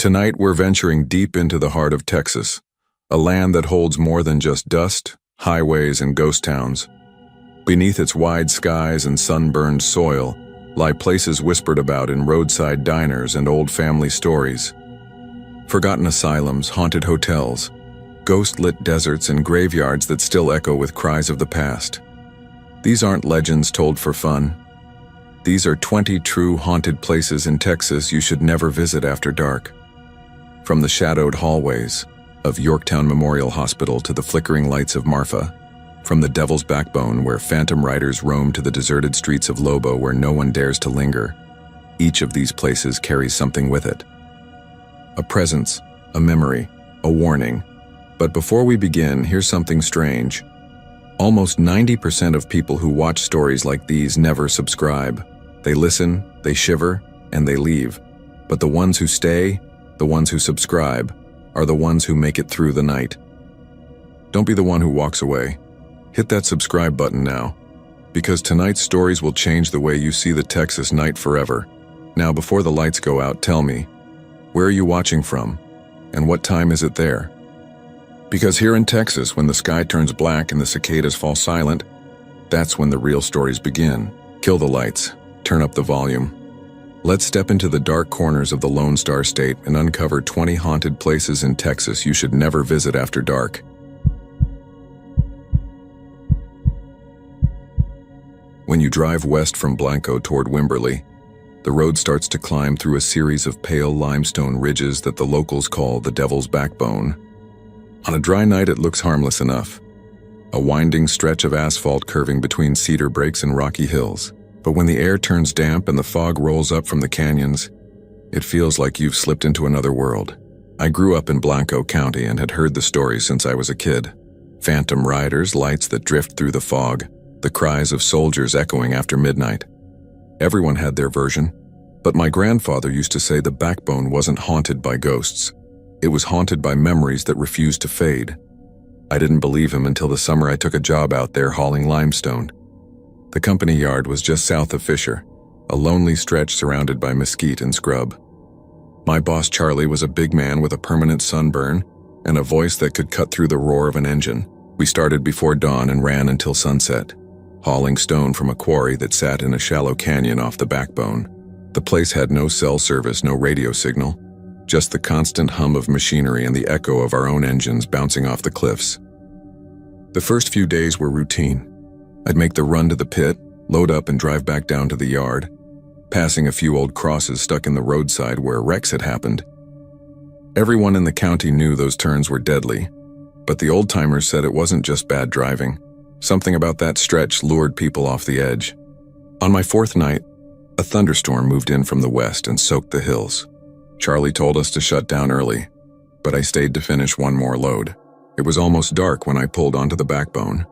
Tonight we're venturing deep into the heart of Texas, a land that holds more than just dust, highways, and ghost towns. Beneath its wide skies and sunburned soil lie places whispered about in roadside diners and old family stories. Forgotten asylums, haunted hotels, ghost-lit deserts, and graveyards that still echo with cries of the past. These aren't legends told for fun. These are 20 true haunted places in Texas you should never visit after dark. From the shadowed hallways of Yorktown Memorial Hospital to the flickering lights of Marfa, from the Devil's Backbone where phantom riders roam to the deserted streets of Lobo where no one dares to linger, each of these places carries something with it. A presence, a memory, a warning. But before we begin, here's something strange. Almost 90% of people who watch stories like these never subscribe. They listen, they shiver, and they leave. But the ones who stay, the ones who subscribe, are the ones who make it through the night. Don't be the one who walks away. Hit that subscribe button now, because tonight's stories will change the way you see the Texas night forever. Now, before the lights go out, tell me, where are you watching from, and what time is it there? Because here in Texas, when the sky turns black and the cicadas fall silent, that's when the real stories begin. Kill the lights, turn up the volume. Let's step into the dark corners of the Lone Star State and uncover 20 haunted places in Texas you should never visit after dark. When you drive west from Blanco toward Wimberley, the road starts to climb through a series of pale limestone ridges that the locals call the Devil's Backbone. On a dry night, it looks harmless enough. A winding stretch of asphalt curving between cedar breaks and rocky hills. But when the air turns damp and the fog rolls up from the canyons, it feels like you've slipped into another world. I grew up in Blanco County and had heard the stories since I was a kid. Phantom riders, lights that drift through the fog, the cries of soldiers echoing after midnight. Everyone had their version, but my grandfather used to say the Backbone wasn't haunted by ghosts. It was haunted by memories that refused to fade. I didn't believe him until the summer I took a job out there hauling limestone. The company yard was just south of Fisher, a lonely stretch surrounded by mesquite and scrub. My boss Charlie was a big man with a permanent sunburn and a voice that could cut through the roar of an engine. We started before dawn and ran until sunset, hauling stone from a quarry that sat in a shallow canyon off the Backbone. The place had no cell service, no radio signal, just the constant hum of machinery and the echo of our own engines bouncing off the cliffs. The first few days were routine. I'd make the run to the pit, load up and drive back down to the yard, passing a few old crosses stuck in the roadside where wrecks had happened. Everyone in the county knew those turns were deadly, but the old-timers said it wasn't just bad driving. Something about that stretch lured people off the edge. On my fourth night, a thunderstorm moved in from the west and soaked the hills. Charlie told us to shut down early, but I stayed to finish one more load. It was almost dark when I pulled onto the Backbone.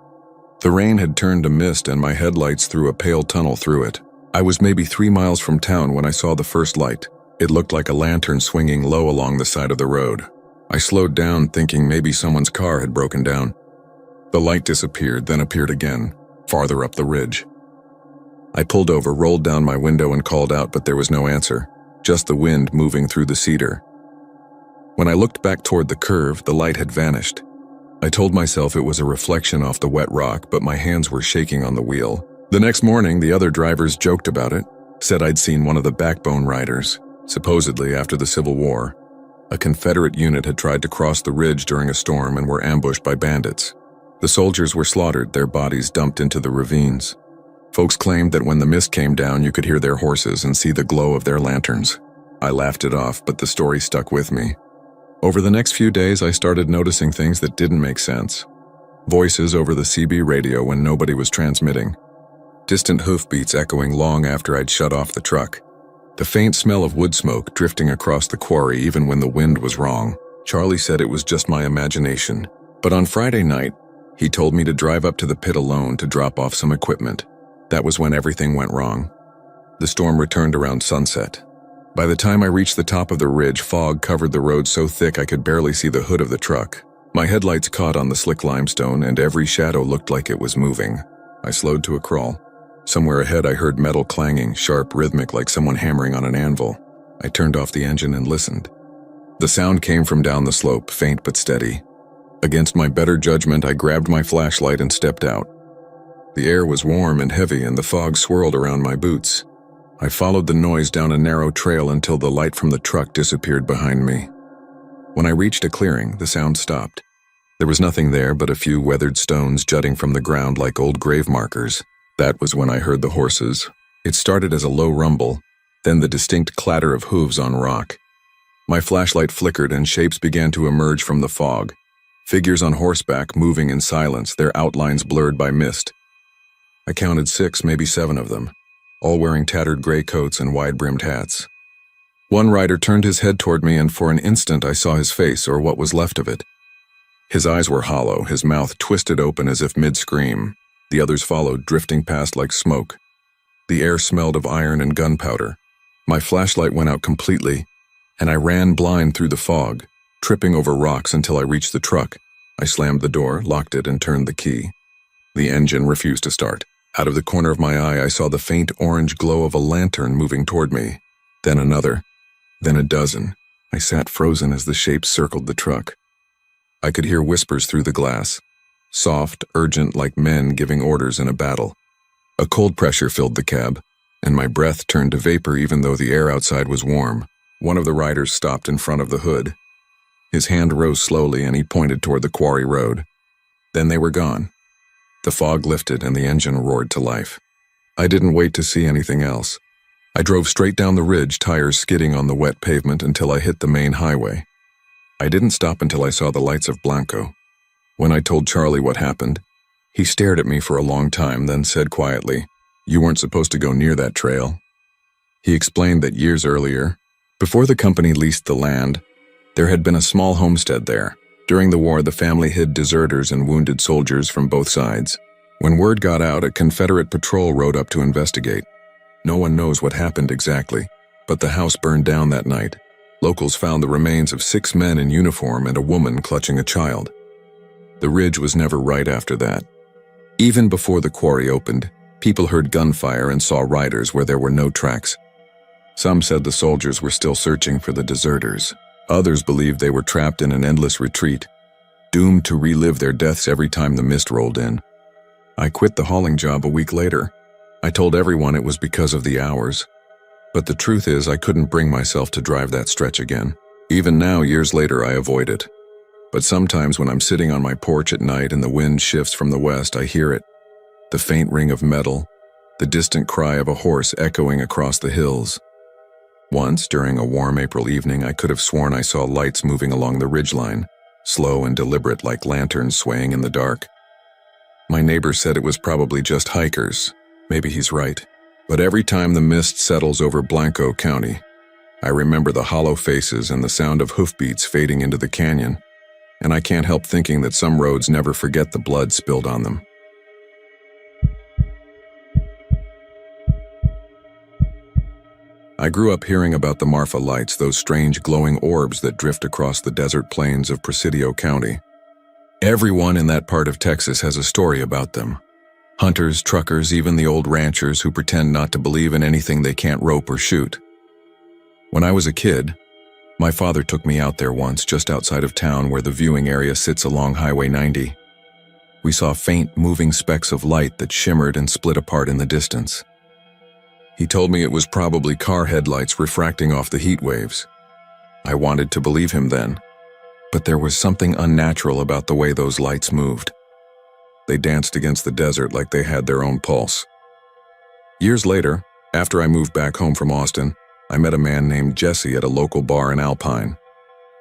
The rain had turned to mist and my headlights threw a pale tunnel through it. I was maybe 3 miles from town when I saw the first light. It looked like a lantern swinging low along the side of the road. I slowed down, thinking maybe someone's car had broken down. The light disappeared, then appeared again, farther up the ridge. I pulled over, rolled down my window and called out, but there was no answer, just the wind moving through the cedar. When I looked back toward the curve, the light had vanished. I told myself it was a reflection off the wet rock, but my hands were shaking on the wheel. The next morning, the other drivers joked about it, said I'd seen one of the Backbone riders, supposedly after the Civil War. A Confederate unit had tried to cross the ridge during a storm and were ambushed by bandits. The soldiers were slaughtered, their bodies dumped into the ravines. Folks claimed that when the mist came down, you could hear their horses and see the glow of their lanterns. I laughed it off, but the story stuck with me. Over the next few days, I started noticing things that didn't make sense. Voices over the CB radio when nobody was transmitting. Distant hoofbeats echoing long after I'd shut off the truck. The faint smell of wood smoke drifting across the quarry even when the wind was wrong. Charlie said it was just my imagination. But on Friday night, he told me to drive up to the pit alone to drop off some equipment. That was when everything went wrong. The storm returned around sunset. By the time I reached the top of the ridge, fog covered the road so thick I could barely see the hood of the truck. My headlights caught on the slick limestone and every shadow looked like it was moving. I slowed to a crawl. Somewhere ahead I heard metal clanging, sharp, rhythmic like someone hammering on an anvil. I turned off the engine and listened. The sound came from down the slope, faint but steady. Against my better judgment, I grabbed my flashlight and stepped out. The air was warm and heavy, and the fog swirled around my boots. I followed the noise down a narrow trail until the light from the truck disappeared behind me. When I reached a clearing, the sound stopped. There was nothing there but a few weathered stones jutting from the ground like old grave markers. That was when I heard the horses. It started as a low rumble, then the distinct clatter of hooves on rock. My flashlight flickered and shapes began to emerge from the fog. Figures on horseback moving in silence, their outlines blurred by mist. I counted 6, maybe 7 of them, all wearing tattered gray coats and wide-brimmed hats. One rider turned his head toward me, and for an instant I saw his face, or what was left of it. His eyes were hollow, his mouth twisted open as if mid-scream. The others followed, drifting past like smoke. The air smelled of iron and gunpowder. My flashlight went out completely, and I ran blind through the fog, tripping over rocks until I reached the truck. I slammed the door, locked it, and turned the key. The engine refused to start. Out of the corner of my eye, I saw the faint orange glow of a lantern moving toward me. Then another. Then a dozen. I sat frozen as the shapes circled the truck. I could hear whispers through the glass, soft, urgent, like men giving orders in a battle. A cold pressure filled the cab, and my breath turned to vapor even though the air outside was warm. One of the riders stopped in front of the hood. His hand rose slowly and he pointed toward the quarry road. Then they were gone. The fog lifted and the engine roared to life. I didn't wait to see anything else. I drove straight down the ridge, tires skidding on the wet pavement until I hit the main highway. I didn't stop until I saw the lights of Blanco. When I told Charlie what happened, he stared at me for a long time, then said quietly, "You weren't supposed to go near that trail." He explained that years earlier, before the company leased the land, there had been a small homestead there. During the war, the family hid deserters and wounded soldiers from both sides. When word got out, a Confederate patrol rode up to investigate. No one knows what happened exactly, but the house burned down that night. Locals found the remains of 6 men in uniform and a woman clutching a child. The ridge was never right after that. Even before the quarry opened, people heard gunfire and saw riders where there were no tracks. Some said the soldiers were still searching for the deserters. Others believed they were trapped in an endless retreat, doomed to relive their deaths every time the mist rolled in. I quit the hauling job a week later. I told everyone it was because of the hours. But the truth is, I couldn't bring myself to drive that stretch again. Even now, years later, I avoid it. But sometimes when I'm sitting on my porch at night and the wind shifts from the west, I hear it. The faint ring of metal, the distant cry of a horse echoing across the hills. Once, during a warm April evening, I could have sworn I saw lights moving along the ridgeline, slow and deliberate like lanterns swaying in the dark. My neighbor said it was probably just hikers. Maybe he's right. But every time the mist settles over Blanco County, I remember the hollow faces and the sound of hoofbeats fading into the canyon, and I can't help thinking that some roads never forget the blood spilled on them. I grew up hearing about the Marfa lights, those strange glowing orbs that drift across the desert plains of Presidio County. Everyone in that part of Texas has a story about them. Hunters, truckers, even the old ranchers who pretend not to believe in anything they can't rope or shoot. When I was a kid, my father took me out there once, just outside of town where the viewing area sits along Highway 90. We saw faint, moving specks of light that shimmered and split apart in the distance. He told me it was probably car headlights refracting off the heat waves. I wanted to believe him then, but there was something unnatural about the way those lights moved. They danced against the desert like they had their own pulse. Years later, after I moved back home from Austin, I met a man named Jesse at a local bar in Alpine.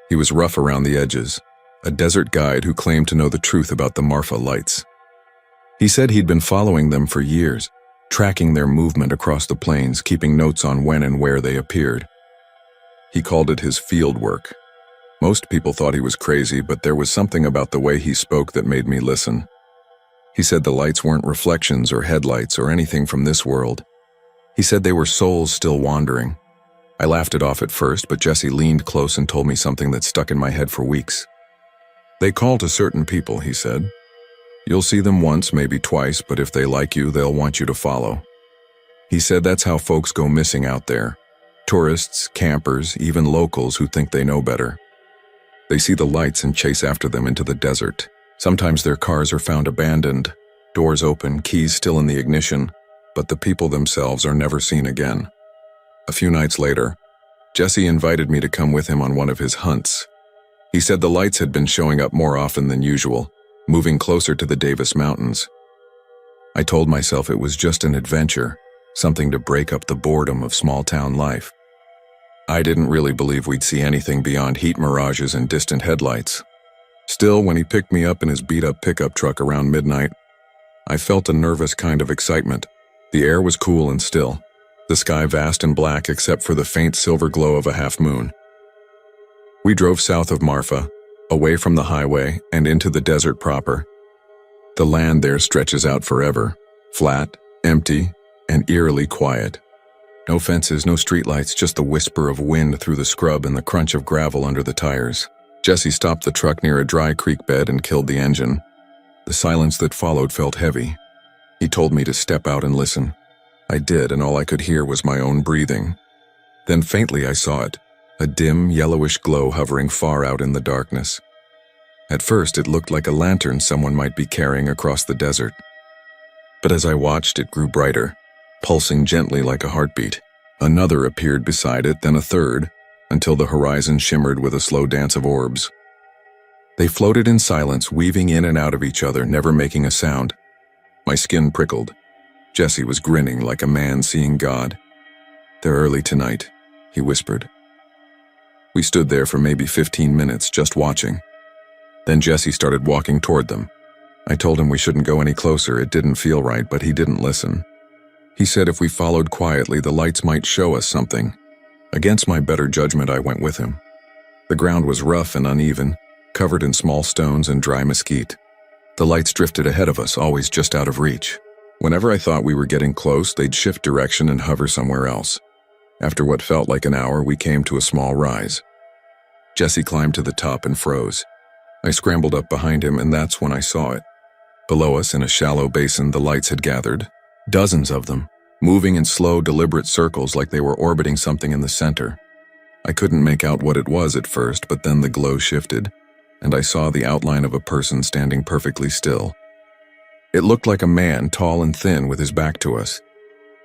He was rough around the edges, a desert guide who claimed to know the truth about the Marfa lights. He said he'd been following them for years, tracking their movement across the plains, keeping notes on when and where they appeared. He called it his field work. Most people thought he was crazy, but there was something about the way he spoke that made me listen. He said the lights weren't reflections or headlights or anything from this world. He said they were souls still wandering. I laughed it off at first, but Jesse leaned close and told me something that stuck in my head for weeks. They call to certain people, he said. You'll see them once, maybe twice, but if they like you, they'll want you to follow. He said that's how folks go missing out there. Tourists, campers, even locals who think they know better. They see the lights and chase after them into the desert. Sometimes their cars are found abandoned, doors open, keys still in the ignition, but the people themselves are never seen again. A few nights later, Jesse invited me to come with him on one of his hunts. He said the lights had been showing up more often than usual, moving closer to the Davis Mountains. I told myself it was just an adventure, something to break up the boredom of small-town life. I didn't really believe we'd see anything beyond heat mirages and distant headlights. Still, when he picked me up in his beat-up pickup truck around midnight, I felt a nervous kind of excitement. The air was cool and still, the sky vast and black except for the faint silver glow of a half-moon. We drove south of Marfa, away from the highway and into the desert proper. The land there stretches out forever, flat, empty, and eerily quiet. No fences, no streetlights, just the whisper of wind through the scrub and the crunch of gravel under the tires. Jesse stopped the truck near a dry creek bed and killed the engine. The silence that followed felt heavy. He told me to step out and listen. I did, and all I could hear was my own breathing. Then faintly I saw it, a dim, yellowish glow hovering far out in the darkness. At first it looked like a lantern someone might be carrying across the desert. But as I watched, it grew brighter, pulsing gently like a heartbeat. Another appeared beside it, then a third, until the horizon shimmered with a slow dance of orbs. They floated in silence, weaving in and out of each other, never making a sound. My skin prickled. Jesse was grinning like a man seeing God. "They're early tonight," he whispered. We stood there for maybe 15 minutes, just watching. Then Jesse started walking toward them. I told him we shouldn't go any closer, it didn't feel right, but he didn't listen. He said if we followed quietly, the lights might show us something. Against my better judgment, I went with him. The ground was rough and uneven, covered in small stones and dry mesquite. The lights drifted ahead of us, always just out of reach. Whenever I thought we were getting close, they'd shift direction and hover somewhere else. After what felt like an hour, we came to a small rise. Jesse climbed to the top and froze. I scrambled up behind him, and that's when I saw it. Below us, in a shallow basin, the lights had gathered. Dozens of them, moving in slow, deliberate circles like they were orbiting something in the center. I couldn't make out what it was at first, but then the glow shifted, and I saw the outline of a person standing perfectly still. It looked like a man, tall and thin, with his back to us.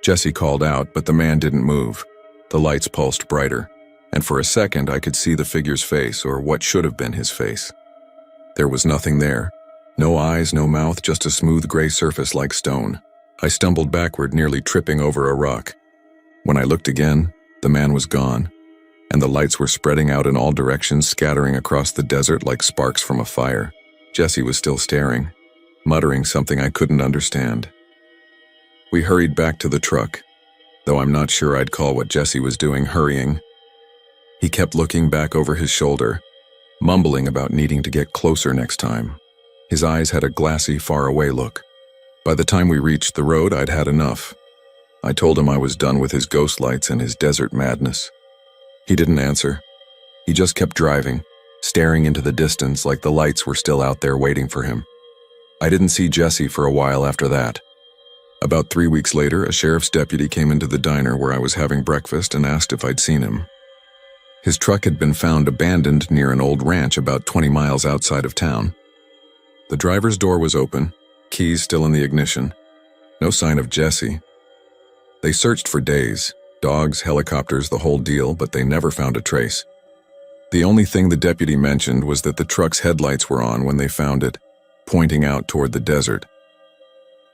Jesse called out, but the man didn't move. The lights pulsed brighter, and for a second I could see the figure's face, or what should have been his face. There was nothing there. No eyes, no mouth, just a smooth gray surface like stone. I stumbled backward, nearly tripping over a rock. When I looked again, the man was gone, and the lights were spreading out in all directions, scattering across the desert like sparks from a fire. Jesse was still staring, muttering something I couldn't understand. We hurried back to the truck, though I'm not sure I'd call what Jesse was doing hurrying. He kept looking back over his shoulder, mumbling about needing to get closer next time. His eyes had a glassy, far-away look. By the time we reached the road, I'd had enough. I told him I was done with his ghost lights and his desert madness. He didn't answer. He just kept driving, staring into the distance like the lights were still out there waiting for him. I didn't see Jesse for a while after that. About 3 weeks later, a sheriff's deputy came into the diner where I was having breakfast and asked if I'd seen him. His truck had been found abandoned near an old ranch about 20 miles outside of town. The driver's door was open, keys still in the ignition. No sign of Jesse. They searched for days, dogs, helicopters, the whole deal, but they never found a trace. The only thing the deputy mentioned was that the truck's headlights were on when they found it, pointing out toward the desert.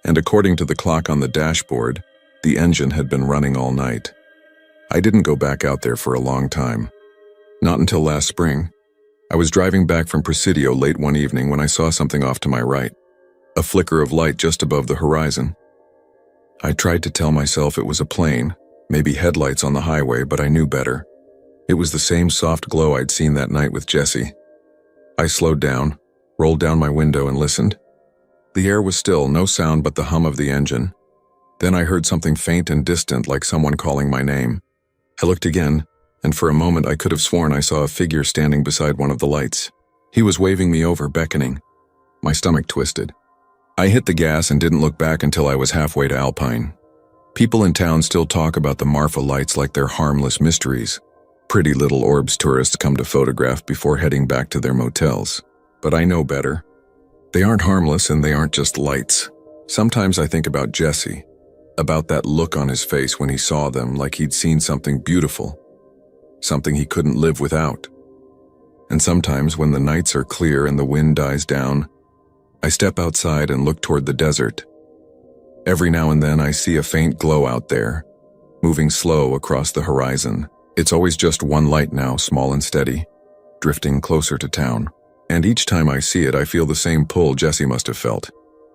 And according to the clock on the dashboard, the engine had been running all night. I didn't go back out there for a long time. Not until last spring. I was driving back from Presidio late one evening when I saw something off to my right, a flicker of light just above the horizon. I tried to tell myself it was a plane, maybe headlights on the highway, but I knew better. It was the same soft glow I'd seen that night with Jesse. I slowed down, rolled down my window and listened. The air was still, no sound but the hum of the engine. Then I heard something faint and distant like someone calling my name. I looked again, and for a moment I could have sworn I saw a figure standing beside one of the lights. He was waving me over, beckoning. My stomach twisted. I hit the gas and didn't look back until I was halfway to Alpine. People in town still talk about the Marfa lights like they're harmless mysteries. Pretty little orbs tourists come to photograph before heading back to their motels. But I know better. They aren't harmless and they aren't just lights. Sometimes I think about Jesse, about that look on his face when he saw them, like he'd seen something beautiful, something he couldn't live without. And sometimes when the nights are clear and the wind dies down, I step outside and look toward the desert. Every now and then I see a faint glow out there, moving slow across the horizon. It's always just one light now, small and steady, drifting closer to town. And each time I see it, I feel the same pull Jesse must have felt.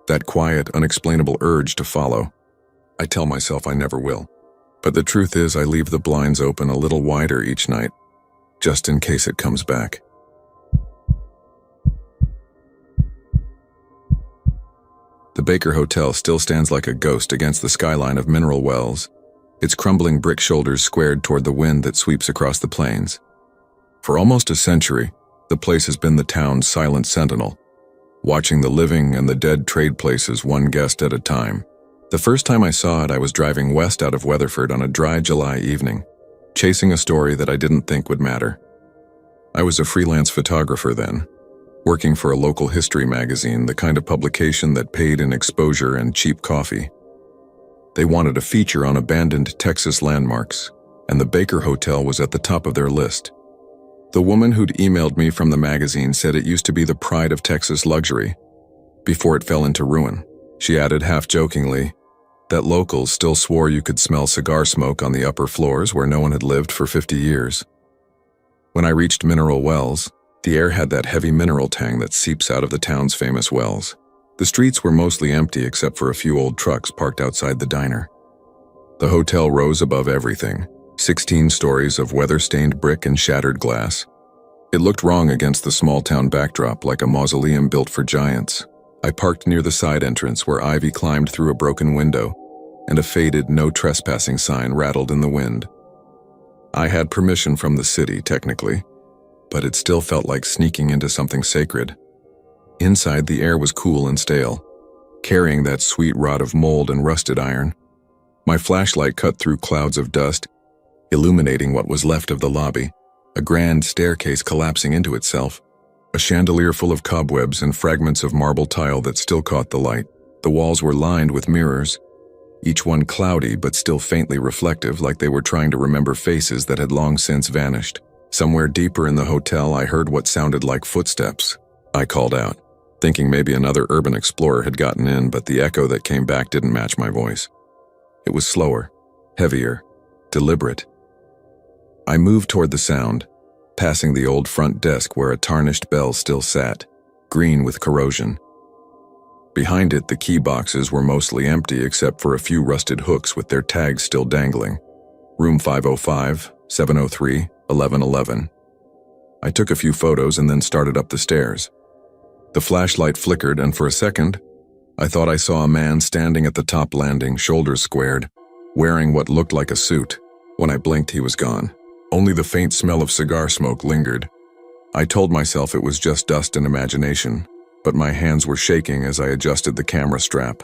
That quiet, unexplainable urge to follow. I tell myself I never will. But the truth is, I leave the blinds open a little wider each night, just in case it comes back. The Baker Hotel still stands like a ghost against the skyline of Mineral Wells, its crumbling brick shoulders squared toward the wind that sweeps across the plains. For almost a century, the place has been the town's silent sentinel, watching the living and the dead trade places one guest at a time. The first time I saw it, I was driving west out of Weatherford on a dry July evening, chasing a story that I didn't think would matter. I was a freelance photographer then, working for a local history magazine, the kind of publication that paid in exposure and cheap coffee. They wanted a feature on abandoned Texas landmarks, and the Baker Hotel was at the top of their list. The woman who'd emailed me from the magazine said it used to be the pride of Texas luxury, before it fell into ruin. She added half-jokingly that locals still swore you could smell cigar smoke on the upper floors where no one had lived for 50 years. When I reached Mineral Wells, the air had that heavy mineral tang that seeps out of the town's famous wells. The streets were mostly empty except for a few old trucks parked outside the diner. The hotel rose above everything, 16 stories of weather-stained brick and shattered glass. It looked wrong against the small-town backdrop, like a mausoleum built for giants. I parked near the side entrance where ivy climbed through a broken window, and a faded "no trespassing" sign rattled in the wind. I had permission from the city, technically, but it still felt like sneaking into something sacred. Inside, the air was cool and stale, carrying that sweet rot of mold and rusted iron. My flashlight cut through clouds of dust, illuminating what was left of the lobby, a grand staircase collapsing into itself, a chandelier full of cobwebs and fragments of marble tile that still caught the light. The walls were lined with mirrors, each one cloudy but still faintly reflective, like they were trying to remember faces that had long since vanished. Somewhere deeper in the hotel, I heard what sounded like footsteps. I called out, thinking maybe another urban explorer had gotten in, but the echo that came back didn't match my voice. It was slower, heavier, deliberate. I moved toward the sound, passing the old front desk where a tarnished bell still sat, green with corrosion. Behind it, the key boxes were mostly empty except for a few rusted hooks with their tags still dangling. Room 505, 703, 1111. I took a few photos and then started up the stairs. The flashlight flickered, and for a second, I thought I saw a man standing at the top landing, shoulders squared, wearing what looked like a suit. When I blinked, he was gone. Only the faint smell of cigar smoke lingered. I told myself it was just dust and imagination, but my hands were shaking as I adjusted the camera strap.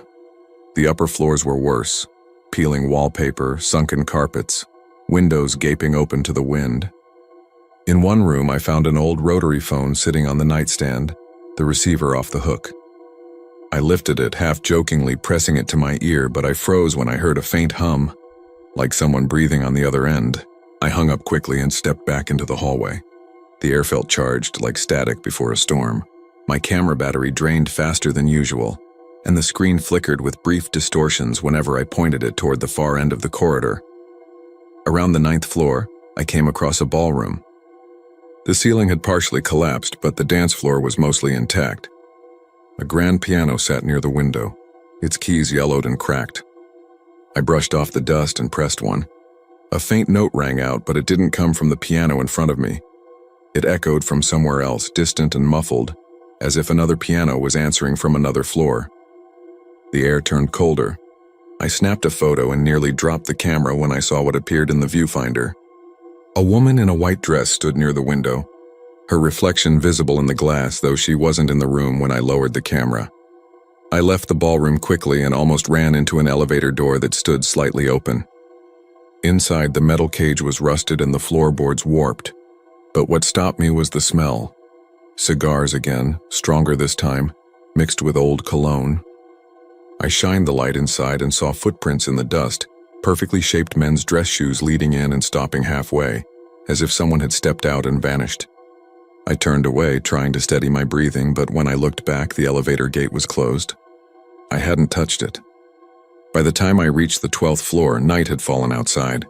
The upper floors were worse, peeling wallpaper, sunken carpets, windows gaping open to the wind. In one room, I found an old rotary phone sitting on the nightstand, the receiver off the hook. I lifted it, half-jokingly pressing it to my ear, but I froze when I heard a faint hum, like someone breathing on the other end. I hung up quickly and stepped back into the hallway. The air felt charged, like static before a storm. My camera battery drained faster than usual, and the screen flickered with brief distortions whenever I pointed it toward the far end of the corridor. Around the 9th floor, I came across a ballroom. The ceiling had partially collapsed, but the dance floor was mostly intact. A grand piano sat near the window, its keys yellowed and cracked. I brushed off the dust and pressed one. A faint note rang out, but it didn't come from the piano in front of me. It echoed from somewhere else, distant and muffled, as if another piano was answering from another floor. The air turned colder. I snapped a photo and nearly dropped the camera when I saw what appeared in the viewfinder. A woman in a white dress stood near the window, her reflection visible in the glass, though she wasn't in the room when I lowered the camera. I left the ballroom quickly and almost ran into an elevator door that stood slightly open. Inside, the metal cage was rusted and the floorboards warped. But what stopped me was the smell. Cigars again, stronger this time, mixed with old cologne. I shined the light inside and saw footprints in the dust, perfectly shaped men's dress shoes leading in and stopping halfway, as if someone had stepped out and vanished. I turned away, trying to steady my breathing, but when I looked back, the elevator gate was closed. I hadn't touched it. By the time I reached the 12th floor, night had fallen outside.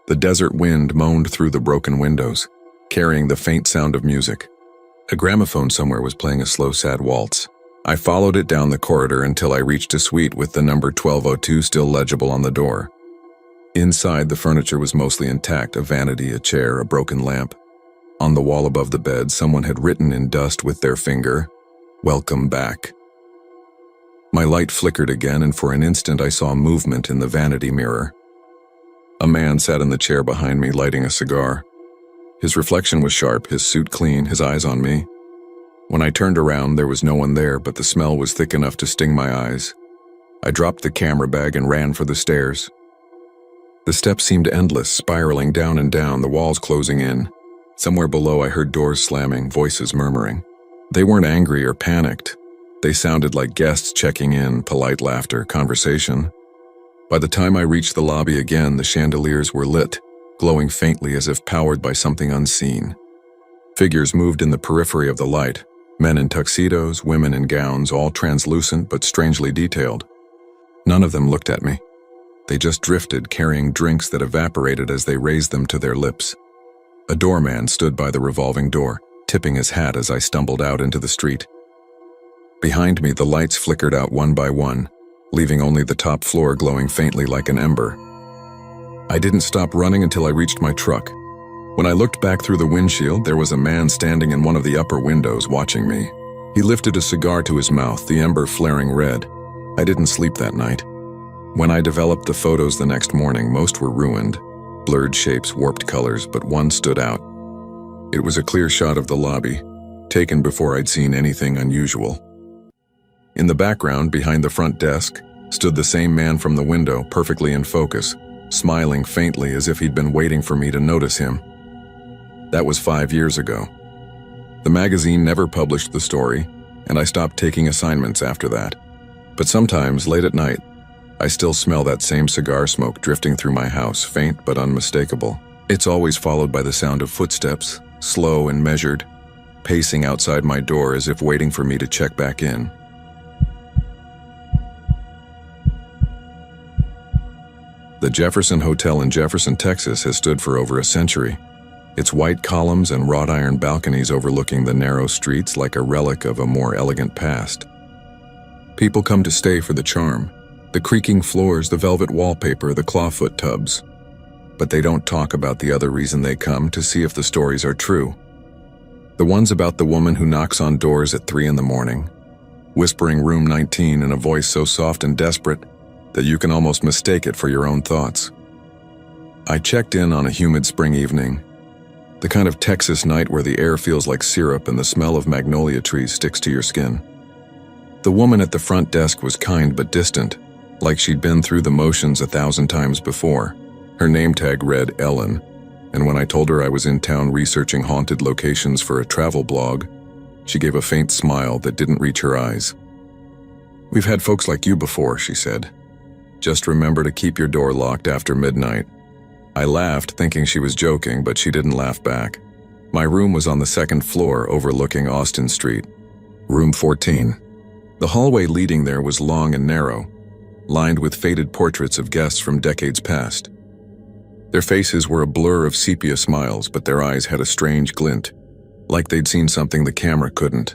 The desert wind moaned through the broken windows, carrying the faint sound of music. A gramophone somewhere was playing a slow, sad waltz. I followed it down the corridor until I reached a suite with the number 1202 still legible on the door. Inside, the furniture was mostly intact, a vanity, a chair, a broken lamp. On the wall above the bed, someone had written in dust with their finger, "Welcome back." My light flickered again, and for an instant I saw movement in the vanity mirror. A man sat in the chair behind me, lighting a cigar. His reflection was sharp, his suit clean, his eyes on me. When I turned around, there was no one there, but the smell was thick enough to sting my eyes. I dropped the camera bag and ran for the stairs. The steps seemed endless, spiraling down and down, the walls closing in. Somewhere below, I heard doors slamming, voices murmuring. They weren't angry or panicked. They sounded like guests checking in, polite laughter, conversation. By the time I reached the lobby again, the chandeliers were lit, glowing faintly as if powered by something unseen. Figures moved in the periphery of the light, men in tuxedos, women in gowns, all translucent but strangely detailed. None of them looked at me. They just drifted, carrying drinks that evaporated as they raised them to their lips. A doorman stood by the revolving door, tipping his hat as I stumbled out into the street. Behind me, the lights flickered out one by one, leaving only the top floor glowing faintly like an ember. I didn't stop running until I reached my truck. When I looked back through the windshield, there was a man standing in one of the upper windows watching me. He lifted a cigar to his mouth, the ember flaring red. I didn't sleep that night. When I developed the photos the next morning, most were ruined. Blurred shapes, warped colors, but one stood out. It was a clear shot of the lobby, taken before I'd seen anything unusual. In the background, behind the front desk, stood the same man from the window, perfectly in focus, smiling faintly as if he'd been waiting for me to notice him. That was 5 years ago. The magazine never published the story, and I stopped taking assignments after that. But sometimes, late at night, I still smell that same cigar smoke drifting through my house, faint but unmistakable. It's always followed by the sound of footsteps, slow and measured, pacing outside my door as if waiting for me to check back in. The Jefferson Hotel in Jefferson, Texas has stood for over a century. Its white columns and wrought iron balconies overlooking the narrow streets like a relic of a more elegant past. People come to stay for the charm, the creaking floors, the velvet wallpaper, the clawfoot tubs. But they don't talk about the other reason they come, to see if the stories are true. The ones about the woman who knocks on doors at 3 a.m, whispering room 19 in a voice so soft and desperate that you can almost mistake it for your own thoughts. I checked in on a humid spring evening, the kind of Texas night where the air feels like syrup and the smell of magnolia trees sticks to your skin. The woman at the front desk was kind but distant, like she'd been through the motions 1,000 times before. Her name tag read Ellen, and when I told her I was in town researching haunted locations for a travel blog, she gave a faint smile that didn't reach her eyes. "We've had folks like you before," she said. "Just remember to keep your door locked after midnight." I laughed, thinking she was joking, but she didn't laugh back. My room was on the 2nd floor, overlooking Austin Street. Room 14. The hallway leading there was long and narrow, lined with faded portraits of guests from decades past. Their faces were a blur of sepia smiles, but their eyes had a strange glint, like they'd seen something the camera couldn't.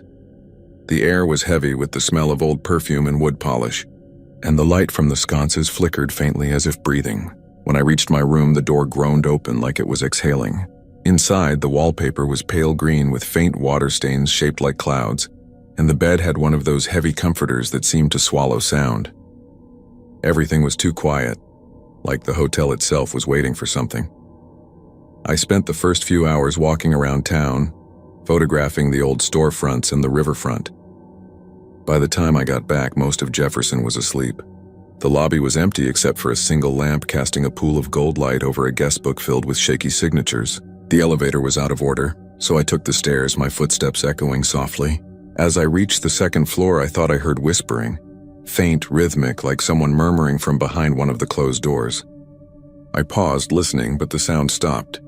The air was heavy with the smell of old perfume and wood polish, and the light from the sconces flickered faintly as if breathing. When I reached my room, the door groaned open like it was exhaling. Inside, the wallpaper was pale green with faint water stains shaped like clouds, and the bed had one of those heavy comforters that seemed to swallow sound. Everything was too quiet, like the hotel itself was waiting for something. I spent the first few hours walking around town, photographing the old storefronts and the riverfront. By the time I got back, most of Jefferson was asleep. The lobby was empty except for a single lamp casting a pool of gold light over a guest book filled with shaky signatures. The elevator was out of order, so I took the stairs, my footsteps echoing softly. As I reached the second floor, I thought I heard whispering, faint, rhythmic, like someone murmuring from behind one of the closed doors. I paused, listening, but the sound stopped.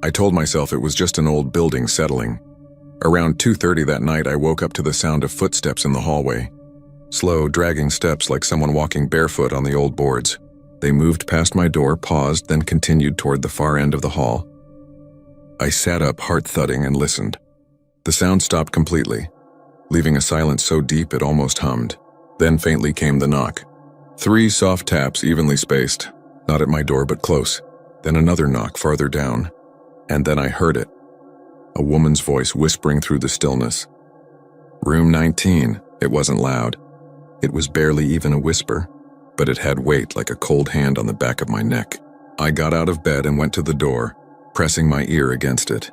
I told myself it was just an old building settling. Around 2:30 that night, I woke up to the sound of footsteps in the hallway. Slow, dragging steps like someone walking barefoot on the old boards. They moved past my door, paused, then continued toward the far end of the hall. I sat up, heart thudding, and listened. The sound stopped completely, leaving a silence so deep it almost hummed. Then faintly came the knock. 3 soft taps, evenly spaced, not at my door but close. Then another knock farther down, and then I heard it. A woman's voice whispering through the stillness. Room 19. It wasn't loud. It was barely even a whisper, but it had weight like a cold hand on the back of my neck. I got out of bed and went to the door, pressing my ear against it.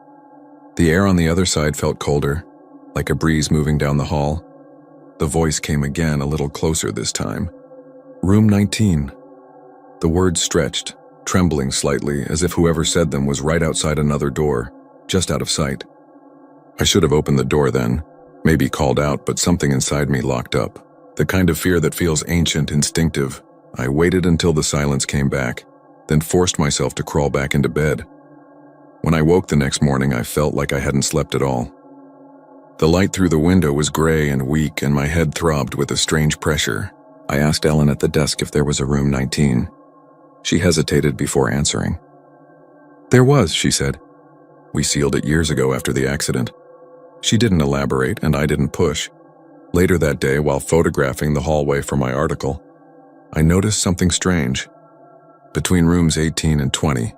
The air on the other side felt colder, like a breeze moving down the hall. The voice came again, a little closer this time. Room 19. The words stretched, trembling slightly, as if whoever said them was right outside another door, just out of sight. I should have opened the door then, maybe called out, but something inside me locked up. The kind of fear that feels ancient, instinctive. I waited until the silence came back, then forced myself to crawl back into bed. When I woke the next morning, I felt like I hadn't slept at all. The light through the window was gray and weak, and my head throbbed with a strange pressure. I asked Ellen at the desk if there was a room 19. She hesitated before answering. There was, she said. We sealed it years ago after the accident. She didn't elaborate, and I didn't push. Later that day, while photographing the hallway for my article, I noticed something strange. Between rooms 18 and 20,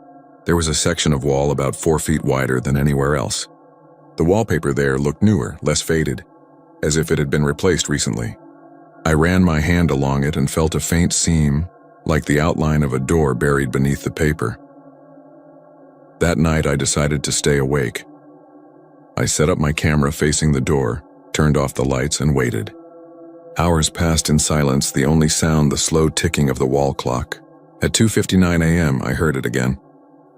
there was a section of wall about 4 feet wider than anywhere else. The wallpaper there looked newer, less faded, as if it had been replaced recently. I ran my hand along it and felt a faint seam, like the outline of a door buried beneath the paper. That night, I decided to stay awake. I set up my camera facing the door, turned off the lights, and waited. Hours passed in silence, the only sound the slow ticking of the wall clock. At 2:59 a.m., I heard it again.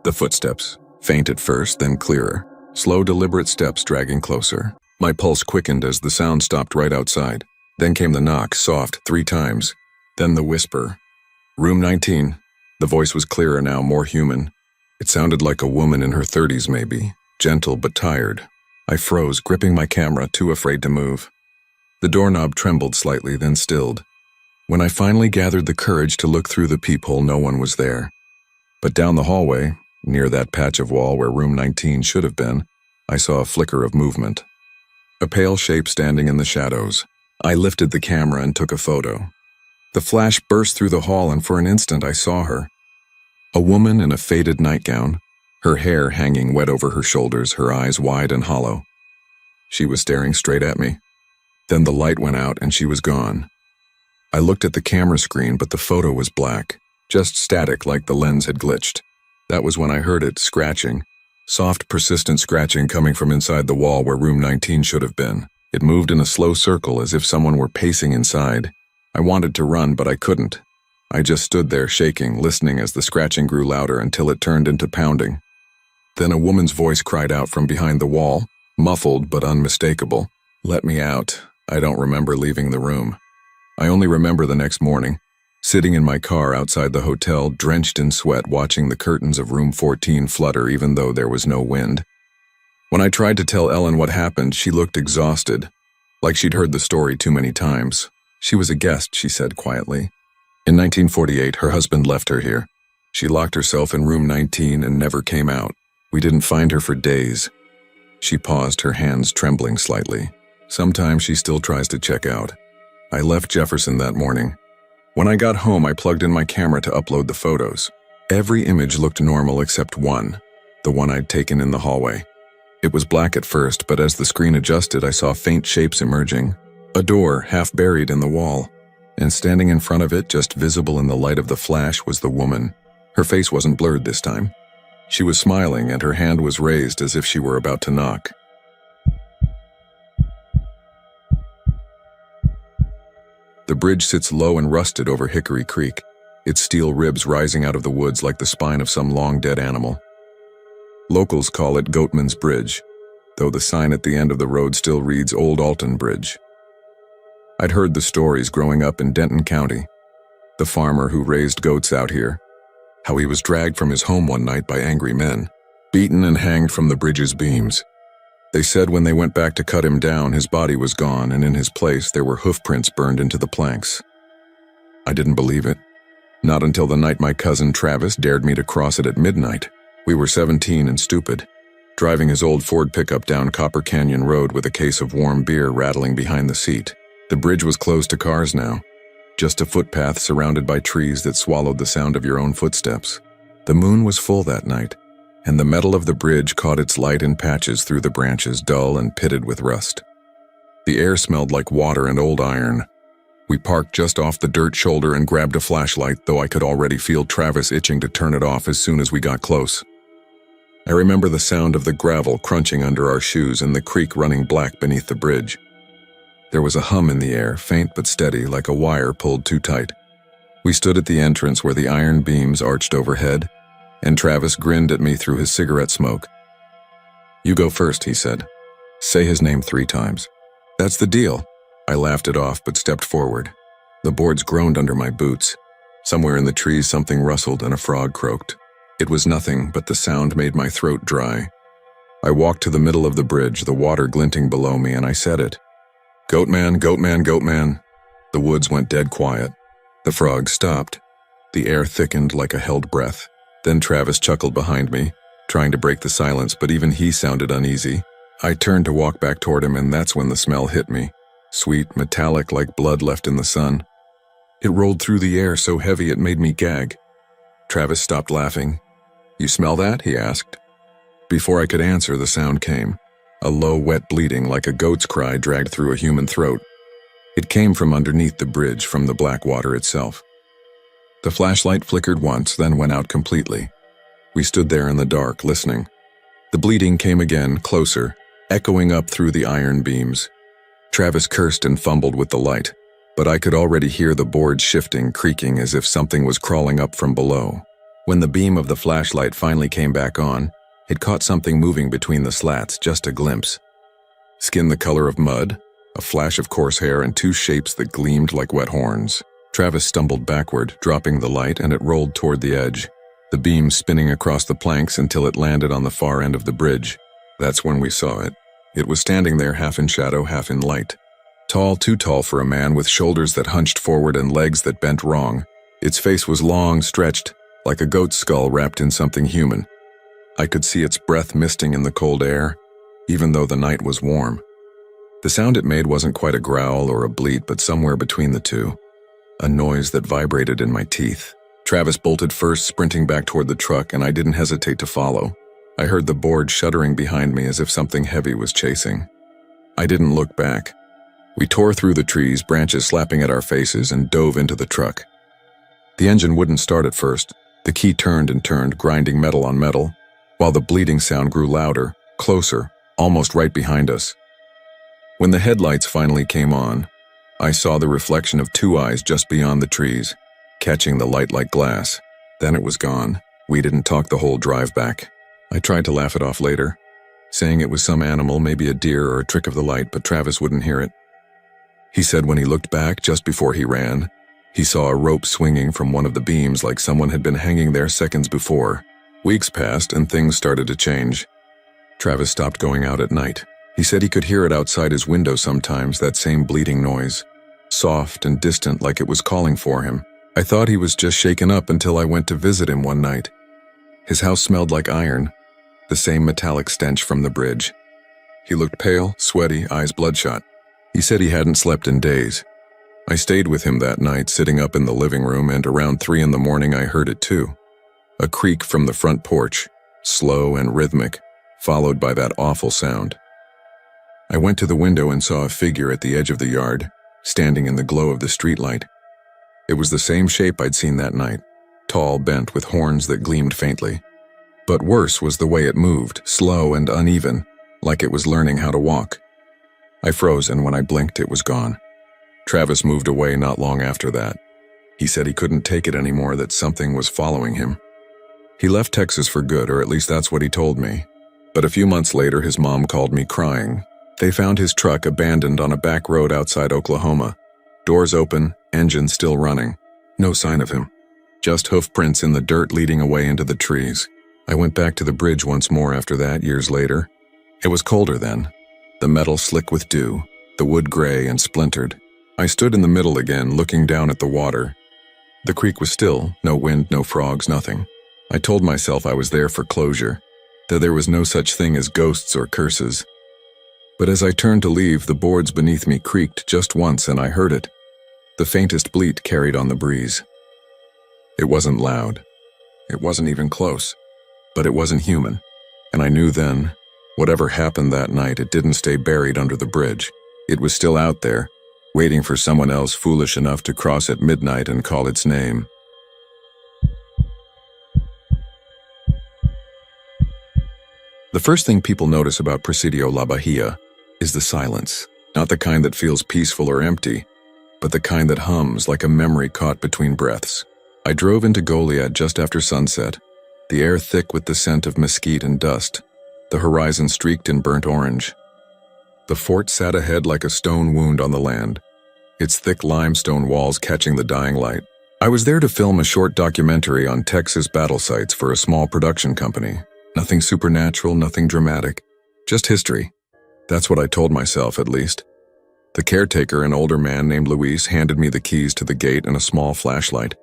The footsteps, faint at first, then clearer. Slow, deliberate steps dragging closer. My pulse quickened as the sound stopped right outside. Then came the knock, soft, 3 times. Then the whisper. Room 19. The voice was clearer now, more human. It sounded like a woman in her 30s maybe, gentle but tired. I froze, gripping my camera, too afraid to move. The doorknob trembled slightly, then stilled. When I finally gathered the courage to look through the peephole, no one was there. But down the hallway, near that patch of wall where room 19 should have been, I saw a flicker of movement. A pale shape standing in the shadows. I lifted the camera and took a photo. The flash burst through the hall, and for an instant I saw her. A woman in a faded nightgown, her hair hanging wet over her shoulders, her eyes wide and hollow. She was staring straight at me. Then the light went out and she was gone. I looked at the camera screen, but the photo was black, just static, like the lens had glitched. That was when I heard it, scratching. Soft, persistent scratching coming from inside the wall where room 19 should have been. It moved in a slow circle as if someone were pacing inside. I wanted to run, but I couldn't. I just stood there shaking, listening as the scratching grew louder until it turned into pounding. Then a woman's voice cried out from behind the wall, muffled but unmistakable. Let me out. I don't remember leaving the room. I only remember the next morning, sitting in my car outside the hotel, drenched in sweat, watching the curtains of room 14 flutter even though there was no wind. When I tried to tell Ellen what happened, she looked exhausted, like she'd heard the story too many times. She was a guest, she said quietly. In 1948, her husband left her here. She locked herself in room 19 and never came out. We didn't find her for days. She paused, her hands trembling slightly. Sometimes she still tries to check out. I left Jefferson that morning. When I got home, I plugged in my camera to upload the photos. Every image looked normal except one, the one I'd taken in the hallway. It was black at first, but as the screen adjusted, I saw faint shapes emerging. A door, half buried in the wall. And standing in front of it, just visible in the light of the flash, was the woman. Her face wasn't blurred this time. She was smiling, and her hand was raised as if she were about to knock. The bridge sits low and rusted over Hickory Creek, its steel ribs rising out of the woods like the spine of some long-dead animal. Locals call it Goatman's Bridge, though the sign at the end of the road still reads Old Alton Bridge. I'd heard the stories growing up in Denton County. The farmer who raised goats out here, how he was dragged from his home one night by angry men, beaten and hanged from the bridge's beams. They said when they went back to cut him down, his body was gone, and in his place there were hoofprints burned into the planks. I didn't believe it. Not until the night my cousin Travis dared me to cross it at midnight. We were 17 and stupid, driving his old Ford pickup down Copper Canyon Road with a case of warm beer rattling behind the seat. The bridge was closed to cars now, just a footpath surrounded by trees that swallowed the sound of your own footsteps. The moon was full that night, and the metal of the bridge caught its light in patches through the branches, dull and pitted with rust. The air smelled like water and old iron. We parked just off the dirt shoulder and grabbed a flashlight, though I could already feel Travis itching to turn it off as soon as we got close. I remember the sound of the gravel crunching under our shoes and the creek running black beneath the bridge. There was a hum in the air, faint but steady, like a wire pulled too tight. We stood at the entrance where the iron beams arched overhead, and Travis grinned at me through his cigarette smoke. "You go first," he said. "Say his name 3 times. "That's the deal." I laughed it off but stepped forward. The boards groaned under my boots. Somewhere in the trees something rustled and a frog croaked. It was nothing, but the sound made my throat dry. I walked to the middle of the bridge, the water glinting below me, and I said it. "Goatman, Goatman, Goatman." The woods went dead quiet. The frog stopped. The air thickened like a held breath. Then Travis chuckled behind me, trying to break the silence, but even he sounded uneasy. I turned to walk back toward him, and that's when the smell hit me. Sweet, metallic, like blood left in the sun. It rolled through the air so heavy it made me gag. Travis stopped laughing. "You smell that?" he asked. Before I could answer, the sound came. A low, wet bleating like a goat's cry dragged through a human throat. It came from underneath the bridge, from the black water itself. The flashlight flickered once, then went out completely. We stood there in the dark, listening. The bleating came again, closer, echoing up through the iron beams. Travis cursed and fumbled with the light, but I could already hear the boards shifting, creaking as if something was crawling up from below. When the beam of the flashlight finally came back on, it caught something moving between the slats, just a glimpse. Skin the color of mud, a flash of coarse hair, and 2 shapes that gleamed like wet horns. Travis stumbled backward, dropping the light, and it rolled toward the edge, the beam spinning across the planks until it landed on the far end of the bridge. That's when we saw it. It was standing there, half in shadow, half in light. Tall, too tall for a man, with shoulders that hunched forward and legs that bent wrong. Its face was long, stretched, like a goat's skull wrapped in something human. I could see its breath misting in the cold air, even though the night was warm. The sound it made wasn't quite a growl or a bleat, but somewhere between the two. A noise that vibrated in my teeth. Travis bolted first, sprinting back toward the truck, and I didn't hesitate to follow. I heard the board shuddering behind me as if something heavy was chasing. I didn't look back. We tore through the trees, branches slapping at our faces, and dove into the truck. The engine wouldn't start at first. The key turned and turned, grinding metal on metal, while the bleating sound grew louder, closer, almost right behind us. When the headlights finally came on, I saw the reflection of 2 eyes just beyond the trees, catching the light like glass. Then it was gone. We didn't talk the whole drive back. I tried to laugh it off later, saying it was some animal, maybe a deer or a trick of the light, but Travis wouldn't hear it. He said when he looked back just before he ran, he saw a rope swinging from one of the beams like someone had been hanging there seconds before. Weeks passed and things started to change. Travis stopped going out at night. He said he could hear it outside his window sometimes, that same bleating noise, soft and distant like it was calling for him. I thought he was just shaken up until I went to visit him one night. His house smelled like iron, the same metallic stench from the bridge. He looked pale, sweaty, eyes bloodshot. He said he hadn't slept in days. I stayed with him that night, sitting up in the living room, and around 3 in the morning I heard it too. A creak from the front porch, slow and rhythmic, followed by that awful sound. I went to the window and saw a figure at the edge of the yard, standing in the glow of the streetlight. It was the same shape I'd seen that night, tall, bent, with horns that gleamed faintly. But worse was the way it moved, slow and uneven, like it was learning how to walk. I froze, and when I blinked, it was gone. Travis moved away not long after that. He said he couldn't take it anymore, that something was following him. He left Texas for good, or at least that's what he told me. But a few months later, his mom called me crying. They found his truck abandoned on a back road outside Oklahoma. Doors open, engine still running. No sign of him. Just hoof prints in the dirt leading away into the trees. I went back to the bridge once more after that, years later. It was colder then. The metal slick with dew, the wood gray and splintered. I stood in the middle again, looking down at the water. The creek was still, no wind, no frogs, nothing. I told myself I was there for closure, that there was no such thing as ghosts or curses. But as I turned to leave, the boards beneath me creaked just once and I heard it. The faintest bleat carried on the breeze. It wasn't loud. It wasn't even close. But it wasn't human. And I knew then, whatever happened that night, it didn't stay buried under the bridge. It was still out there, waiting for someone else foolish enough to cross at midnight and call its name. The first thing people notice about Presidio La Bahia is the silence. Not the kind that feels peaceful or empty, but the kind that hums like a memory caught between breaths. I drove into Goliad just after sunset, the air thick with the scent of mesquite and dust, the horizon streaked in burnt orange. The fort sat ahead like a stone wound on the land, its thick limestone walls catching the dying light. I was there to film a short documentary on Texas battle sites for a small production company. Nothing supernatural, nothing dramatic, just history. That's what I told myself, at least. The caretaker, an older man named Luis, handed me the keys to the gate and a small flashlight.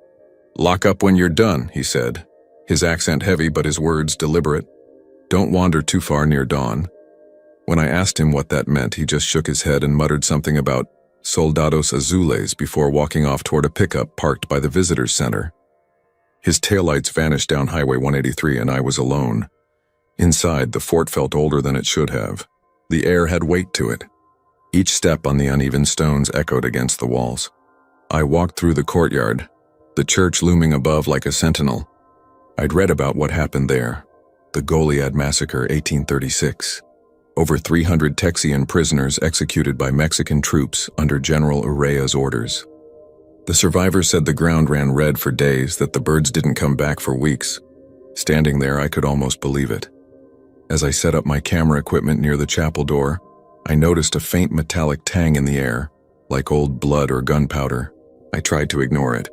"Lock up when you're done," he said, his accent heavy but his words deliberate. "Don't wander too far near dawn." When I asked him what that meant, he just shook his head and muttered something about soldados azules before walking off toward a pickup parked by the visitors center. His taillights vanished down Highway 183 and I was alone. Inside, the fort felt older than it should have. The air had weight to it. Each step on the uneven stones echoed against the walls. I walked through the courtyard, the church looming above like a sentinel. I'd read about what happened there. The Goliad Massacre, 1836. Over 300 Texian prisoners executed by Mexican troops under General Urrea's orders. The survivors said the ground ran red for days, that the birds didn't come back for weeks. Standing there, I could almost believe it. As I set up my camera equipment near the chapel door, I noticed a faint metallic tang in the air, like old blood or gunpowder. I tried to ignore it.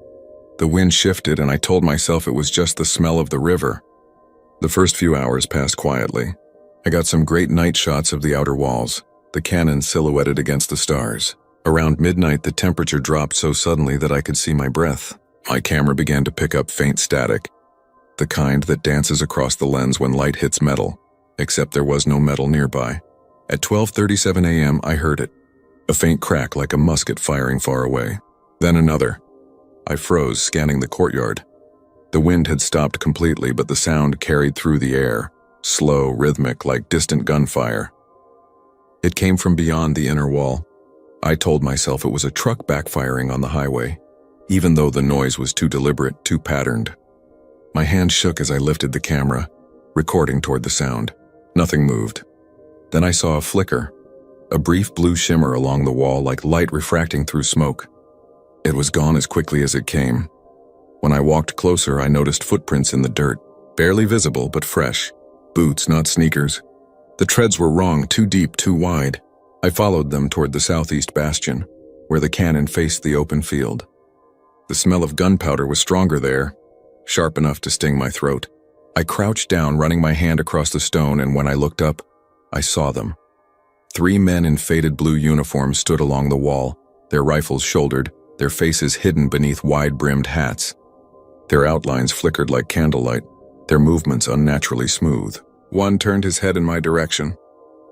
The wind shifted and I told myself it was just the smell of the river. The first few hours passed quietly. I got some great night shots of the outer walls, the cannon silhouetted against the stars. Around midnight, the temperature dropped so suddenly that I could see my breath. My camera began to pick up faint static, the kind that dances across the lens when light hits metal, except there was no metal nearby. At 12:37 a.m., I heard it. A faint crack like a musket firing far away. Then another. I froze, scanning the courtyard. The wind had stopped completely, but the sound carried through the air, slow, rhythmic, like distant gunfire. It came from beyond the inner wall. I told myself it was a truck backfiring on the highway, even though the noise was too deliberate, too patterned. My hand shook as I lifted the camera, recording toward the sound. Nothing moved. Then I saw a flicker, a brief blue shimmer along the wall like light refracting through smoke. It was gone as quickly as it came. When I walked closer, I noticed footprints in the dirt, barely visible but fresh. Boots, not sneakers. The treads were wrong, too deep, too wide. I followed them toward the southeast bastion, where the cannon faced the open field. The smell of gunpowder was stronger there, sharp enough to sting my throat. I crouched down, running my hand across the stone, and when I looked up, I saw them. 3 men in faded blue uniforms stood along the wall, their rifles shouldered, their faces hidden beneath wide-brimmed hats. Their outlines flickered like candlelight, their movements unnaturally smooth. One turned his head in my direction.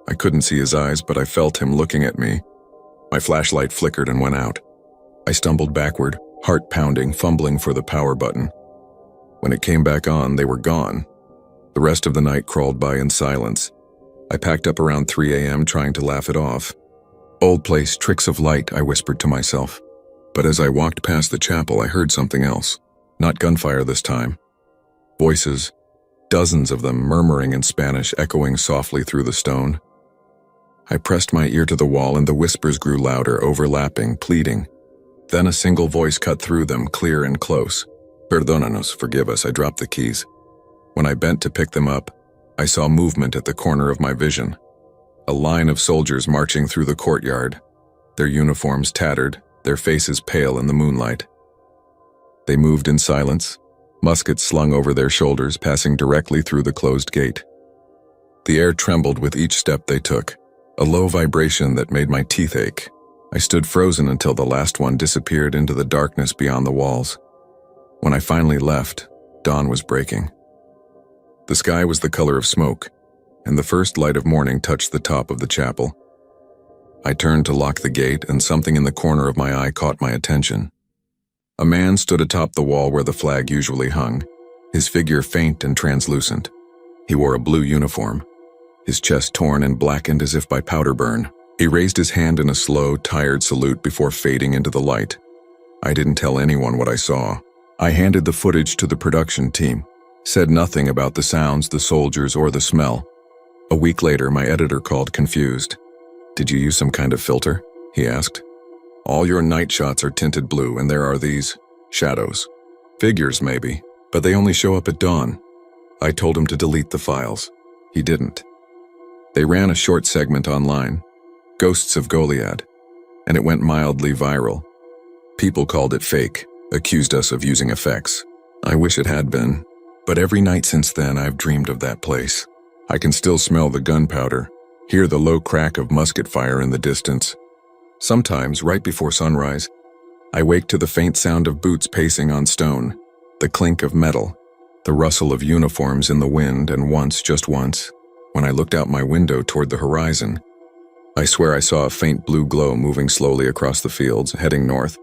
I couldn't see his eyes, but I felt him looking at me. My flashlight flickered and went out. I stumbled backward, heart pounding, fumbling for the power button. When it came back on, they were gone. The rest of the night crawled by in silence. I packed up around 3 a.m. trying to laugh it off. "Old place, tricks of light," I whispered to myself. But as I walked past the chapel, I heard something else. Not gunfire this time. Voices, dozens of them murmuring in Spanish, echoing softly through the stone. I pressed my ear to the wall and the whispers grew louder, overlapping, pleading. Then a single voice cut through them, clear and close. Perdónanos, forgive us. I dropped the keys. When I bent to pick them up, I saw movement at the corner of my vision. A line of soldiers marching through the courtyard, their uniforms tattered, their faces pale in the moonlight. They moved in silence, muskets slung over their shoulders, passing directly through the closed gate. The air trembled with each step they took, a low vibration that made my teeth ache. I stood frozen until the last one disappeared into the darkness beyond the walls. When I finally left, dawn was breaking. The sky was the color of smoke, and the first light of morning touched the top of the chapel. I turned to lock the gate, and something in the corner of my eye caught my attention. A man stood atop the wall where the flag usually hung, his figure faint and translucent. He wore a blue uniform, his chest torn and blackened as if by powder burn. He raised his hand in a slow, tired salute before fading into the light. I didn't tell anyone what I saw. I handed the footage to the production team, said nothing about the sounds, the soldiers, or the smell. A week later, my editor called confused. "Did you use some kind of filter?" he asked. "All your night shots are tinted blue, and there are these shadows. Figures, maybe, but they only show up at dawn." I told him to delete the files. He didn't. They ran a short segment online, Ghosts of Goliad, and it went mildly viral. People called it fake, accused us of using effects. I wish it had been, but every night since then I've dreamed of that place. I can still smell the gunpowder, hear the low crack of musket fire in the distance. Sometimes, right before sunrise, I wake to the faint sound of boots pacing on stone, the clink of metal, the rustle of uniforms in the wind, and once, just once, when I looked out my window toward the horizon, I swear I saw a faint blue glow moving slowly across the fields, heading north,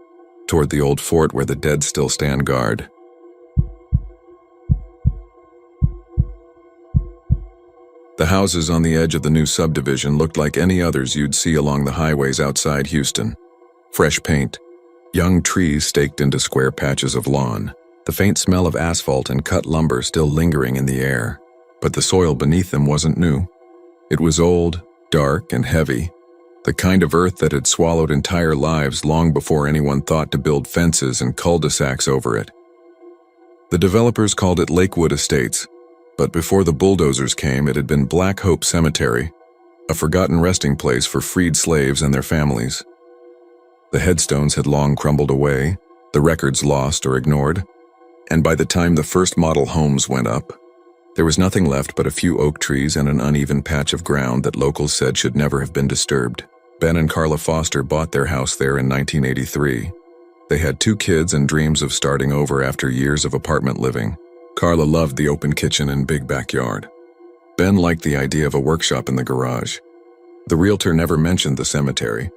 toward the old fort where the dead still stand guard. The houses on the edge of the new subdivision looked like any others you'd see along the highways outside Houston. Fresh paint, young trees staked into square patches of lawn, the faint smell of asphalt and cut lumber still lingering in the air. But the soil beneath them wasn't new. It was old, dark, and heavy, the kind of earth that had swallowed entire lives long before anyone thought to build fences and cul-de-sacs over it. The developers called it Lakewood Estates, but before the bulldozers came, it had been Black Hope Cemetery, a forgotten resting place for freed slaves and their families. The headstones had long crumbled away, the records lost or ignored, and by the time the first model homes went up, there was nothing left but a few oak trees and an uneven patch of ground that locals said should never have been disturbed. Ben and Carla Foster bought their house there in 1983. They had 2 kids and dreams of starting over after years of apartment living. Carla loved the open kitchen and big backyard. Ben liked the idea of a workshop in the garage. The realtor never mentioned the cemetery.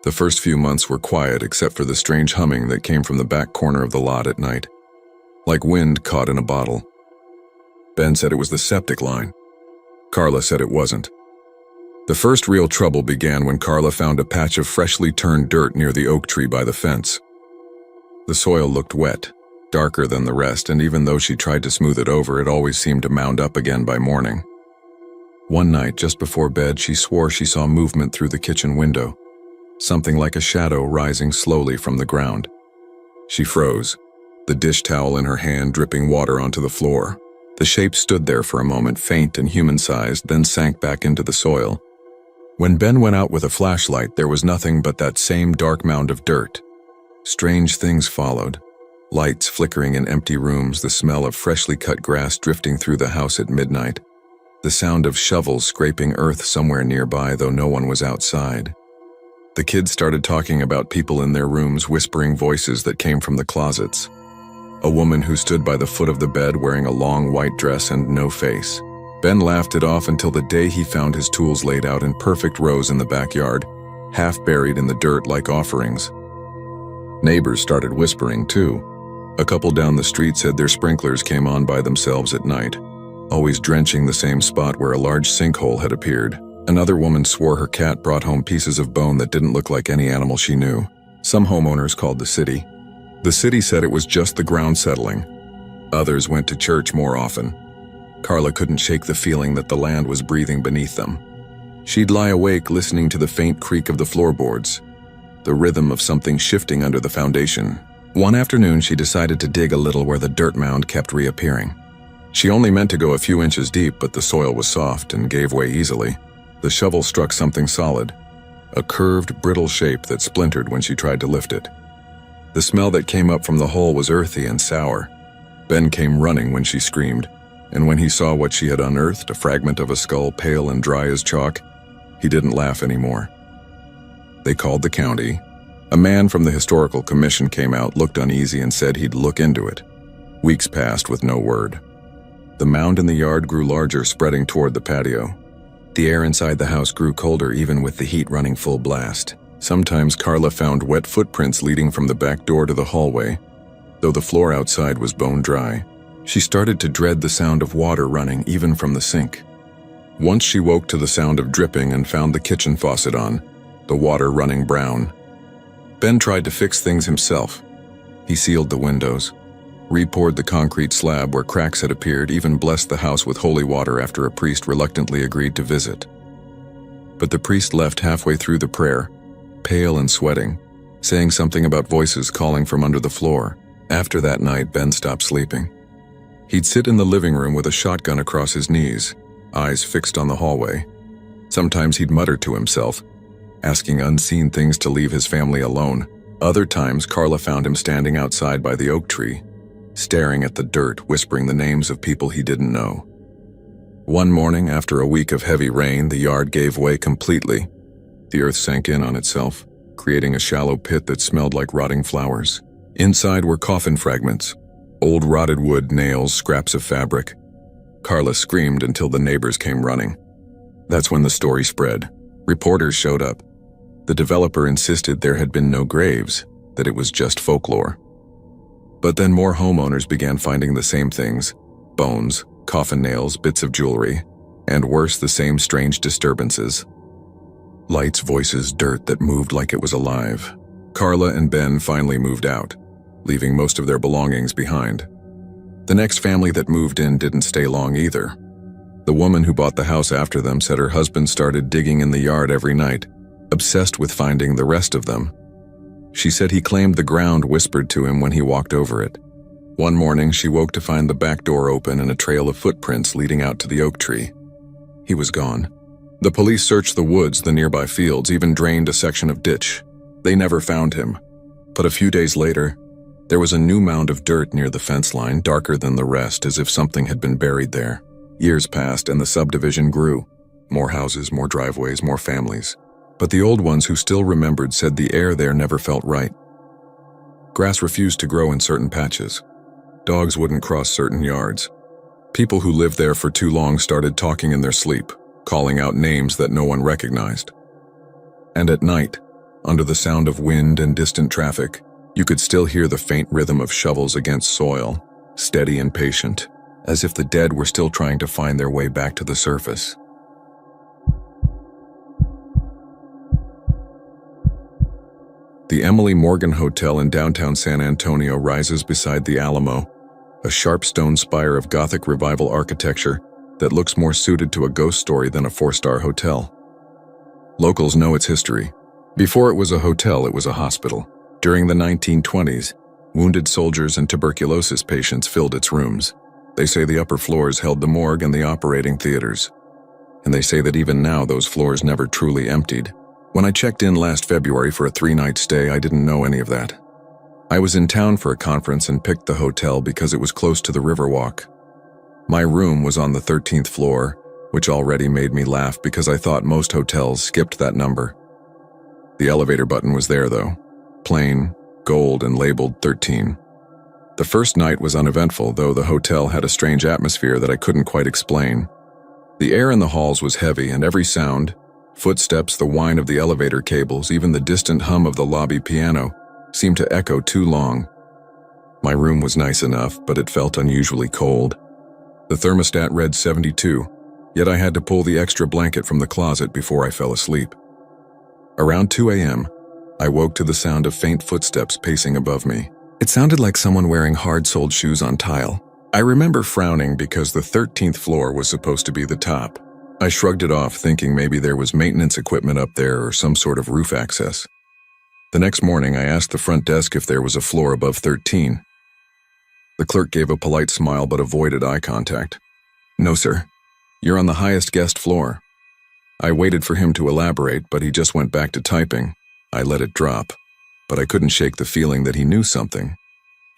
The first few months were quiet except for the strange humming that came from the back corner of the lot at night, like wind caught in a bottle. Ben said it was the septic line. Carla said it wasn't. The first real trouble began when Carla found a patch of freshly turned dirt near the oak tree by the fence. The soil looked wet, darker than the rest, and even though she tried to smooth it over, it always seemed to mound up again by morning. One night, just before bed, she swore she saw movement through the kitchen window, something like a shadow rising slowly from the ground. She froze, the dish towel in her hand dripping water onto the floor. The shape stood there for a moment, faint and human-sized, then sank back into the soil. When Ben went out with a flashlight, there was nothing but that same dark mound of dirt. Strange things followed. Lights flickering in empty rooms, the smell of freshly cut grass drifting through the house at midnight, the sound of shovels scraping earth somewhere nearby, though no one was outside. The kids started talking about people in their rooms, whispering voices that came from the closets. A woman who stood by the foot of the bed wearing a long white dress and no face. Ben laughed it off until the day he found his tools laid out in perfect rows in the backyard, half buried in the dirt like offerings. Neighbors started whispering too. A couple down the street said their sprinklers came on by themselves at night, always drenching the same spot where a large sinkhole had appeared. Another woman swore her cat brought home pieces of bone that didn't look like any animal she knew. Some homeowners called the city. The city said it was just the ground settling. Others went to church more often. Carla couldn't shake the feeling that the land was breathing beneath them. She'd lie awake listening to the faint creak of the floorboards, the rhythm of something shifting under the foundation. One afternoon, she decided to dig a little where the dirt mound kept reappearing. She only meant to go a few inches deep, but the soil was soft and gave way easily. The shovel struck something solid, a curved, brittle shape that splintered when she tried to lift it. The smell that came up from the hole was earthy and sour. Ben came running when she screamed, and when he saw what she had unearthed, a fragment of a skull pale and dry as chalk, he didn't laugh anymore. They called the county. A man from the historical commission came out, looked uneasy, and said he'd look into it. Weeks passed with no word. The mound in the yard grew larger, spreading toward the patio. The air inside the house grew colder, even with the heat running full blast. Sometimes Carla found wet footprints leading from the back door to the hallway, though the floor outside was bone dry. She started to dread the sound of water running, even from the sink. Once she woke to the sound of dripping and found the kitchen faucet on, the water running brown. Ben tried to fix things himself. He sealed the windows, re-poured the concrete slab where cracks had appeared, even blessed the house with holy water after a priest reluctantly agreed to visit. But the priest left halfway through the prayer, pale and sweating, saying something about voices calling from under the floor. After that night, Ben stopped sleeping. He'd sit in the living room with a shotgun across his knees, eyes fixed on the hallway. Sometimes he'd mutter to himself, asking unseen things to leave his family alone. Other times, Carla found him standing outside by the oak tree, staring at the dirt, whispering the names of people he didn't know. One morning, after a week of heavy rain, the yard gave way completely. The earth sank in on itself, creating a shallow pit that smelled like rotting flowers. Inside were coffin fragments, old rotted wood, nails, scraps of fabric. Carla screamed until the neighbors came running. That's when the story spread. Reporters showed up. The developer insisted there had been no graves, that it was just folklore. But then more homeowners began finding the same things: bones, coffin nails, bits of jewelry, and worse, the same strange disturbances. Lights, voices, dirt that moved like it was alive. Carla and Ben finally moved out, leaving most of their belongings behind. The next family that moved in didn't stay long either. The woman who bought the house after them said her husband started digging in the yard every night, obsessed with finding the rest of them. She said he claimed the ground whispered to him when he walked over it. One morning, she woke to find the back door open and a trail of footprints leading out to the oak tree. He was gone. The police searched the woods, the nearby fields, even drained a section of ditch. They never found him. But a few days later, there was a new mound of dirt near the fence line, darker than the rest, as if something had been buried there. Years passed and the subdivision grew. More houses, more driveways, more families. But the old ones who still remembered said the air there never felt right. Grass refused to grow in certain patches. Dogs wouldn't cross certain yards. People who lived there for too long started talking in their sleep, calling out names that no one recognized. And at night, under the sound of wind and distant traffic, you could still hear the faint rhythm of shovels against soil, steady and patient, as if the dead were still trying to find their way back to the surface. The Emily Morgan Hotel in downtown San Antonio rises beside the Alamo, a sharp stone spire of Gothic Revival architecture that looks more suited to a ghost story than a four-star hotel. Locals know its history. Before it was a hotel, it was a hospital. During the 1920s, wounded soldiers and tuberculosis patients filled its rooms. They say the upper floors held the morgue and the operating theaters. And they say that even now those floors never truly emptied. When I checked in last February for a 3-night stay, I didn't know any of that. I was in town for a conference and picked the hotel because it was close to the Riverwalk. My room was on the 13th floor, which already made me laugh because I thought most hotels skipped that number. The elevator button was there though, plain, gold, and labeled 13. The first night was uneventful, though the hotel had a strange atmosphere that I couldn't quite explain. The air in the halls was heavy, and every sound, footsteps, the whine of the elevator cables, even the distant hum of the lobby piano, seemed to echo too long. My room was nice enough, but it felt unusually cold. The thermostat read 72, yet I had to pull the extra blanket from the closet before I fell asleep. Around 2 a.m., I woke to the sound of faint footsteps pacing above me. It sounded like someone wearing hard-soled shoes on tile. I remember frowning because the 13th floor was supposed to be the top. I shrugged it off, thinking maybe there was maintenance equipment up there or some sort of roof access. The next morning, I asked the front desk if there was a floor above 13. The clerk gave a polite smile but avoided eye contact. "No, sir. You're on the highest guest floor." I waited for him to elaborate, but he just went back to typing. I let it drop, but I couldn't shake the feeling that he knew something.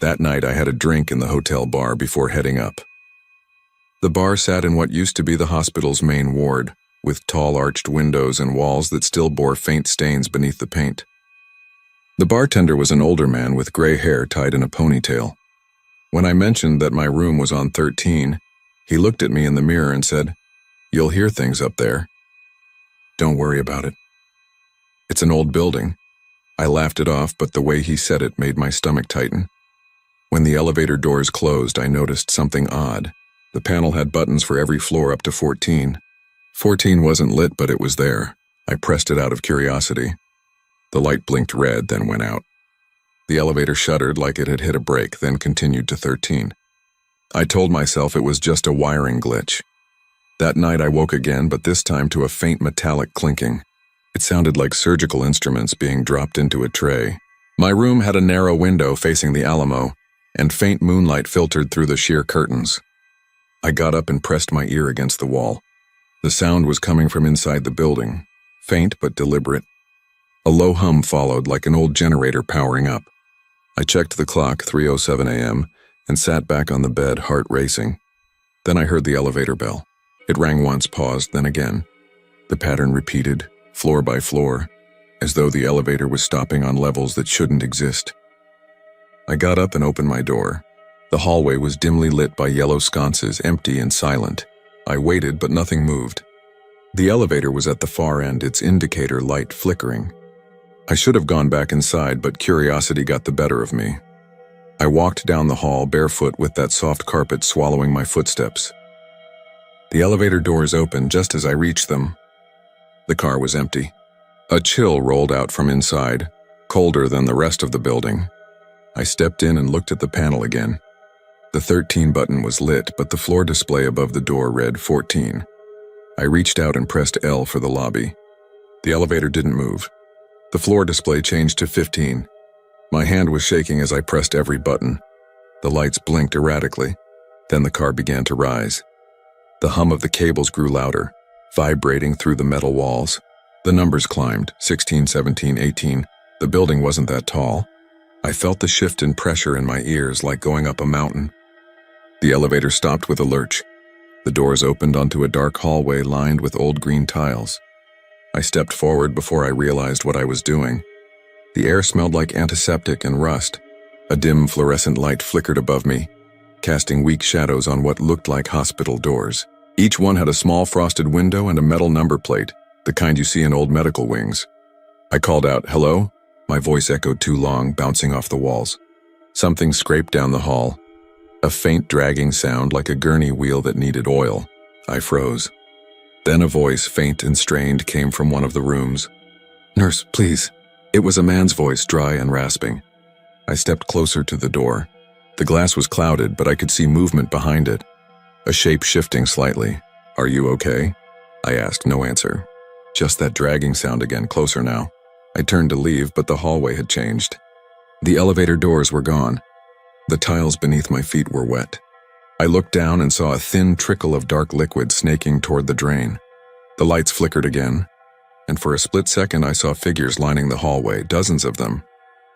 That night, I had a drink in the hotel bar before heading up. The bar sat in what used to be the hospital's main ward, with tall arched windows and walls that still bore faint stains beneath the paint. The bartender was an older man with gray hair tied in a ponytail. When I mentioned that my room was on 13, he looked at me in the mirror and said, "You'll hear things up there. Don't worry about it. It's an old building." I laughed it off, but the way he said it made my stomach tighten. When the elevator doors closed, I noticed something odd. The panel had buttons for every floor up to 14. 14 wasn't lit, but it was there. I pressed it out of curiosity. The light blinked red, then went out. The elevator shuddered like it had hit a brake, then continued to 13. I told myself it was just a wiring glitch. That night I woke again, but this time to a faint metallic clinking. It sounded like surgical instruments being dropped into a tray. My room had a narrow window facing the Alamo, and faint moonlight filtered through the sheer curtains. I got up and pressed my ear against the wall. The sound was coming from inside the building, faint but deliberate. A low hum followed, like an old generator powering up. I checked the clock, 3:07 a.m., and sat back on the bed, heart racing. Then I heard the elevator bell. It rang once, paused, then again. The pattern repeated, floor by floor, as though the elevator was stopping on levels that shouldn't exist. I got up and opened my door. The hallway was dimly lit by yellow sconces, empty and silent. I waited, but nothing moved. The elevator was at the far end, its indicator light flickering. I should have gone back inside, but curiosity got the better of me. I walked down the hall barefoot with that soft carpet swallowing my footsteps. The elevator doors opened just as I reached them. The car was empty. A chill rolled out from inside, colder than the rest of the building. I stepped in and looked at the panel again. The 13 button was lit, but the floor display above the door read 14. I reached out and pressed L for the lobby. The elevator didn't move. The floor display changed to 15. My hand was shaking as I pressed every button. The lights blinked erratically. Then the car began to rise. The hum of the cables grew louder, vibrating through the metal walls. The numbers climbed, 16, 17, 18. The building wasn't that tall. I felt the shift in pressure in my ears like going up a mountain. The elevator stopped with a lurch. The doors opened onto a dark hallway lined with old green tiles. I stepped forward before I realized what I was doing. The air smelled like antiseptic and rust. A dim fluorescent light flickered above me, casting weak shadows on what looked like hospital doors. Each one had a small frosted window and a metal number plate, the kind you see in old medical wings. I called out, "Hello?" My voice echoed too long, bouncing off the walls. Something scraped down the hall. A faint dragging sound like a gurney wheel that needed oil. I froze. Then a voice, faint and strained, came from one of the rooms. "Nurse, please." It was a man's voice, dry and rasping. I stepped closer to the door. The glass was clouded, but I could see movement behind it. A shape shifting slightly. "Are you okay?" I asked, no answer. Just that dragging sound again, closer now. I turned to leave, but the hallway had changed. The elevator doors were gone. The tiles beneath my feet were wet. I looked down and saw a thin trickle of dark liquid snaking toward the drain. The lights flickered again, and for a split second I saw figures lining the hallway, dozens of them,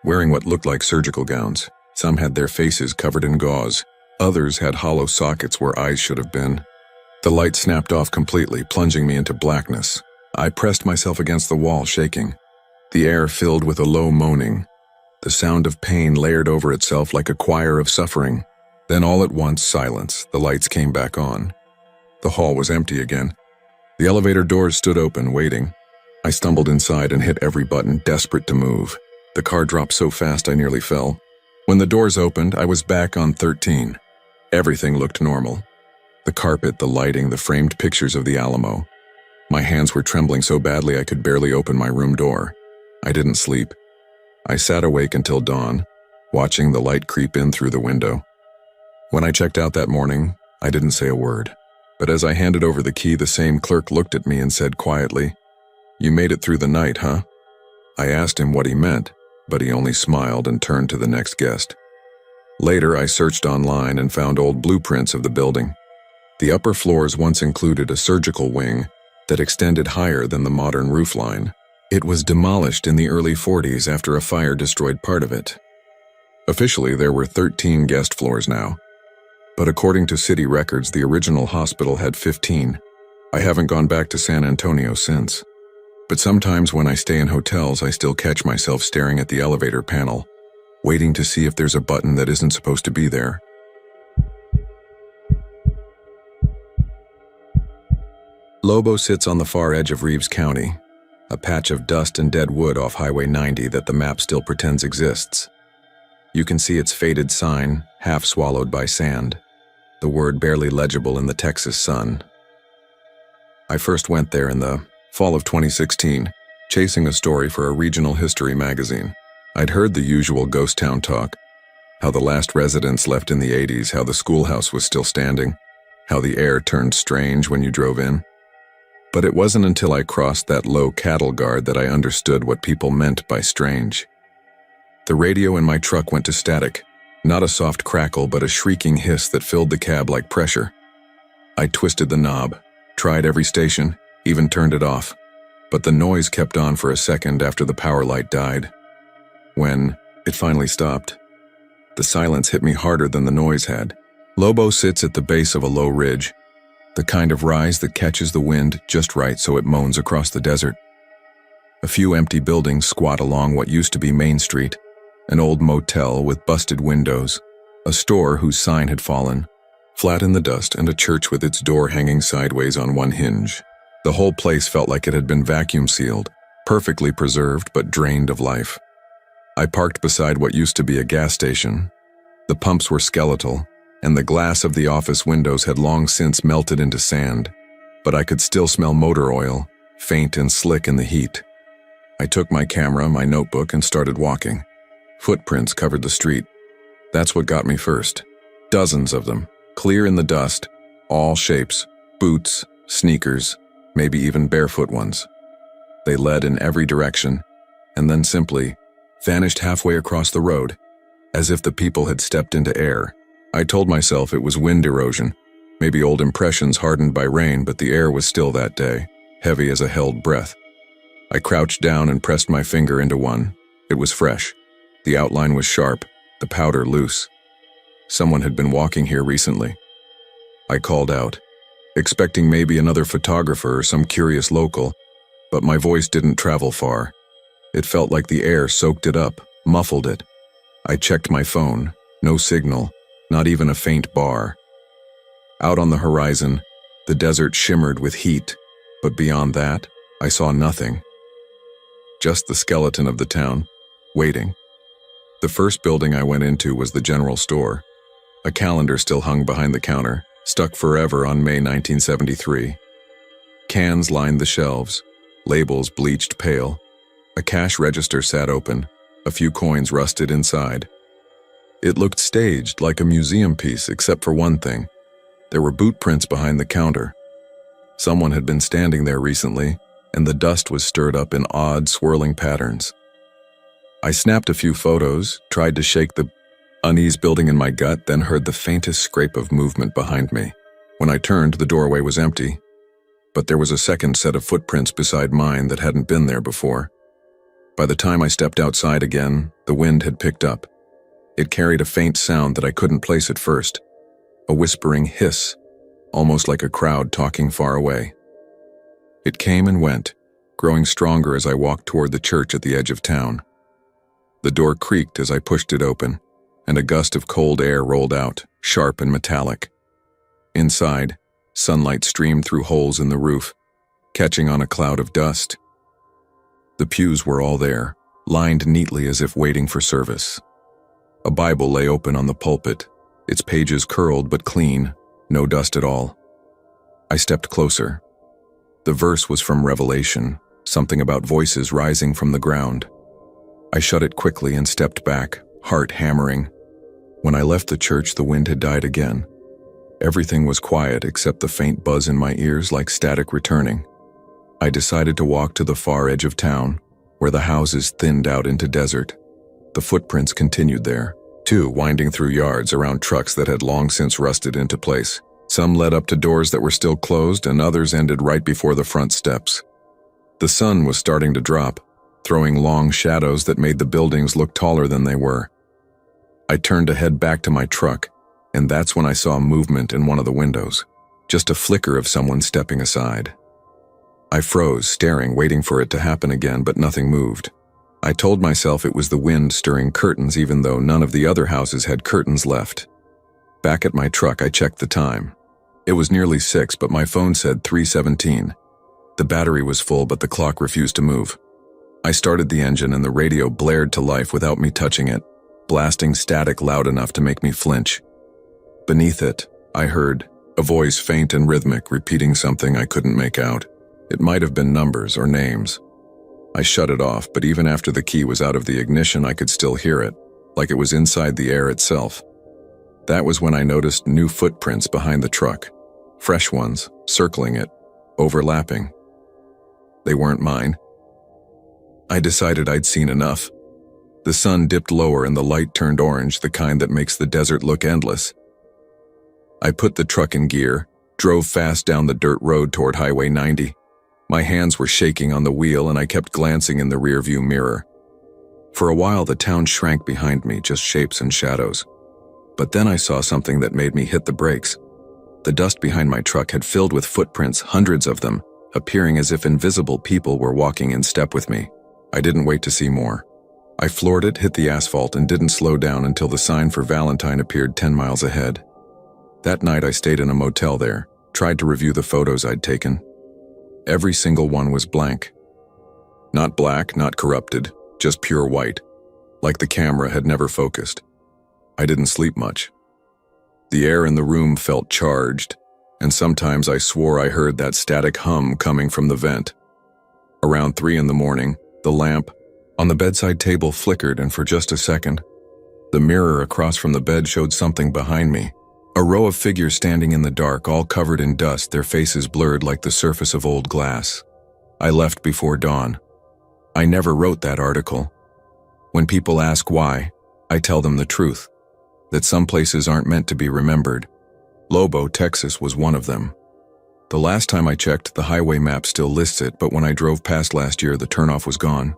wearing what looked like surgical gowns. Some had their faces covered in gauze. Others had hollow sockets where eyes should have been. The light snapped off completely, plunging me into blackness. I pressed myself against the wall, shaking. The air filled with a low moaning. The sound of pain layered over itself like a choir of suffering. Then all at once, silence. The lights came back on. The hall was empty again. The elevator doors stood open, waiting. I stumbled inside and hit every button, desperate to move. The car dropped so fast I nearly fell. When the doors opened, I was back on 13. Everything looked normal. The carpet, the lighting, the framed pictures of the Alamo. My hands were trembling so badly I could barely open my room door. I didn't sleep. I sat awake until dawn, watching the light creep in through the window. When I checked out that morning, I didn't say a word. But as I handed over the key, the same clerk looked at me and said quietly, "You made it through the night, huh?" I asked him what he meant, but he only smiled and turned to the next guest. Later, I searched online and found old blueprints of the building. The upper floors once included a surgical wing that extended higher than the modern roofline. It was demolished in the early 40s after a fire destroyed part of it. Officially, there were 13 guest floors now, but according to city records, the original hospital had 15. I haven't gone back to San Antonio since. But sometimes when I stay in hotels, I still catch myself staring at the elevator panel, waiting to see if there's a button that isn't supposed to be there. Lobo sits on the far edge of Reeves County, a patch of dust and dead wood off Highway 90 that the map still pretends exists. You can see its faded sign, half swallowed by sand, the word barely legible in the Texas sun. I first went there in the fall of 2016, chasing a story for a regional history magazine. I'd heard the usual ghost town talk, how the last residents left in the 80s, how the schoolhouse was still standing, how the air turned strange when you drove in. But it wasn't until I crossed that low cattle guard that I understood what people meant by strange. The radio in my truck went to static, not a soft crackle but a shrieking hiss that filled the cab like pressure. I twisted the knob, tried every station, even turned it off, but the noise kept on for a second after the power light died. When it finally stopped, the silence hit me harder than the noise had. Lobo sits at the base of a low ridge, the kind of rise that catches the wind just right so it moans across the desert. A few empty buildings squat along what used to be Main Street, an old motel with busted windows, a store whose sign had fallen, flat in the dust, and a church with its door hanging sideways on one hinge. The whole place felt like it had been vacuum sealed, perfectly preserved but drained of life. I parked beside what used to be a gas station. The pumps were skeletal, and the glass of the office windows had long since melted into sand, but I could still smell motor oil, faint and slick in the heat. I took my camera, my notebook, and started walking. Footprints covered the street. That's what got me first. Dozens of them, clear in the dust, all shapes, boots, sneakers, maybe even barefoot ones. They led in every direction, and then simply vanished halfway across the road, as if the people had stepped into air. I told myself it was wind erosion, maybe old impressions hardened by rain, but the air was still that day, heavy as a held breath. I crouched down and pressed my finger into one. It was fresh. The outline was sharp, the powder loose. Someone had been walking here recently. I called out, expecting maybe another photographer or some curious local, but my voice didn't travel far. It felt like the air soaked it up, muffled it. I checked my phone. No signal, not even a faint bar. Out on the horizon, the desert shimmered with heat, but beyond that, I saw nothing. Just the skeleton of the town, waiting. The first building I went into was the general store. A calendar still hung behind the counter, stuck forever on May 1973. Cans lined the shelves, labels bleached pale. A cash register sat open, a few coins rusted inside. It looked staged, like a museum piece, except for one thing. There were boot prints behind the counter. Someone had been standing there recently, and the dust was stirred up in odd, swirling patterns. I snapped a few photos, tried to shake the unease building in my gut, then heard the faintest scrape of movement behind me. When I turned, the doorway was empty, but there was a second set of footprints beside mine that hadn't been there before. By the time I stepped outside again, the wind had picked up. It carried a faint sound that I couldn't place at first, a whispering hiss, almost like a crowd talking far away. It came and went, growing stronger as I walked toward the church at the edge of town. The door creaked as I pushed it open, and a gust of cold air rolled out, sharp and metallic. Inside, sunlight streamed through holes in the roof, catching on a cloud of dust. The pews were all there, lined neatly as if waiting for service. A Bible lay open on the pulpit, its pages curled but clean, no dust at all. I stepped closer. The verse was from Revelation, something about voices rising from the ground. I shut it quickly and stepped back, heart hammering. When I left the church, the wind had died again. Everything was quiet except the faint buzz in my ears like static returning. I decided to walk to the far edge of town, where the houses thinned out into desert. The footprints continued there, too, winding through yards around trucks that had long since rusted into place. Some led up to doors that were still closed, and others ended right before the front steps. The sun was starting to drop, throwing long shadows that made the buildings look taller than they were. I turned to head back to my truck, and that's when I saw movement in one of the windows, just a flicker of someone stepping aside. I froze, staring, waiting for it to happen again, but nothing moved. I told myself it was the wind stirring curtains, even though none of the other houses had curtains left. Back at my truck, I checked the time. It was nearly 6, but my phone said 3:17. The battery was full, but the clock refused to move. I started the engine and the radio blared to life without me touching it, blasting static loud enough to make me flinch. Beneath it, I heard a voice, faint and rhythmic, repeating something I couldn't make out. It might have been numbers or names. I shut it off, but even after the key was out of the ignition, I could still hear it, like it was inside the air itself. That was when I noticed new footprints behind the truck, fresh ones, circling it, overlapping. They weren't mine. I decided I'd seen enough. The sun dipped lower and the light turned orange, the kind that makes the desert look endless. I put the truck in gear, drove fast down the dirt road toward Highway 90. My hands were shaking on the wheel and I kept glancing in the rearview mirror. For a while the town shrank behind me, just shapes and shadows. But then I saw something that made me hit the brakes. The dust behind my truck had filled with footprints, hundreds of them, appearing as if invisible people were walking in step with me. I didn't wait to see more. I floored it, hit the asphalt, and didn't slow down until the sign for Valentine appeared 10 miles ahead. That night I stayed in a motel there, tried to review the photos I'd taken. Every single one was blank. Not black, not corrupted, just pure white, like the camera had never focused. I didn't sleep much. The air in the room felt charged, and sometimes I swore I heard that static hum coming from the vent. Around 3 in the morning, the lamp on the bedside table flickered, and for just a second, the mirror across from the bed showed something behind me. A row of figures standing in the dark, all covered in dust, their faces blurred like the surface of old glass. I left before dawn. I never wrote that article. When people ask why, I tell them the truth, that some places aren't meant to be remembered. Lobo, Texas was one of them. The last time I checked, the highway map still lists it, but when I drove past last year, the turnoff was gone.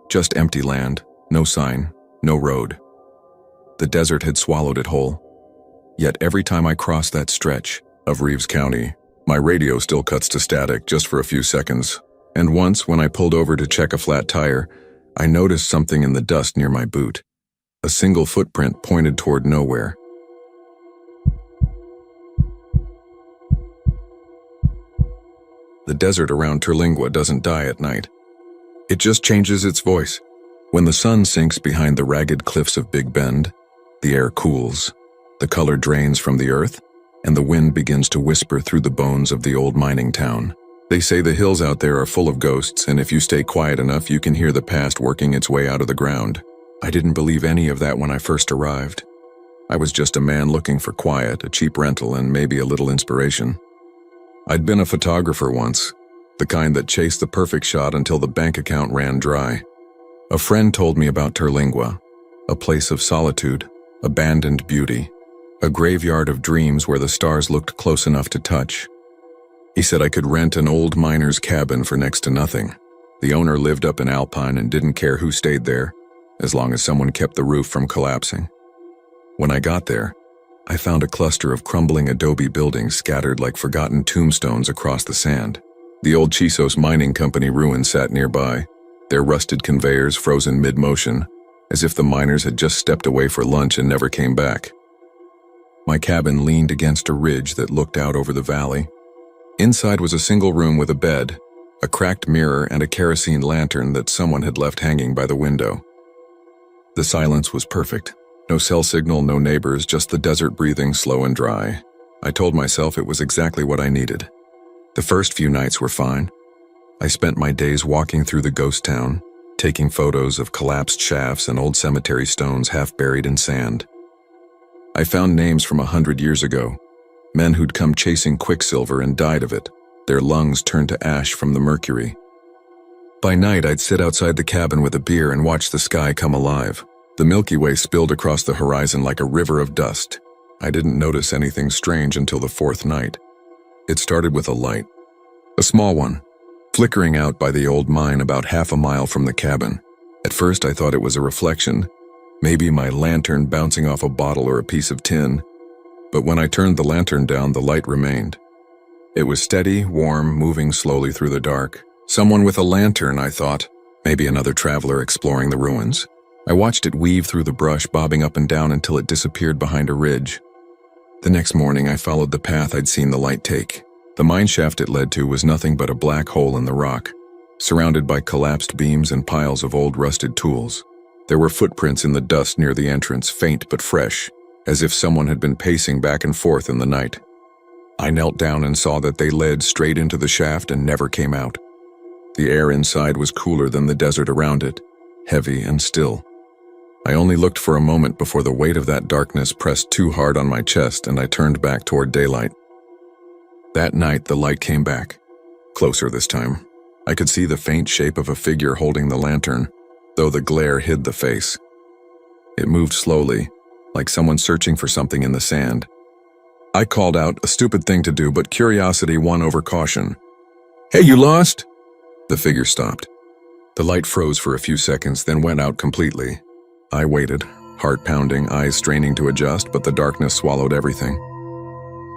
Just empty land, no sign, no road. The desert had swallowed it whole. Yet every time I cross that stretch of Reeves County, my radio still cuts to static just for a few seconds. And once, when I pulled over to check a flat tire, I noticed something in the dust near my boot. A single footprint pointed toward nowhere. The desert around Terlingua doesn't die at night. It just changes its voice. When the sun sinks behind the ragged cliffs of Big Bend, the air cools. The color drains from the earth, and the wind begins to whisper through the bones of the old mining town. They say the hills out there are full of ghosts, and if you stay quiet enough, you can hear the past working its way out of the ground. I didn't believe any of that when I first arrived. I was just a man looking for quiet, a cheap rental, and maybe a little inspiration. I'd been a photographer once, the kind that chased the perfect shot until the bank account ran dry. A friend told me about Terlingua, a place of solitude, abandoned beauty. A graveyard of dreams where the stars looked close enough to touch. He said I could rent an old miner's cabin for next to nothing. The owner lived up in Alpine and didn't care who stayed there, as long as someone kept the roof from collapsing. When I got there, I found a cluster of crumbling adobe buildings scattered like forgotten tombstones across the sand. The old Chisos Mining Company ruins sat nearby, their rusted conveyors frozen mid-motion, as if the miners had just stepped away for lunch and never came back. My cabin leaned against a ridge that looked out over the valley. Inside was a single room with a bed, a cracked mirror, and a kerosene lantern that someone had left hanging by the window. The silence was perfect. No cell signal, no neighbors, just the desert breathing slow and dry. I told myself it was exactly what I needed. The first few nights were fine. I spent my days walking through the ghost town, taking photos of collapsed shafts and old cemetery stones half buried in sand. I found names from 100 years ago, Men who'd come chasing quicksilver and died of it, their lungs turned to ash from the mercury. By night, I'd sit outside the cabin with a beer and watch the sky come alive. The Milky Way spilled across the horizon like a river of dust. I didn't notice anything strange until the fourth night. It started with a light. A small one, flickering out by the old mine about half a mile from the cabin. At first, I thought it was a reflection, maybe my lantern bouncing off a bottle or a piece of tin. But when I turned the lantern down, the light remained. It was steady, warm, moving slowly through the dark. Someone with a lantern, I thought. Maybe another traveler exploring the ruins. I watched it weave through the brush, bobbing up and down until it disappeared behind a ridge. The next morning, I followed the path I'd seen the light take. The mine shaft it led to was nothing but a black hole in the rock, surrounded by collapsed beams and piles of old rusted tools. There were footprints in the dust near the entrance, faint but fresh, as if someone had been pacing back and forth in the night. I knelt down and saw that they led straight into the shaft and never came out. The air inside was cooler than the desert around it, heavy and still. I only looked for a moment before the weight of that darkness pressed too hard on my chest and I turned back toward daylight. That night, the light came back. Closer this time. I could see the faint shape of a figure holding the lantern, though the glare hid the face. It moved slowly, like someone searching for something in the sand. I called out, a stupid thing to do, but curiosity won over caution. "Hey, you lost?" The figure stopped. The light froze for a few seconds, then went out completely. I waited, heart pounding, eyes straining to adjust, but the darkness swallowed everything.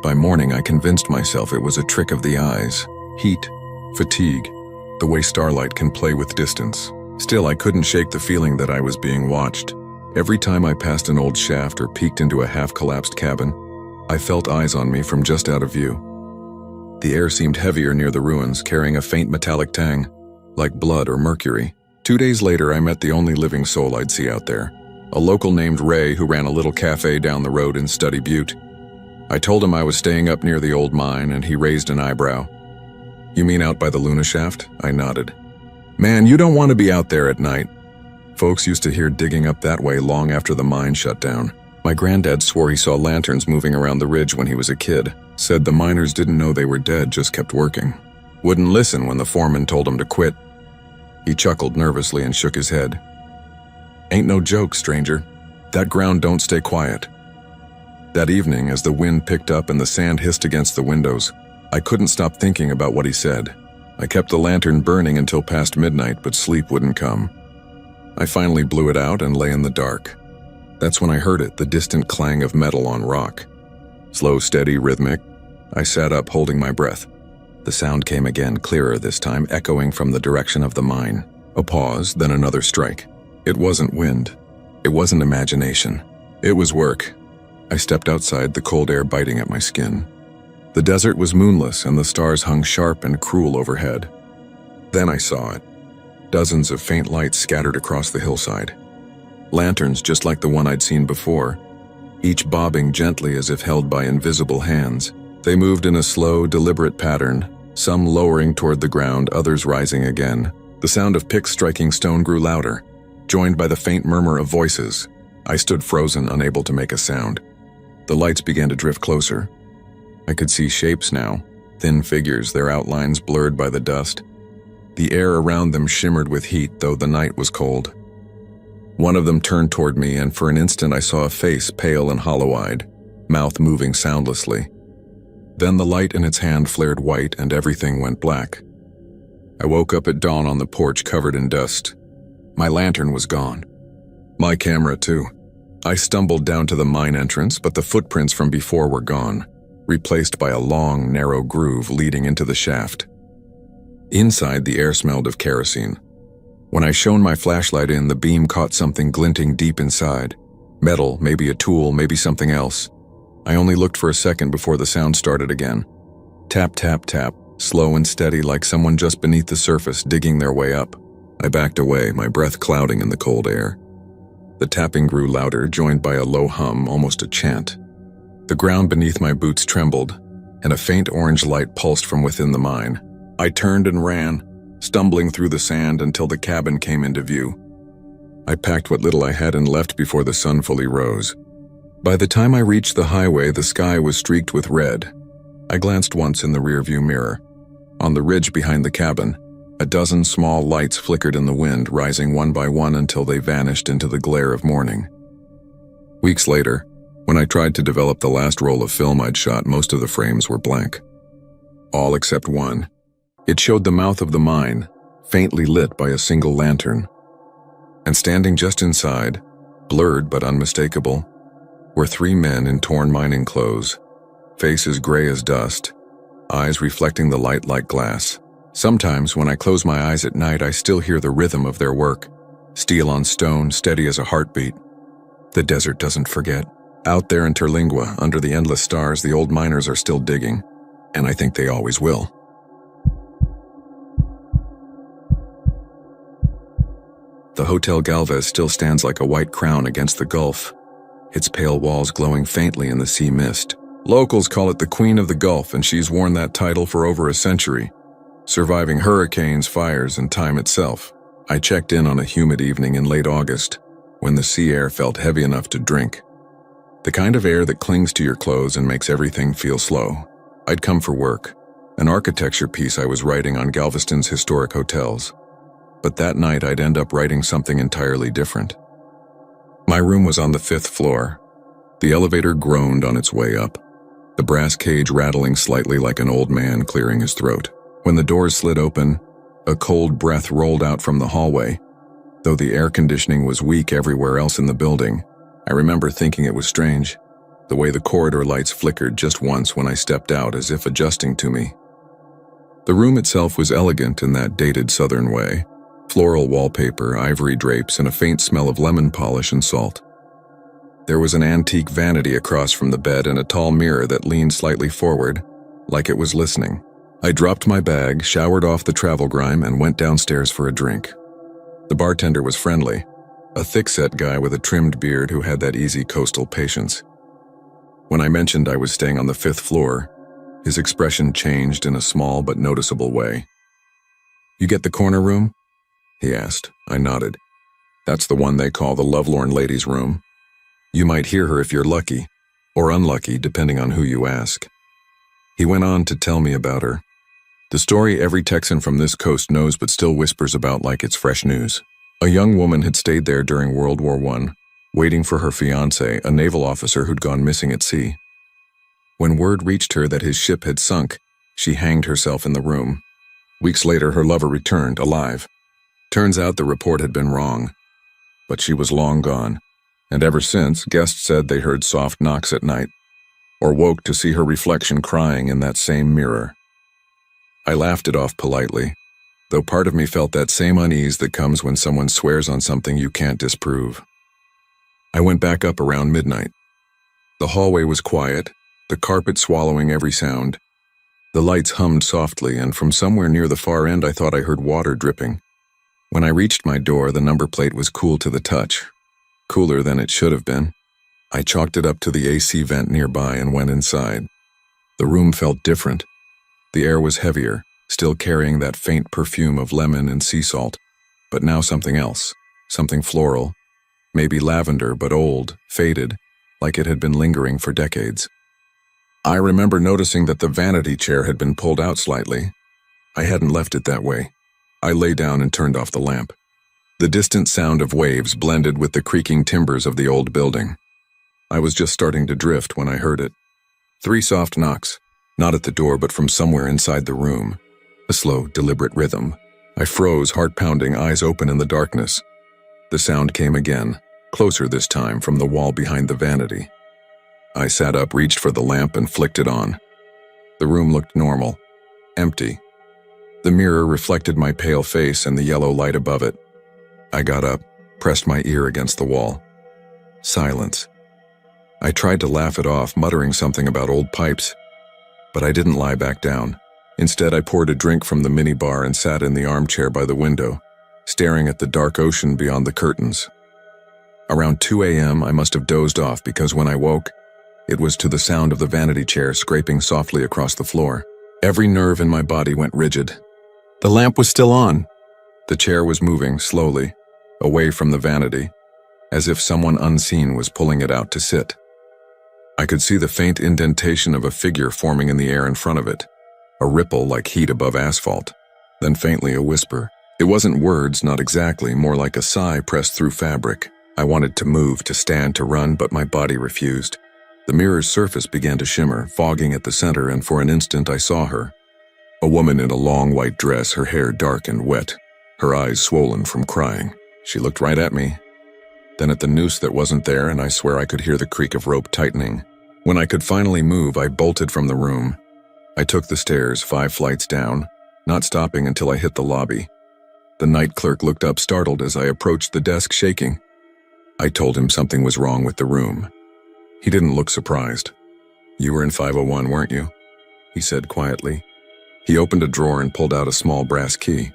By morning, I convinced myself it was a trick of the eyes. Heat, fatigue, the way starlight can play with distance. Still, I couldn't shake the feeling that I was being watched. Every time I passed an old shaft or peeked into a half-collapsed cabin, I felt eyes on me from just out of view. The air seemed heavier near the ruins, carrying a faint metallic tang, like blood or mercury. 2 days later, I met the only living soul I'd see out there, a local named Ray who ran a little cafe down the road in Study Butte. I told him I was staying up near the old mine, and he raised an eyebrow. "You mean out by the Luna shaft?" I nodded. "Man, you don't want to be out there at night." Folks used to hear digging up that way long after the mine shut down. My granddad swore he saw lanterns moving around the ridge when he was a kid, said the miners didn't know they were dead, just kept working. Wouldn't listen when the foreman told him to quit. He chuckled nervously and shook his head. "Ain't no joke, stranger. That ground don't stay quiet." That evening, as the wind picked up and the sand hissed against the windows, I couldn't stop thinking about what he said. I kept the lantern burning until past midnight, but sleep wouldn't come. I finally blew it out and lay in the dark. That's when I heard it, the distant clang of metal on rock. Slow, steady, rhythmic. I sat up, holding my breath. The sound came again, clearer this time, echoing from the direction of the mine. A pause, then another strike. It wasn't wind. It wasn't imagination. It was work. I stepped outside, the cold air biting at my skin. The desert was moonless, and the stars hung sharp and cruel overhead. Then I saw it. Dozens of faint lights scattered across the hillside. Lanterns just like the one I'd seen before, each bobbing gently as if held by invisible hands. They moved in a slow, deliberate pattern, some lowering toward the ground, others rising again. The sound of picks striking stone grew louder, joined by the faint murmur of voices. I stood frozen, unable to make a sound. The lights began to drift closer. I could see shapes now, thin figures, their outlines blurred by the dust. The air around them shimmered with heat, though the night was cold. One of them turned toward me, and for an instant I saw a face, pale and hollow-eyed, mouth moving soundlessly. Then the light in its hand flared white and everything went black. I woke up at dawn on the porch covered in dust. My lantern was gone. My camera, too. I stumbled down to the mine entrance, but the footprints from before were gone, replaced by a long, narrow groove leading into the shaft. Inside, the air smelled of kerosene. When I shone my flashlight in, the beam caught something glinting deep inside. Metal, maybe a tool, maybe something else. I only looked for a second before the sound started again. Tap, tap, tap, slow and steady like someone just beneath the surface digging their way up. I backed away, my breath clouding in the cold air. The tapping grew louder, joined by a low hum, almost a chant. The ground beneath my boots trembled, and a faint orange light pulsed from within the mine. I turned and ran, stumbling through the sand until the cabin came into view. I packed what little I had and left before the sun fully rose. By the time I reached the highway, the sky was streaked with red. I glanced once in the rearview mirror. On the ridge behind the cabin, a dozen small lights flickered in the wind, rising one by one until they vanished into the glare of morning. Weeks later, when I tried to develop the last roll of film I'd shot, most of the frames were blank. All except one. It showed the mouth of the mine, faintly lit by a single lantern. And standing just inside, blurred but unmistakable, were three men in torn mining clothes, faces gray as dust, eyes reflecting the light like glass. Sometimes when I close my eyes at night, I still hear the rhythm of their work, steel on stone, steady as a heartbeat. The desert doesn't forget. Out there in Terlingua, under the endless stars, the old miners are still digging, and I think they always will. The Hotel Galvez still stands like a white crown against the Gulf, its pale walls glowing faintly in the sea mist. Locals call it the Queen of the Gulf, and she's worn that title for over a century, surviving hurricanes, fires, and time itself. I checked in on a humid evening in late August, when the sea air felt heavy enough to drink. The kind of air that clings to your clothes and makes everything feel slow. I'd come for work, an architecture piece I was writing on Galveston's historic hotels. But that night I'd end up writing something entirely different. My room was on the 5th floor. The elevator groaned on its way up, the brass cage rattling slightly like an old man clearing his throat. When the doors slid open, a cold breath rolled out from the hallway. Though the air conditioning was weak everywhere else in the building, I remember thinking it was strange, the way the corridor lights flickered just once when I stepped out, as if adjusting to me. The room itself was elegant in that dated southern way. Floral wallpaper, ivory drapes, and a faint smell of lemon polish and salt. There was an antique vanity across from the bed and a tall mirror that leaned slightly forward, like it was listening. I dropped my bag, showered off the travel grime, and went downstairs for a drink. The bartender was friendly, a thick-set guy with a trimmed beard who had that easy coastal patience. When I mentioned I was staying on the 5th floor, his expression changed in a small but noticeable way. "You get the corner room?" he asked. I nodded. "That's the one they call the lovelorn lady's room. You might hear her if you're lucky, or unlucky, depending on who you ask." He went on to tell me about her. The story every Texan from this coast knows but still whispers about like it's fresh news. A young woman had stayed there during World War I, waiting for her fiancé, a naval officer who'd gone missing at sea. When word reached her that his ship had sunk, she hanged herself in the room. Weeks later, her lover returned, alive. Turns out the report had been wrong, but she was long gone, and ever since, guests said they heard soft knocks at night, or woke to see her reflection crying in that same mirror. I laughed it off politely, though part of me felt that same unease that comes when someone swears on something you can't disprove. I went back up around midnight. The hallway was quiet, the carpet swallowing every sound. The lights hummed softly, and from somewhere near the far end I thought I heard water dripping. When I reached my door, the number plate was cool to the touch, cooler than it should have been. I chalked it up to the AC vent nearby and went inside. The room felt different. The air was heavier, still carrying that faint perfume of lemon and sea salt, but now something else, something floral, maybe lavender, but old, faded, like it had been lingering for decades. I remember noticing that the vanity chair had been pulled out slightly. I hadn't left it that way. I lay down and turned off the lamp. The distant sound of waves blended with the creaking timbers of the old building. I was just starting to drift when I heard it. 3 soft knocks, not at the door but from somewhere inside the room. A slow, deliberate rhythm. I froze, heart pounding, eyes open in the darkness. The sound came again, closer this time from the wall behind the vanity. I sat up, reached for the lamp, and flicked it on. The room looked normal, empty. The mirror reflected my pale face and the yellow light above it. I got up, pressed my ear against the wall. Silence. I tried to laugh it off, muttering something about old pipes, but I didn't lie back down. Instead, I poured a drink from the minibar and sat in the armchair by the window, staring at the dark ocean beyond the curtains. Around 2 a.m., I must have dozed off because when I woke, it was to the sound of the vanity chair scraping softly across the floor. Every nerve in my body went rigid. The lamp was still on. The chair was moving slowly, away from the vanity, as if someone unseen was pulling it out to sit. I could see the faint indentation of a figure forming in the air in front of it, a ripple like heat above asphalt, then faintly a whisper. It wasn't words, not exactly, more like a sigh pressed through fabric. I wanted to move, to stand, to run, but my body refused. The mirror's surface began to shimmer, fogging at the center, and for an instant I saw her. A woman in a long white dress, her hair dark and wet, her eyes swollen from crying. She looked right at me, then at the noose that wasn't there, and I swear I could hear the creak of rope tightening. When I could finally move, I bolted from the room. I took the stairs, 5 flights down, not stopping until I hit the lobby. The night clerk looked up startled as I approached the desk, shaking. I told him something was wrong with the room. He didn't look surprised. "You were in 501, weren't you?" he said quietly. He opened a drawer and pulled out a small brass key.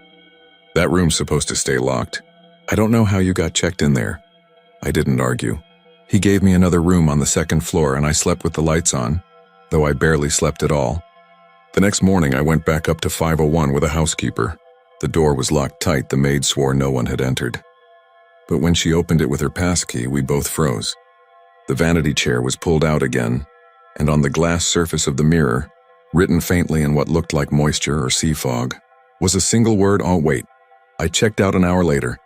"That room's supposed to stay locked. I don't know how you got checked in there." I didn't argue. He gave me another room on the 2nd floor, and I slept with the lights on, though I barely slept at all. The next morning I went back up to 501 with a housekeeper. The door was locked tight. The maid swore no one had entered. But when she opened it with her passkey, we both froze. The vanity chair was pulled out again, and on the glass surface of the mirror, written faintly in what looked like moisture or sea fog, was a single word: "Oh, wait." I checked out an hour later,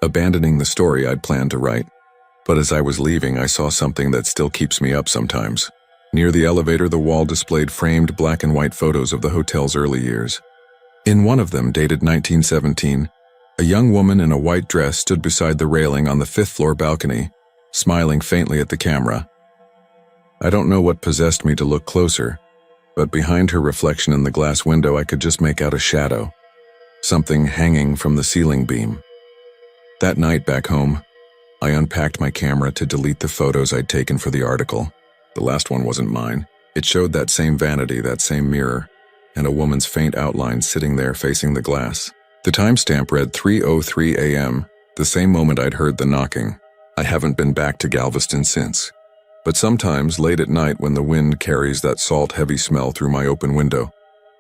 abandoning the story I'd planned to write. But as I was leaving, I saw something that still keeps me up sometimes. Near the elevator, the wall displayed framed black and white photos of the hotel's early years. In one of them, dated 1917, a young woman in a white dress stood beside the railing on the 5th floor balcony, smiling faintly at the camera. I don't know what possessed me to look closer, but behind her reflection in the glass window I could just make out a shadow, something hanging from the ceiling beam. That night back home, I unpacked my camera to delete the photos I'd taken for the article. The last one wasn't mine. It showed that same vanity, that same mirror, and a woman's faint outline sitting there facing the glass. The timestamp read 3:03 a.m., the same moment I'd heard the knocking. I haven't been back to Galveston since. But sometimes, late at night when the wind carries that salt-heavy smell through my open window,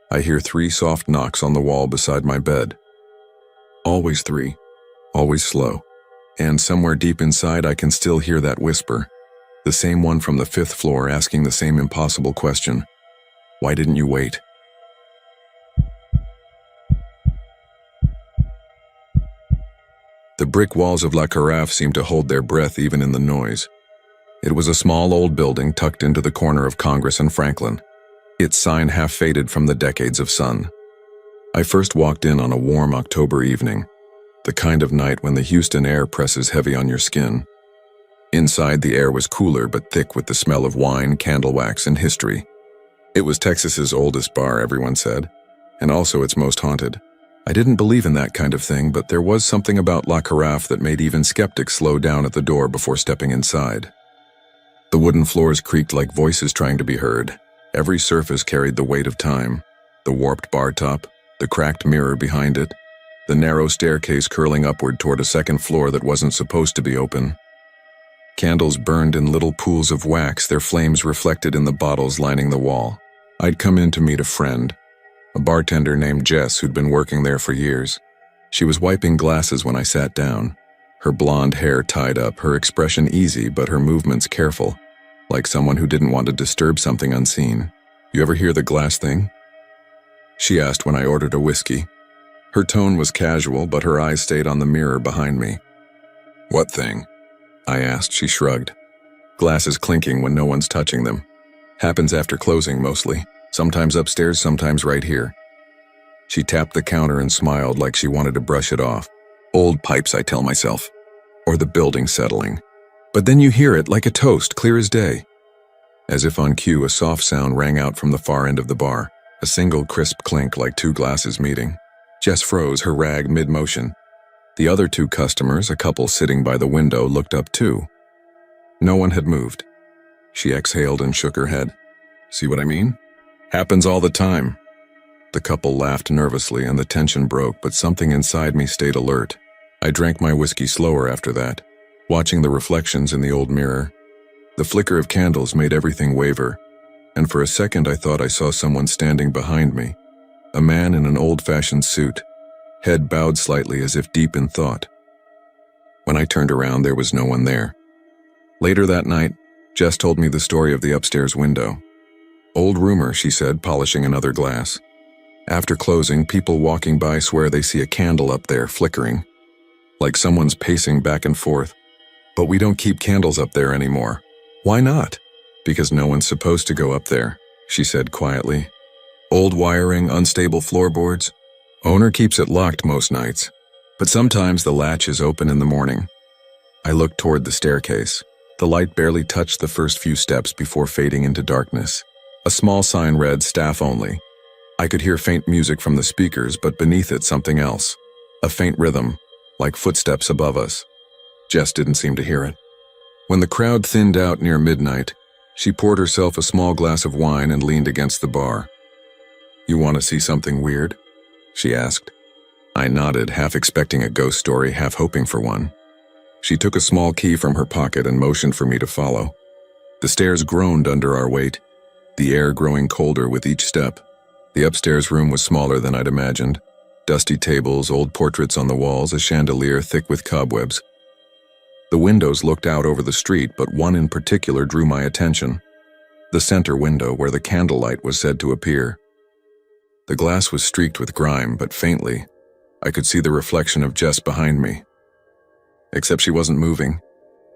I hear 3 soft knocks on the wall beside my bed. Always 3, always slow. And somewhere deep inside I can still hear that whisper, the same one from the 5th floor asking the same impossible question. Why didn't you wait? The brick walls of La Carafe seemed to hold their breath even in the noise. It was a small old building tucked into the corner of Congress and Franklin, its sign half faded from the decades of sun. I first walked in on a warm October evening, the kind of night when the Houston air presses heavy on your skin. Inside, the air was cooler but thick with the smell of wine, candle wax, and history. It was Texas's oldest bar, everyone said, and also its most haunted. I didn't believe in that kind of thing, but there was something about La Carafe that made even skeptics slow down at the door before stepping inside. The wooden floors creaked like voices trying to be heard. Every surface carried the weight of time. The warped bar top, the cracked mirror behind it, the narrow staircase curling upward toward a 2nd floor that wasn't supposed to be open. Candles burned in little pools of wax, their flames reflected in the bottles lining the wall. I'd come in to meet a friend, a bartender named Jess who'd been working there for years. She was wiping glasses when I sat down, her blonde hair tied up, her expression easy but her movements careful, like someone who didn't want to disturb something unseen. "You ever hear the glass thing?" she asked when I ordered a whiskey. Her tone was casual, but her eyes stayed on the mirror behind me. "What thing?" I asked. She shrugged. "Glasses clinking when no one's touching them. Happens after closing, mostly. Sometimes upstairs, sometimes right here." She tapped the counter and smiled like she wanted to brush it off. "Old pipes, I tell myself. Or the building settling. But then you hear it like a toast, clear as day." As if on cue, a soft sound rang out from the far end of the bar, a single crisp clink like 2 glasses meeting. Jess froze, her rag mid-motion. The other 2 customers, a couple sitting by the window, looked up too. No one had moved. She exhaled and shook her head. "See what I mean? Happens all the time." The couple laughed nervously and the tension broke, but something inside me stayed alert. I drank my whiskey slower after that, watching the reflections in the old mirror. The flicker of candles made everything waver, and for a second I thought I saw someone standing behind me, a man in an old-fashioned suit, head bowed slightly as if deep in thought. When I turned around, there was no one there. Later that night, Jess told me the story of the upstairs window. Old rumor, she said, polishing another glass. After closing, people walking by swear they see a candle up there flickering, like someone's pacing back and forth. But we don't keep candles up there anymore. Why not? Because no one's supposed to go up there, she said quietly. Old wiring, unstable floorboards. Owner keeps it locked most nights, but sometimes the latch is open in the morning. I looked toward the staircase. The light barely touched the first few steps before fading into darkness. A small sign read, "Staff only." I could hear faint music from the speakers, but beneath it something else. A faint rhythm, like footsteps above us. Jess didn't seem to hear it. When the crowd thinned out near midnight, she poured herself a small glass of wine and leaned against the bar. "You want to see something weird?" she asked. I nodded, half expecting a ghost story, half hoping for one. She took a small key from her pocket and motioned for me to follow. The stairs groaned under our weight, the air growing colder with each step. The upstairs room was smaller than I'd imagined. Dusty tables, old portraits on the walls, a chandelier thick with cobwebs. The windows looked out over the street, but one in particular drew my attention. The center window where the candlelight was said to appear. The glass was streaked with grime, but faintly. I could see the reflection of Jess behind me. Except she wasn't moving.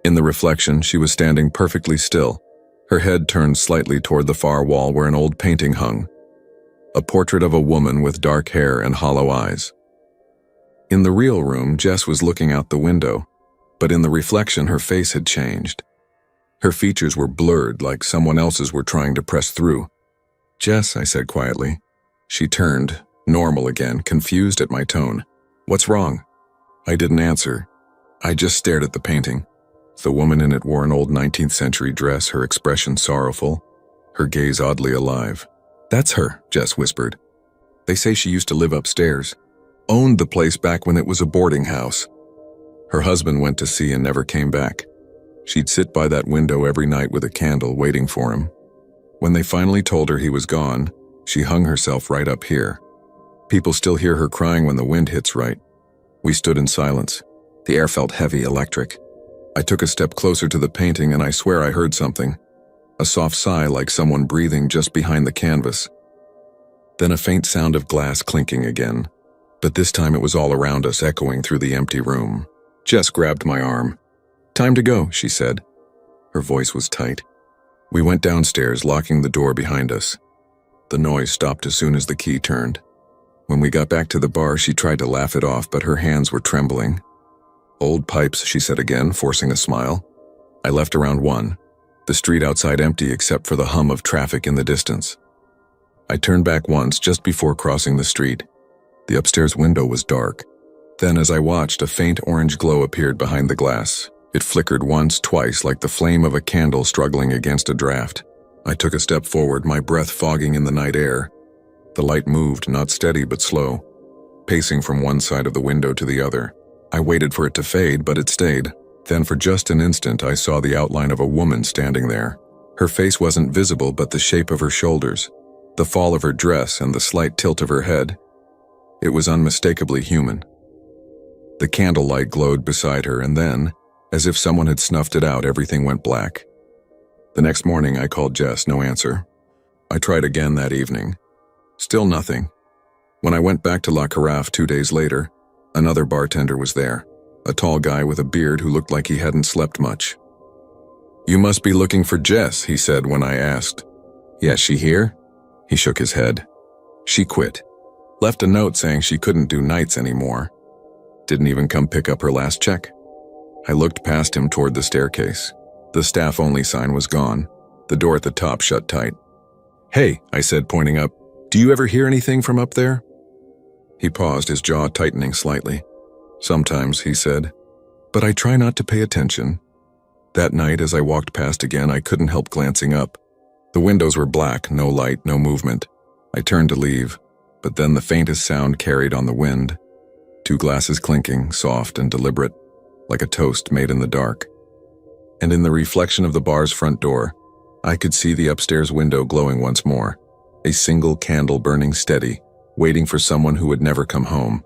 In the reflection, she was standing perfectly still, her head turned slightly toward the far wall where an old painting hung. A portrait of a woman with dark hair and hollow eyes. In the real room, Jess was looking out the window, but in the reflection, her face had changed. Her features were blurred, like someone else's were trying to press through. "Jess," I said quietly. She turned, normal again, confused at my tone. "What's wrong?" I didn't answer. I just stared at the painting. The woman in it wore an old 19th century dress, her expression sorrowful, her gaze oddly alive. "That's her," Jess whispered. "They say she used to live upstairs. Owned the place back when it was a boarding house. Her husband went to sea and never came back. She'd sit by that window every night with a candle, waiting for him. When they finally told her he was gone, she hung herself right up here. People still hear her crying when the wind hits right." We stood in silence. The air felt heavy, electric. I took a step closer to the painting and I swear I heard something. A soft sigh like someone breathing just behind the canvas. Then a faint sound of glass clinking again. But this time it was all around us, echoing through the empty room. Jess grabbed my arm. "Time to go," she said. Her voice was tight. We went downstairs, locking the door behind us. The noise stopped as soon as the key turned. When we got back to the bar, she tried to laugh it off, but her hands were trembling. "Old pipes," she said again, forcing a smile. I left around 1. The street outside empty except for the hum of traffic in the distance. I turned back once just before crossing the street. The upstairs window was dark. Then as I watched, a faint orange glow appeared behind the glass. It flickered once, twice, like the flame of a candle struggling against a draft. I took a step forward, my breath fogging in the night air. The light moved, not steady but slow, pacing from one side of the window to the other. I waited for it to fade, but it stayed. Then for just an instant, I saw the outline of a woman standing there. Her face wasn't visible, but the shape of her shoulders, the fall of her dress, and the slight tilt of her head. It was unmistakably human. The candlelight glowed beside her, and then, as if someone had snuffed it out, everything went black. The next morning, I called Jess, no answer. I tried again that evening. Still nothing. When I went back to La Carafe 2 days later, another bartender was there. A tall guy with a beard who looked like he hadn't slept much. "You must be looking for Jess," he said when I asked. "Yes, she here?" He shook his head. "She quit. Left a note saying she couldn't do nights anymore. Didn't even come pick up her last check." I looked past him toward the staircase. The staff-only sign was gone. The door at the top shut tight. "Hey," I said, pointing up. "Do you ever hear anything from up there?" He paused, his jaw tightening slightly. "Sometimes," he said, "but I try not to pay attention." That night, as I walked past again, I couldn't help glancing up. The windows were black, no light, no movement. I turned to leave, but then the faintest sound carried on the wind. 2 glasses clinking, soft and deliberate, like a toast made in the dark. And in the reflection of the bar's front door, I could see the upstairs window glowing once more, a single candle burning steady, waiting for someone who would never come home.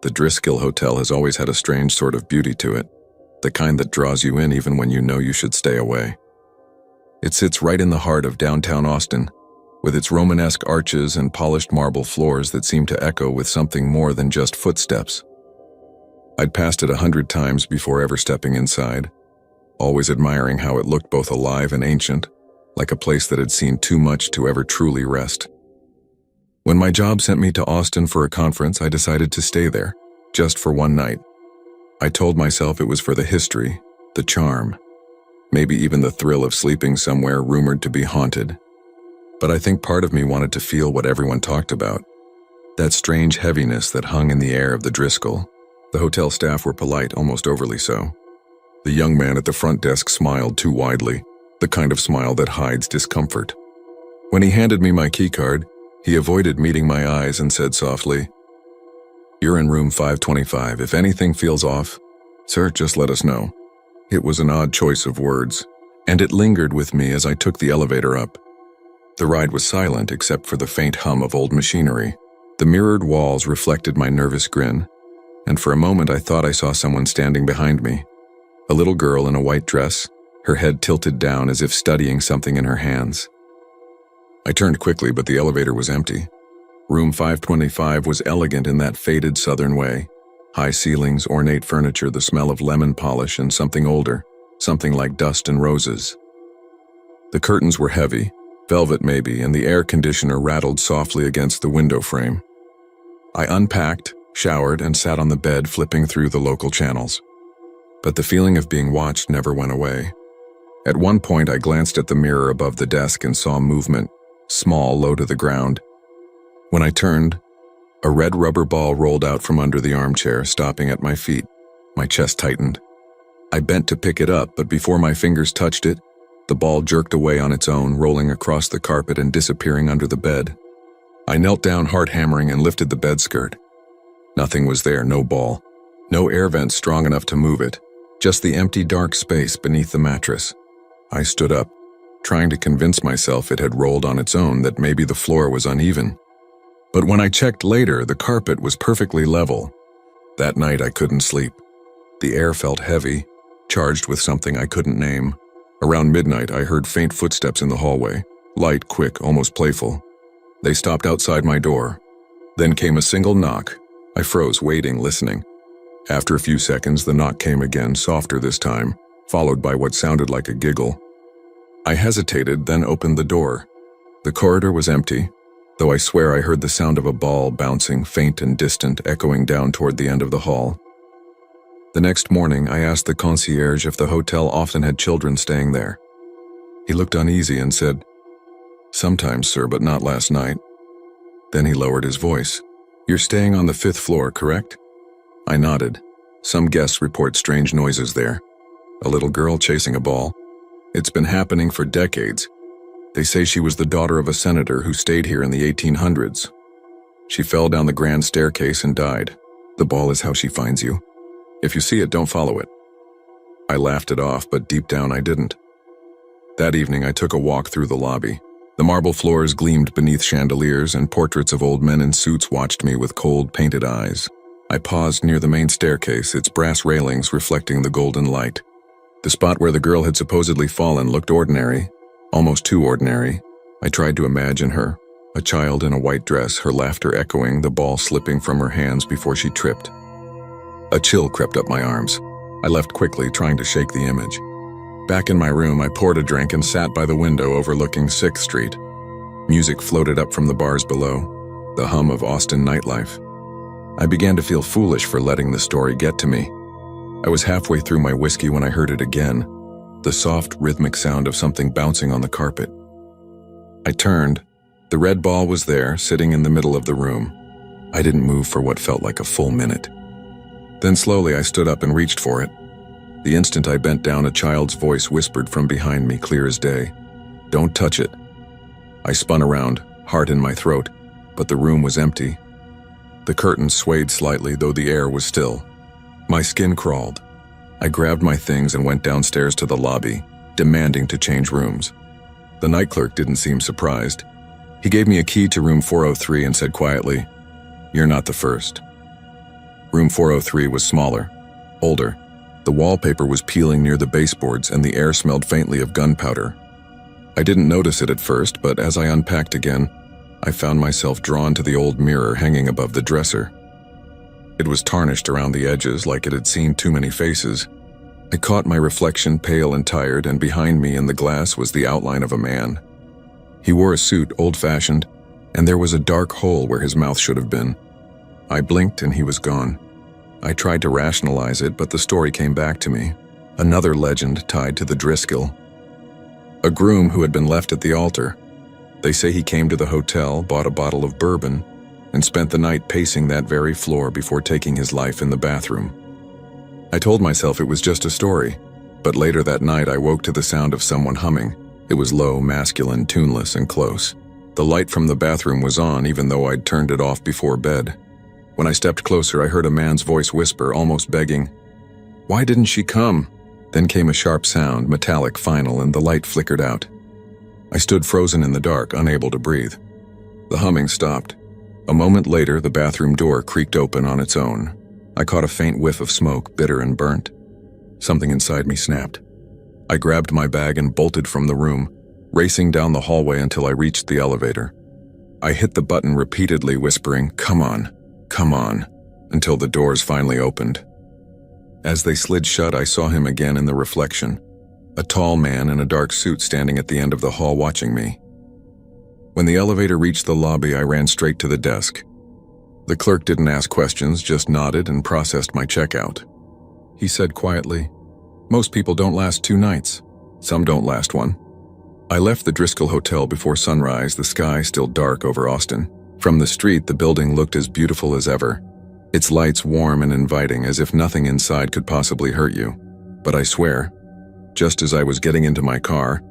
The Driscoll Hotel has always had a strange sort of beauty to it, the kind that draws you in even when you know you should stay away. It sits right in the heart of downtown Austin, with its Romanesque arches and polished marble floors that seem to echo with something more than just footsteps. I'd passed it 100 times before ever stepping inside, always admiring how it looked both alive and ancient, like a place that had seen too much to ever truly rest. When my job sent me to Austin for a conference, I decided to stay there, just for one night. I told myself it was for the history, the charm, maybe even the thrill of sleeping somewhere rumored to be haunted. But I think part of me wanted to feel what everyone talked about, that strange heaviness that hung in the air of the Driscoll. The hotel staff were polite, almost overly so. The young man at the front desk smiled too widely, the kind of smile that hides discomfort. When he handed me my keycard, he avoided meeting my eyes and said softly, "You're in room 525. If anything feels off, sir, just let us know." It was an odd choice of words, and it lingered with me as I took the elevator up. The ride was silent except for the faint hum of old machinery. The mirrored walls reflected my nervous grin, and for a moment I thought I saw someone standing behind me. A little girl in a white dress, her head tilted down as if studying something in her hands. I turned quickly, but the elevator was empty. Room 525 was elegant in that faded southern way. High ceilings, ornate furniture, the smell of lemon polish, and something older, something like dust and roses. The curtains were heavy, velvet maybe, and the air conditioner rattled softly against the window frame. I unpacked, showered, and sat on the bed flipping through the local channels. But the feeling of being watched never went away. At one point I glanced at the mirror above the desk and saw movement, small, low to the ground. When I turned, a red rubber ball rolled out from under the armchair, stopping at my feet. My chest tightened. I bent to pick it up, but before my fingers touched it, the ball jerked away on its own, rolling across the carpet and disappearing under the bed. I knelt down, heart hammering, and lifted the bed skirt. Nothing was there, no ball. No air vent strong enough to move it, just the empty dark space beneath the mattress. I stood up, trying to convince myself it had rolled on its own, that maybe the floor was uneven. But when I checked later, the carpet was perfectly level. That night I couldn't sleep. The air felt heavy, charged with something I couldn't name. Around midnight, I heard faint footsteps in the hallway, light, quick, almost playful. They stopped outside my door. Then came a single knock. I froze, waiting, listening. After a few seconds, the knock came again, softer this time, followed by what sounded like a giggle. I hesitated, then opened the door. The corridor was empty, though I swear I heard the sound of a ball bouncing, faint and distant, echoing down toward the end of the hall. The next morning, I asked the concierge if the hotel often had children staying there. He looked uneasy and said, "Sometimes, sir, but not last night." Then he lowered his voice. "You're staying on the 5th floor, correct?" I nodded. Some guests report strange noises there. A little girl chasing a ball. It's been happening for decades. They say she was the daughter of a senator who stayed here in the 1800s. She fell down the grand staircase and died. The ball is how she finds you. If you see it, don't follow it. I laughed it off, but deep down I didn't. That evening I took a walk through the lobby. The marble floors gleamed beneath chandeliers, and portraits of old men in suits watched me with cold, painted eyes. I paused near the main staircase, its brass railings reflecting the golden light. The spot where the girl had supposedly fallen looked ordinary, almost too ordinary. I tried to imagine her, a child in a white dress, her laughter echoing, the ball slipping from her hands before she tripped. A chill crept up my arms. I left quickly, trying to shake the image. Back in my room, I poured a drink and sat by the window overlooking 6th Street. Music floated up from the bars below, the hum of Austin nightlife. I began to feel foolish for letting the story get to me. I was halfway through my whiskey when I heard it again, the soft, rhythmic sound of something bouncing on the carpet. I turned. The red ball was there, sitting in the middle of the room. I didn't move for what felt like a full minute. Then slowly I stood up and reached for it. The instant I bent down, a child's voice whispered from behind me, clear as day, "Don't touch it." I spun around, heart in my throat, but the room was empty. The curtains swayed slightly, though the air was still. My skin crawled. I grabbed my things and went downstairs to the lobby, demanding to change rooms. The night clerk didn't seem surprised. He gave me a key to room 403 and said quietly, "You're not the first." Room 403 was smaller, older. The wallpaper was peeling near the baseboards and the air smelled faintly of gunpowder. I didn't notice it at first, but as I unpacked again, I found myself drawn to the old mirror hanging above the dresser. It was tarnished around the edges like it had seen too many faces. I caught my reflection pale and tired, and behind me in the glass was the outline of a man. He wore a suit, old-fashioned, and there was a dark hole where his mouth should have been. I blinked and he was gone. I tried to rationalize it, but the story came back to me. Another legend tied to the Driscoll. A groom who had been left at the altar. They say he came to the hotel, bought a bottle of bourbon, and spent the night pacing that very floor before taking his life in the bathroom. I told myself it was just a story, but later that night I woke to the sound of someone humming. It was low, masculine, tuneless, and close. The light from the bathroom was on, even though I'd turned it off before bed. When I stepped closer, I heard a man's voice whisper, almost begging, "Why didn't she come?" Then came a sharp sound, metallic, final, and the light flickered out. I stood frozen in the dark, unable to breathe. The humming stopped. A moment later, the bathroom door creaked open on its own. I caught a faint whiff of smoke, bitter and burnt. Something inside me snapped. I grabbed my bag and bolted from the room, racing down the hallway until I reached the elevator. I hit the button repeatedly, whispering, "Come on, come on," until the doors finally opened. As they slid shut, I saw him again in the reflection, a tall man in a dark suit standing at the end of the hall watching me. When the elevator reached the lobby, I ran straight to the desk. The clerk didn't ask questions, just nodded and processed my checkout. He said quietly, "Most people don't last 2 nights. Some don't last 1." I left the Driscoll Hotel before sunrise, the sky still dark over Austin. From the street, the building looked as beautiful as ever, its lights warm and inviting, as if nothing inside could possibly hurt you. But I swear, just as I was getting into my car,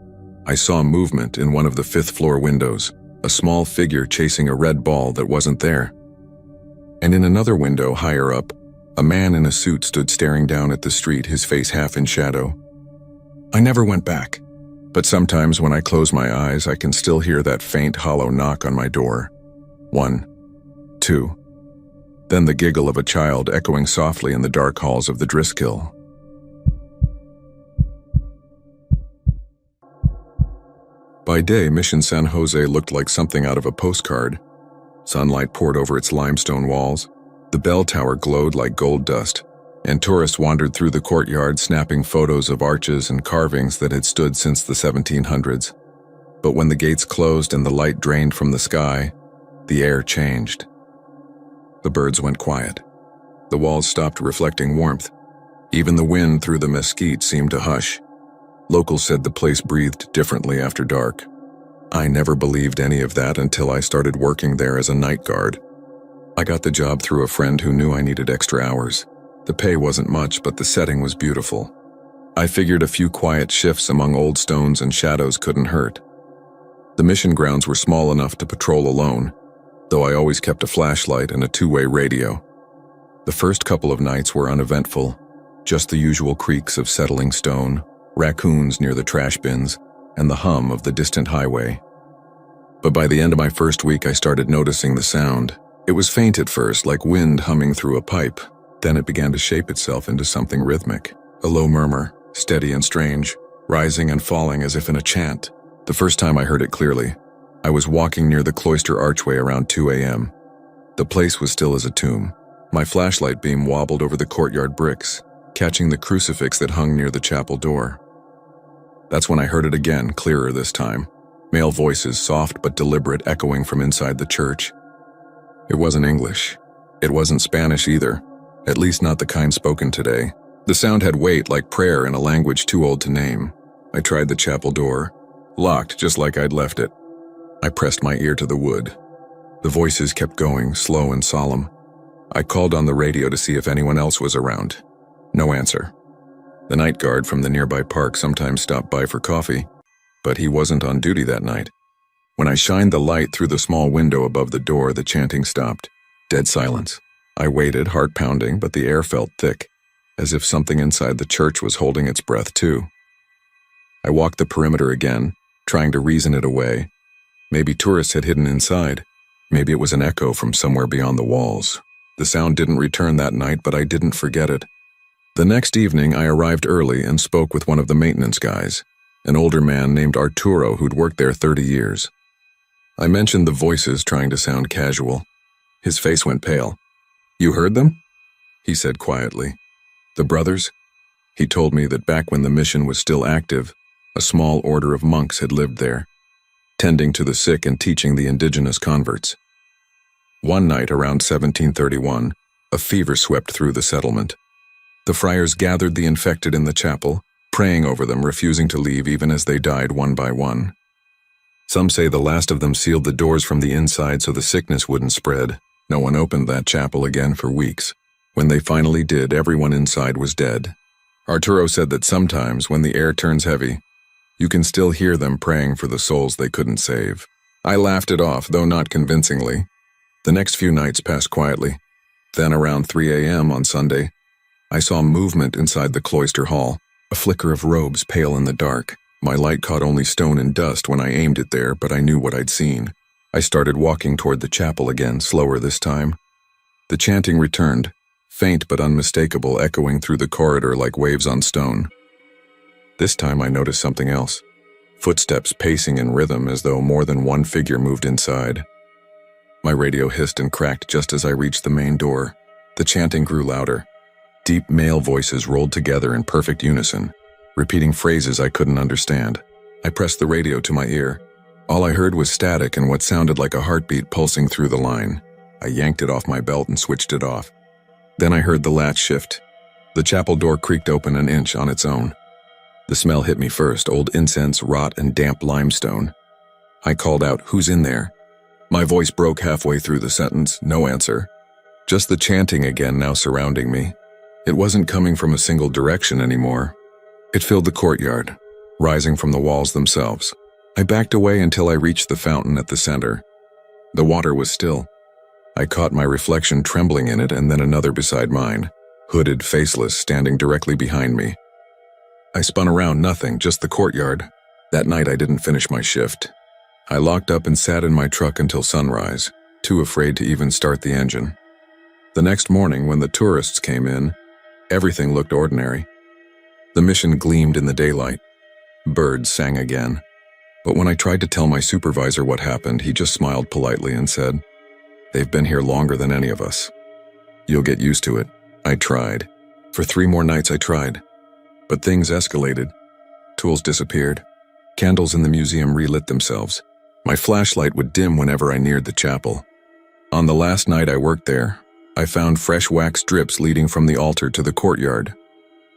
I saw movement in one of the 5th-floor windows, a small figure chasing a red ball that wasn't there. And in another window higher up, a man in a suit stood staring down at the street, his face half in shadow. I never went back, but sometimes when I close my eyes, I can still hear that faint, hollow knock on my door. 1, 2. Then the giggle of a child echoing softly in the dark halls of the Driscoll. By day, Mission San Jose looked like something out of a postcard. Sunlight poured over its limestone walls. The bell tower glowed like gold dust, and tourists wandered through the courtyard snapping photos of arches and carvings that had stood since the 1700s. But when the gates closed and the light drained from the sky, the air changed. The birds went quiet. The walls stopped reflecting warmth. Even the wind through the mesquite seemed to hush. Locals said the place breathed differently after dark. I never believed any of that until I started working there as a night guard. I got the job through a friend who knew I needed extra hours. The pay wasn't much, but the setting was beautiful. I figured a few quiet shifts among old stones and shadows couldn't hurt. The mission grounds were small enough to patrol alone, though I always kept a flashlight and a 2-way radio. The first couple of nights were uneventful, just the usual creaks of settling stone, raccoons near the trash bins, and the hum of the distant highway. But by the end of my first week, I started noticing the sound. It was faint at first, like wind humming through a pipe. Then it began to shape itself into something rhythmic, a low murmur, steady and strange, rising and falling as if in a chant. The first time I heard it clearly, I was walking near the cloister archway around 2 a.m. The place was still as a tomb. My flashlight beam wobbled over the courtyard bricks, catching the crucifix that hung near the chapel door. That's when I heard it again, clearer this time. Male voices, soft but deliberate, echoing from inside the church. It wasn't English. It wasn't Spanish either, at least not the kind spoken today. The sound had weight, like prayer in a language too old to name. I tried the chapel door, locked just like I'd left it. I pressed my ear to the wood. The voices kept going, slow and solemn. I called on the radio to see if anyone else was around. No answer. The night guard from the nearby park sometimes stopped by for coffee, but he wasn't on duty that night. When I shined the light through the small window above the door, the chanting stopped. Dead silence. I waited, heart pounding, but the air felt thick, as if something inside the church was holding its breath too. I walked the perimeter again, trying to reason it away. Maybe tourists had hidden inside. Maybe it was an echo from somewhere beyond the walls. The sound didn't return that night, but I didn't forget it. The next evening, I arrived early and spoke with one of the maintenance guys, an older man named Arturo who'd worked there 30 years. I mentioned the voices, trying to sound casual. His face went pale. "You heard them?" he said quietly. "The brothers?" He told me that back when the mission was still active, a small order of monks had lived there, tending to the sick and teaching the indigenous converts. One night around 1731, a fever swept through the settlement. The friars gathered the infected in the chapel, praying over them, refusing to leave even as they died one by one. Some say the last of them sealed the doors from the inside so the sickness wouldn't spread. No one opened that chapel again for weeks. When they finally did, everyone inside was dead. Arturo said that sometimes, when the air turns heavy, you can still hear them praying for the souls they couldn't save. I laughed it off, though not convincingly. The next few nights passed quietly. Then around 3 a.m. on Sunday, I saw movement inside the cloister hall, a flicker of robes pale in the dark. My light caught only stone and dust when I aimed it there, but I knew what I'd seen. I started walking toward the chapel again, slower this time. The chanting returned, faint but unmistakable, echoing through the corridor like waves on stone. This time I noticed something else. Footsteps pacing in rhythm as though more than one figure moved inside. My radio hissed and cracked just as I reached the main door. The chanting grew louder. Deep male voices rolled together in perfect unison, repeating phrases I couldn't understand. I pressed the radio to my ear. All I heard was static and what sounded like a heartbeat pulsing through the line. I yanked it off my belt and switched it off. Then I heard the latch shift. The chapel door creaked open an inch on its own. The smell hit me first, old incense, rot, and damp limestone. I called out, "Who's in there?" My voice broke halfway through the sentence, no answer. Just the chanting again, now surrounding me. It wasn't coming from a single direction anymore. It filled the courtyard, rising from the walls themselves. I backed away until I reached the fountain at the center. The water was still. I caught my reflection trembling in it and then another beside mine, hooded, faceless, standing directly behind me. I spun around, nothing, just the courtyard. That night I didn't finish my shift. I locked up and sat in my truck until sunrise, too afraid to even start the engine. The next morning, when the tourists came in, everything looked ordinary. The mission gleamed in the daylight. Birds sang again. But when I tried to tell my supervisor what happened, he just smiled politely and said, "They've been here longer than any of us. You'll get used to it." I tried. For 3 more nights I tried. But things escalated. Tools disappeared. Candles in the museum relit themselves. My flashlight would dim whenever I neared the chapel. On the last night I worked there, I found fresh wax drips leading from the altar to the courtyard,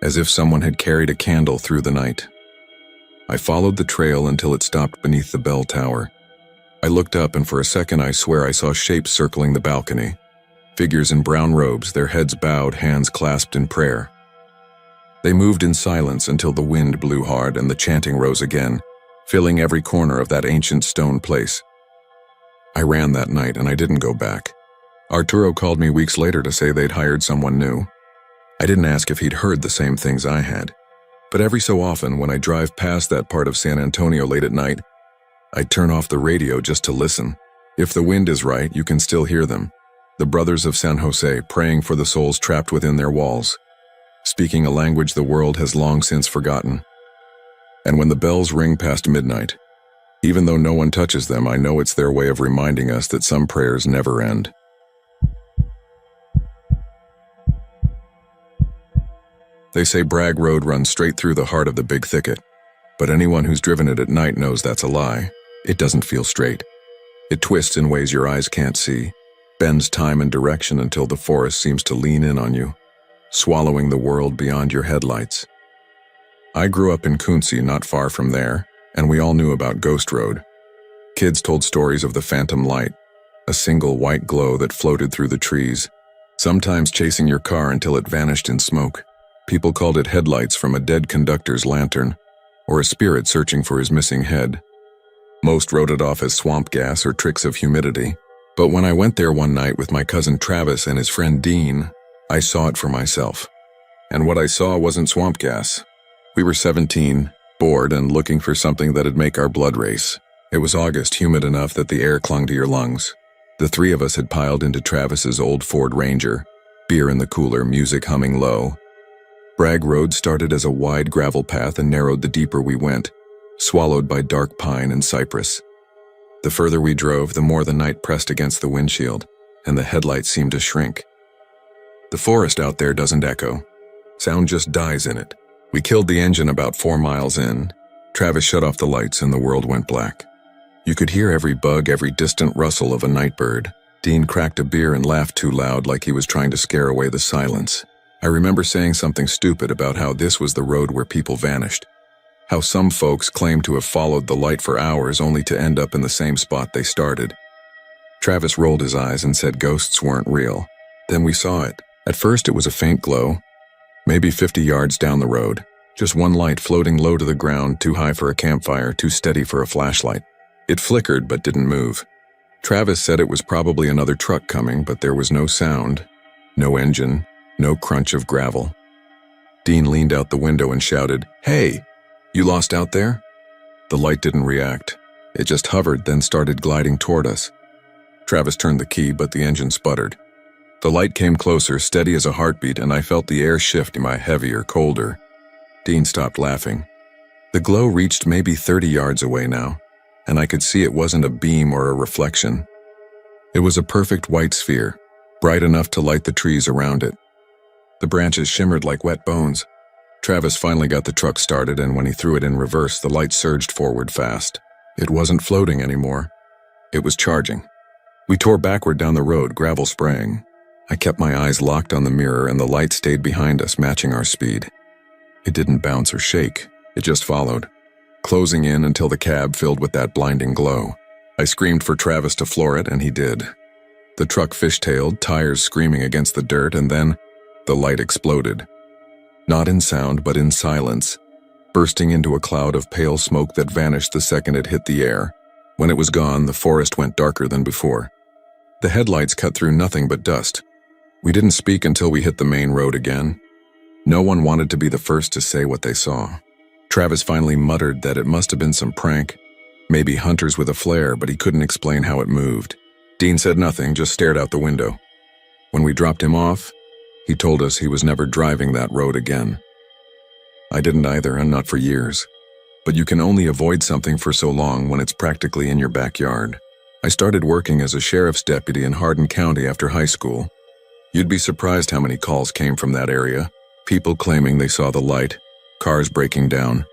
as if someone had carried a candle through the night. I followed the trail until it stopped beneath the bell tower. I looked up and for a second I swear I saw shapes circling the balcony. Figures in brown robes, their heads bowed, hands clasped in prayer. They moved in silence until the wind blew hard and the chanting rose again, filling every corner of that ancient stone place. I ran that night and I didn't go back. Arturo called me weeks later to say they'd hired someone new. I didn't ask if he'd heard the same things I had. But every so often, when I drive past that part of San Antonio late at night, I turn off the radio just to listen. If the wind is right, you can still hear them. The brothers of San Jose praying for the souls trapped within their walls, speaking a language the world has long since forgotten. And when the bells ring past midnight, even though no one touches them, I know it's their way of reminding us that some prayers never end. They say Bragg Road runs straight through the heart of the big thicket, but anyone who's driven it at night knows that's a lie. It doesn't feel straight. It twists in ways your eyes can't see, bends time and direction until the forest seems to lean in on you, swallowing the world beyond your headlights. I grew up in Quincy, not far from there, and we all knew about Ghost Road. Kids told stories of the phantom light, a single white glow that floated through the trees, sometimes chasing your car until it vanished in smoke. People called it headlights from a dead conductor's lantern, or a spirit searching for his missing head. Most wrote it off as swamp gas or tricks of humidity. But when I went there one night with my cousin Travis and his friend Dean, I saw it for myself. And what I saw wasn't swamp gas. We were 17, bored and looking for something that'd make our blood race. It was August, humid enough that the air clung to your lungs. The three of us had piled into Travis's old Ford Ranger, beer in the cooler, music humming low. Bragg Road started as a wide gravel path and narrowed the deeper we went, swallowed by dark pine and cypress. The further we drove, the more the night pressed against the windshield, and the headlights seemed to shrink. The forest out there doesn't echo. Sound just dies in it. We killed the engine about 4 miles in. Travis shut off the lights and the world went black. You could hear every bug, every distant rustle of a night bird. Dean cracked a beer and laughed too loud like he was trying to scare away the silence. I remember saying something stupid about how this was the road where people vanished. How some folks claimed to have followed the light for hours only to end up in the same spot they started. Travis rolled his eyes and said ghosts weren't real. Then we saw it. At first it was a faint glow, maybe 50 yards down the road. Just one light floating low to the ground, too high for a campfire, too steady for a flashlight. It flickered but didn't move. Travis said it was probably another truck coming, but there was no sound, no engine, no crunch of gravel. Dean leaned out the window and shouted, "Hey, you lost out there?" The light didn't react. It just hovered, then started gliding toward us. Travis turned the key, but the engine sputtered. The light came closer, steady as a heartbeat, and I felt the air shift my heavier, colder. Dean stopped laughing. The glow reached maybe 30 yards away now, and I could see it wasn't a beam or a reflection. It was a perfect white sphere, bright enough to light the trees around it. The branches shimmered like wet bones. Travis finally got the truck started, and when he threw it in reverse, the light surged forward fast. It wasn't floating anymore. It was charging. We tore backward down the road, gravel spraying. I kept my eyes locked on the mirror, and the light stayed behind us, matching our speed. It didn't bounce or shake. It just followed, closing in until the cab filled with that blinding glow. I screamed for Travis to floor it, and he did. The truck fishtailed, tires screaming against the dirt, and then the light exploded. Not in sound, but in silence, bursting into a cloud of pale smoke that vanished the second it hit the air. When it was gone, the forest went darker than before. The headlights cut through nothing but dust. We didn't speak until we hit the main road again. No one wanted to be the first to say what they saw. Travis finally muttered that it must have been some prank, maybe hunters with a flare, but he couldn't explain how it moved. Dean said nothing, just stared out the window. When we dropped him off, he told us he was never driving that road again. I didn't either, and not for years. But you can only avoid something for so long when it's practically in your backyard. I started working as a sheriff's deputy in Hardin County after high school. You'd be surprised how many calls came from that area. People claiming they saw the light, cars breaking down,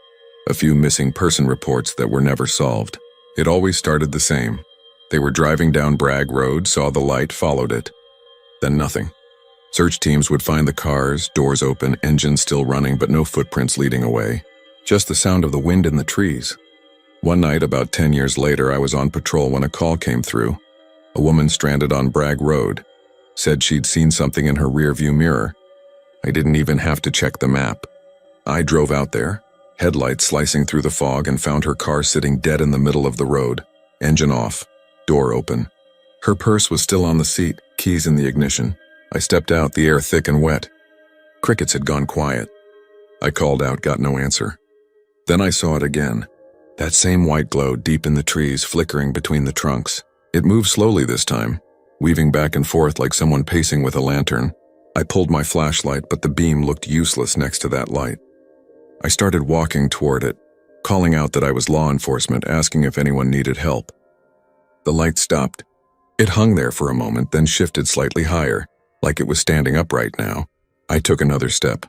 a few missing person reports that were never solved. It always started the same. They were driving down Bragg Road, saw the light, followed it. Then nothing. Search teams would find the cars, doors open, engines still running, but no footprints leading away. Just the sound of the wind in the trees. One night, about 10 years later, I was on patrol when a call came through. A woman stranded on Bragg Road. Said she'd seen something in her rearview mirror. I didn't even have to check the map. I drove out there, headlights slicing through the fog, and found her car sitting dead in the middle of the road, engine off, door open. Her purse was still on the seat, keys in the ignition. I stepped out, the air thick and wet. Crickets had gone quiet. I called out, got no answer. Then I saw it again. That same white glow deep in the trees, flickering between the trunks. It moved slowly this time, weaving back and forth like someone pacing with a lantern. I pulled my flashlight, but the beam looked useless next to that light. I started walking toward it, calling out that I was law enforcement, asking if anyone needed help. The light stopped. It hung there for a moment, then shifted slightly higher, like it was standing upright now. I took another step.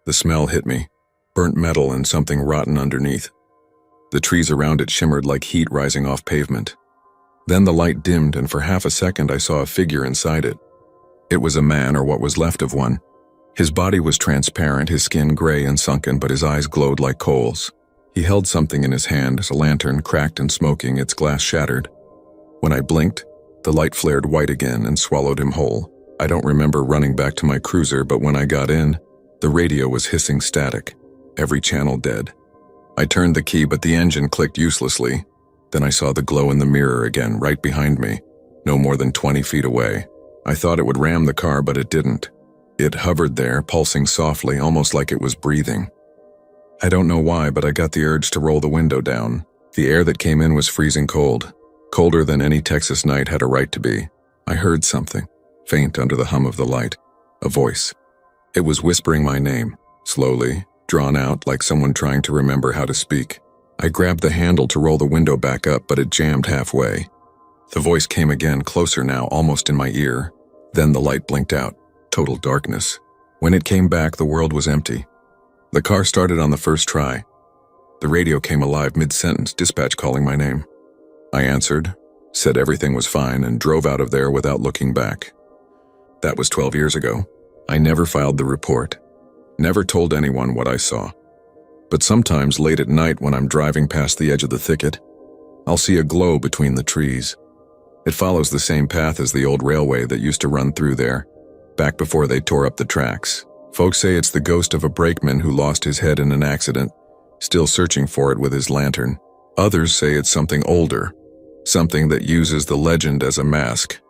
The smell hit me, burnt metal and something rotten underneath. The trees around it shimmered like heat rising off pavement. Then the light dimmed, and for half a second I saw a figure inside it. It was a man, or what was left of one. His body was transparent, his skin gray and sunken, but his eyes glowed like coals. He held something in his hand, a lantern, cracked and smoking, its glass shattered. When I blinked, the light flared white again and swallowed him whole. I don't remember running back to my cruiser, but when I got in, the radio was hissing static, every channel dead. I turned the key, but the engine clicked uselessly. Then I saw the glow in the mirror again, right behind me, no more than 20 feet away. I thought it would ram the car, but it didn't. It hovered there, pulsing softly, almost like it was breathing. I don't know why, but I got the urge to roll the window down. The air that came in was freezing cold. Colder than any Texas night had a right to be. I heard something, faint under the hum of the light, a voice. It was whispering my name, slowly, drawn out like someone trying to remember how to speak. I grabbed the handle to roll the window back up, but it jammed halfway. The voice came again, closer now, almost in my ear. Then the light blinked out. Total darkness. When it came back, the world was empty. The car started on the first try. The radio came alive mid-sentence, dispatch calling my name. I answered, said everything was fine, and drove out of there without looking back. That was 12 years ago. I never filed the report. Never told anyone what I saw. But sometimes late at night when I'm driving past the edge of the thicket, I'll see a glow between the trees. It follows the same path as the old railway that used to run through there, back before they tore up the tracks. Folks say it's the ghost of a brakeman who lost his head in an accident, still searching for it with his lantern. Others say it's something older, something that uses the legend as a mask.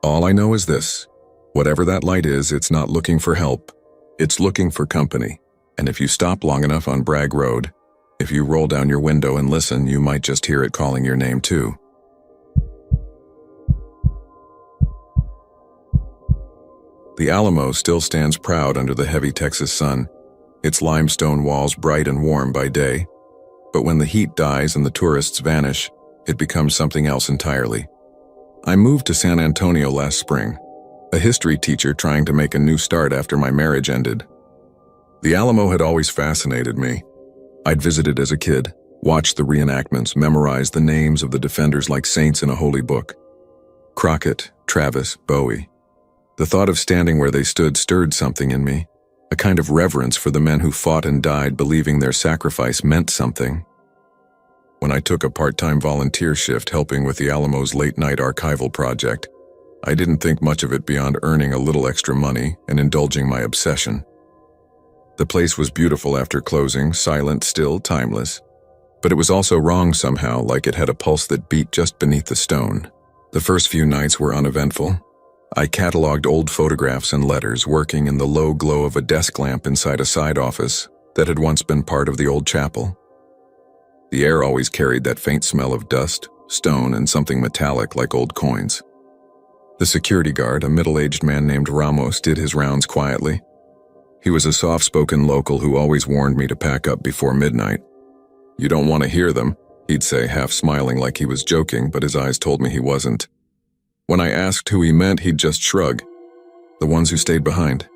All I know is this: whatever that light is, it's not looking for help. It's looking for company. And if you stop long enough on Bragg Road, if you roll down your window and listen, you might just hear it calling your name too. The Alamo still stands proud under the heavy Texas sun, its limestone walls bright and warm by day. But when the heat dies and the tourists vanish, it becomes something else entirely. I moved to San Antonio last spring, a history teacher trying to make a new start after my marriage ended. The Alamo had always fascinated me. I'd visited as a kid, watched the reenactments, memorized the names of the defenders like saints in a holy book. Crockett, Travis, Bowie. The thought of standing where they stood stirred something in me, a kind of reverence for the men who fought and died believing their sacrifice meant something. When I took a part-time volunteer shift helping with the Alamo's late-night archival project, I didn't think much of it beyond earning a little extra money and indulging my obsession. The place was beautiful after closing, silent, still, timeless. But it was also wrong somehow, like it had a pulse that beat just beneath the stone. The first few nights were uneventful. I cataloged old photographs and letters, working in the low glow of a desk lamp inside a side office that had once been part of the old chapel. The air always carried that faint smell of dust, stone, and something metallic like old coins. The security guard, a middle-aged man named Ramos, did his rounds quietly. He was a soft-spoken local who always warned me to pack up before midnight. "You don't want to hear them," he'd say, half smiling like he was joking, but his eyes told me he wasn't. When I asked who he meant, he'd just shrug. The ones who stayed behind.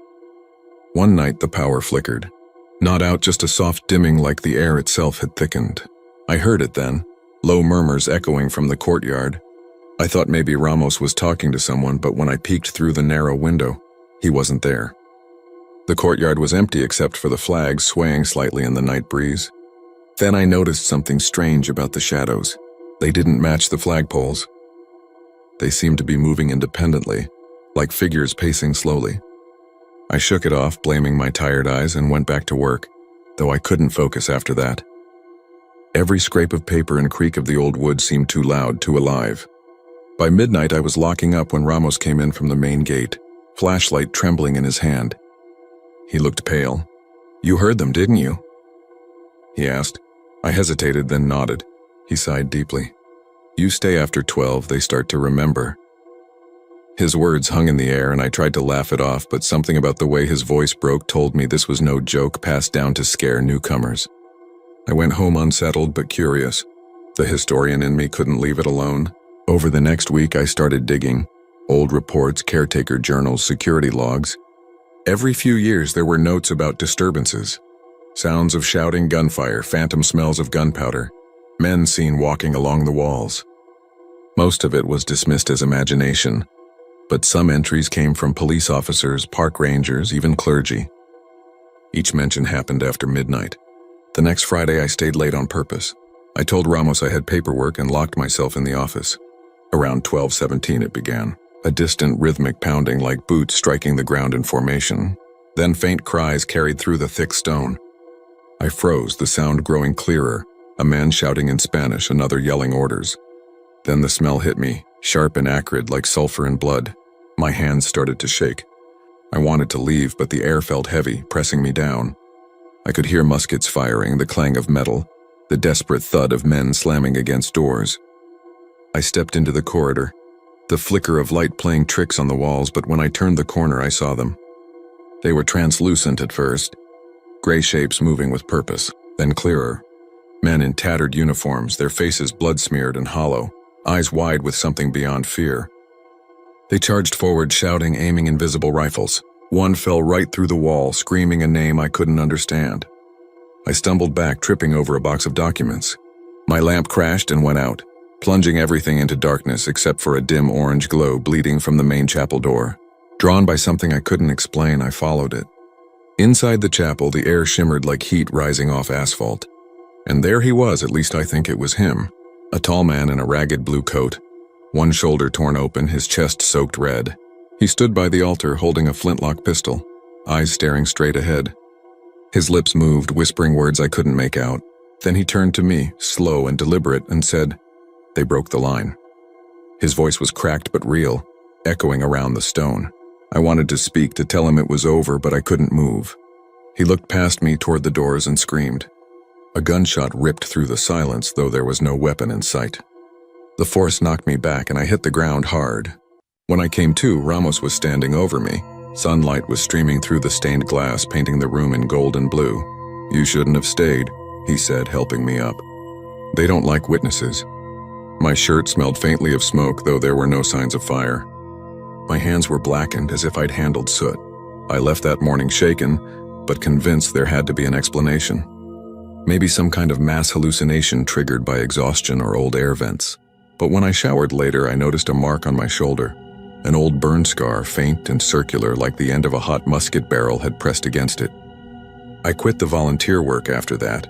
One night the power flickered. Not out, just a soft dimming like the air itself had thickened. I heard it then, low murmurs echoing from the courtyard. I thought maybe Ramos was talking to someone, but when I peeked through the narrow window, he wasn't there. The courtyard was empty except for the flags swaying slightly in the night breeze. Then I noticed something strange about the shadows. They didn't match the flagpoles. They seemed to be moving independently, like figures pacing slowly. I shook it off, blaming my tired eyes, and went back to work, though I couldn't focus after that. Every scrape of paper and creak of the old wood seemed too loud, too alive. By midnight I was locking up when Ramos came in from the main gate, flashlight trembling in his hand. He looked pale. "You heard them, didn't you?" he asked. I hesitated, then nodded. He sighed deeply. "You stay after 12, they start to remember." His words hung in the air, and I tried to laugh it off, but something about the way his voice broke told me this was no joke passed down to scare newcomers. I went home unsettled but curious. The historian in me couldn't leave it alone. Over the next week I started digging. Old reports, caretaker journals, security logs. Every few years there were notes about disturbances. Sounds of shouting, gunfire, phantom smells of gunpowder. Men seen walking along the walls. Most of it was dismissed as imagination, but some entries came from police officers, park rangers, even clergy. Each mention happened after midnight. The next Friday I stayed late on purpose. I told Ramos I had paperwork and locked myself in the office. Around 12:17 it began, a distant rhythmic pounding like boots striking the ground in formation. Then faint cries carried through the thick stone. I froze, the sound growing clearer, a man shouting in Spanish, another yelling orders. Then the smell hit me, sharp and acrid like sulfur and blood. My hands started to shake. I wanted to leave, but the air felt heavy, pressing me down. I could hear muskets firing, the clang of metal, the desperate thud of men slamming against doors. I stepped into the corridor, the flicker of light playing tricks on the walls, but when I turned the corner I saw them. They were translucent at first, gray shapes moving with purpose, then clearer. Men in tattered uniforms, their faces blood-smeared and hollow, eyes wide with something beyond fear. They charged forward, shouting, aiming invisible rifles. One fell right through the wall, screaming a name I couldn't understand. I stumbled back, tripping over a box of documents. My lamp crashed and went out, plunging everything into darkness except for a dim orange glow bleeding from the main chapel door. Drawn by something I couldn't explain, I followed it. Inside the chapel, the air shimmered like heat rising off asphalt. And there he was, at least I think it was him. A tall man in a ragged blue coat, one shoulder torn open, his chest soaked red. He stood by the altar holding a flintlock pistol, eyes staring straight ahead. His lips moved, whispering words I couldn't make out. Then he turned to me, slow and deliberate, and said, "They broke the line." His voice was cracked but real, echoing around the stone. I wanted to speak, to tell him it was over, but I couldn't move. He looked past me toward the doors and screamed. A gunshot ripped through the silence, though there was no weapon in sight. The force knocked me back and I hit the ground hard. When I came to, Ramos was standing over me. Sunlight was streaming through the stained glass, painting the room in gold and blue. "You shouldn't have stayed," he said, helping me up. "They don't like witnesses." My shirt smelled faintly of smoke, though there were no signs of fire. My hands were blackened as if I'd handled soot. I left that morning shaken, but convinced there had to be an explanation. Maybe some kind of mass hallucination triggered by exhaustion or old air vents. But when I showered later, I noticed a mark on my shoulder. An old burn scar, faint and circular, like the end of a hot musket barrel had pressed against it. I quit the volunteer work after that,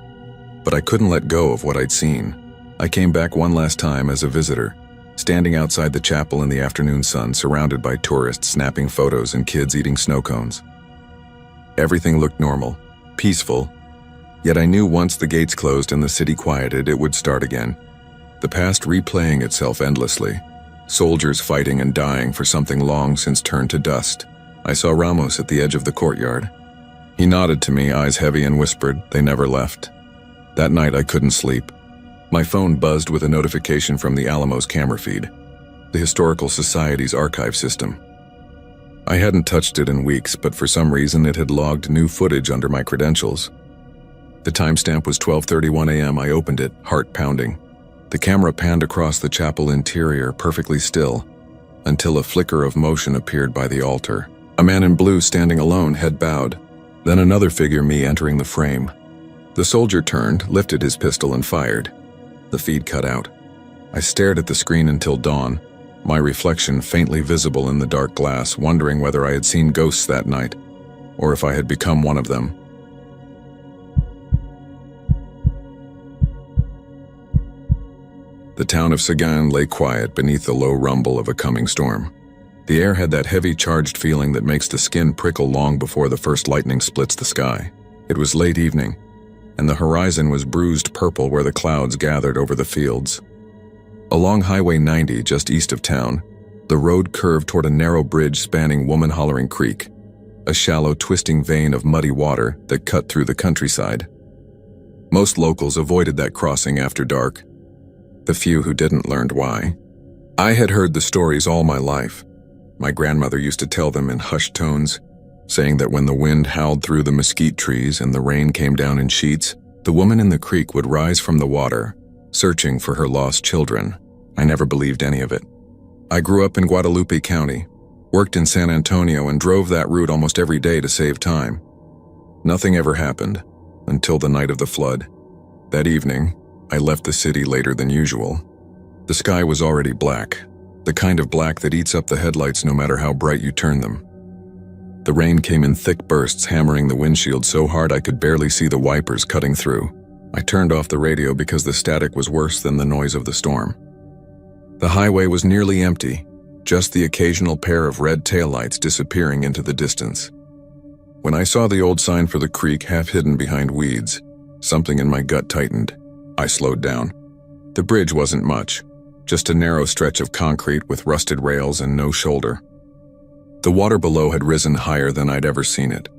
but I couldn't let go of what I'd seen. I came back one last time as a visitor, standing outside the chapel in the afternoon sun, surrounded by tourists snapping photos and kids eating snow cones. Everything looked normal, peaceful, yet I knew once the gates closed and the city quieted, it would start again. The past replaying itself endlessly. Soldiers fighting and dying for something long since turned to dust. I saw Ramos at the edge of the courtyard. He nodded to me, eyes heavy, and whispered, "They never left." That night I couldn't sleep. My phone buzzed with a notification from the Alamo's camera feed, the Historical Society's archive system. I hadn't touched it in weeks, but for some reason it had logged new footage under my credentials. The timestamp was 12:31 a.m. I opened it, heart pounding. The camera panned across the chapel interior, perfectly still, until a flicker of motion appeared by the altar. A man in blue standing alone, head bowed. Then another figure, me, entering the frame. The soldier turned, lifted his pistol, and fired. The feed cut out. I stared at the screen until dawn, my reflection faintly visible in the dark glass, wondering whether I had seen ghosts that night, or if I had become one of them. The town of Sagan lay quiet beneath the low rumble of a coming storm. The air had that heavy, charged feeling that makes the skin prickle long before the first lightning splits the sky. It was late evening, and the horizon was bruised purple where the clouds gathered over the fields. Along Highway 90, just east of town, the road curved toward a narrow bridge spanning Woman Hollering Creek, a shallow, twisting vein of muddy water that cut through the countryside. Most locals avoided that crossing after dark. The few who didn't learned why. I had heard the stories all my life. My grandmother used to tell them in hushed tones, saying that when the wind howled through the mesquite trees and the rain came down in sheets, the woman in the creek would rise from the water, searching for her lost children. I never believed any of it. I grew up in Guadalupe County, worked in San Antonio, and drove that route almost every day to save time. Nothing ever happened, until the night of the flood. That evening, I left the city later than usual. The sky was already black, the kind of black that eats up the headlights no matter how bright you turn them. The rain came in thick bursts, hammering the windshield so hard I could barely see the wipers cutting through. I turned off the radio because the static was worse than the noise of the storm. The highway was nearly empty, just the occasional pair of red taillights disappearing into the distance. When I saw the old sign for the creek half hidden behind weeds, something in my gut tightened. I slowed down. The bridge wasn't much, just a narrow stretch of concrete with rusted rails and no shoulder. The water below had risen higher than I'd ever seen it.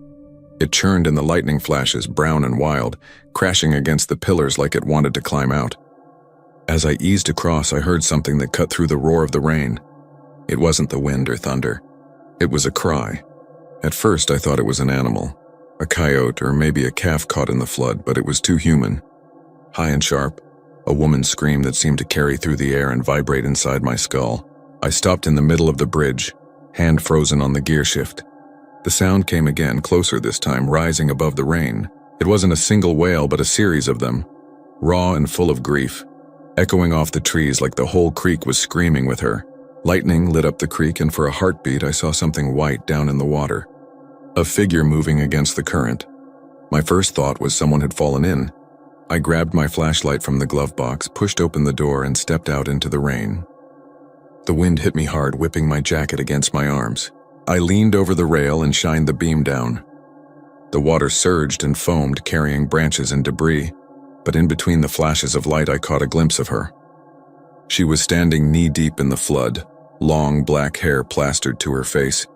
It churned in the lightning flashes, brown and wild, crashing against the pillars like it wanted to climb out. As I eased across, I heard something that cut through the roar of the rain. It wasn't the wind or thunder. It was a cry. At first, I thought it was an animal, a coyote or maybe a calf caught in the flood, but it was too human. High and sharp, a woman's scream that seemed to carry through the air and vibrate inside my skull. I stopped in the middle of the bridge, hand frozen on the gear shift. The sound came again, closer this time, rising above the rain. It wasn't a single wail, but a series of them, raw and full of grief, echoing off the trees like the whole creek was screaming with her. Lightning lit up the creek, and for a heartbeat, I saw something white down in the water. A figure moving against the current. My first thought was someone had fallen in. I grabbed my flashlight from the glove box, pushed open the door, and stepped out into the rain. The wind hit me hard, whipping my jacket against my arms. I leaned over the rail and shined the beam down. The water surged and foamed, carrying branches and debris, but in between the flashes of light I caught a glimpse of her. She was standing knee-deep in the flood, long black hair plastered to her face,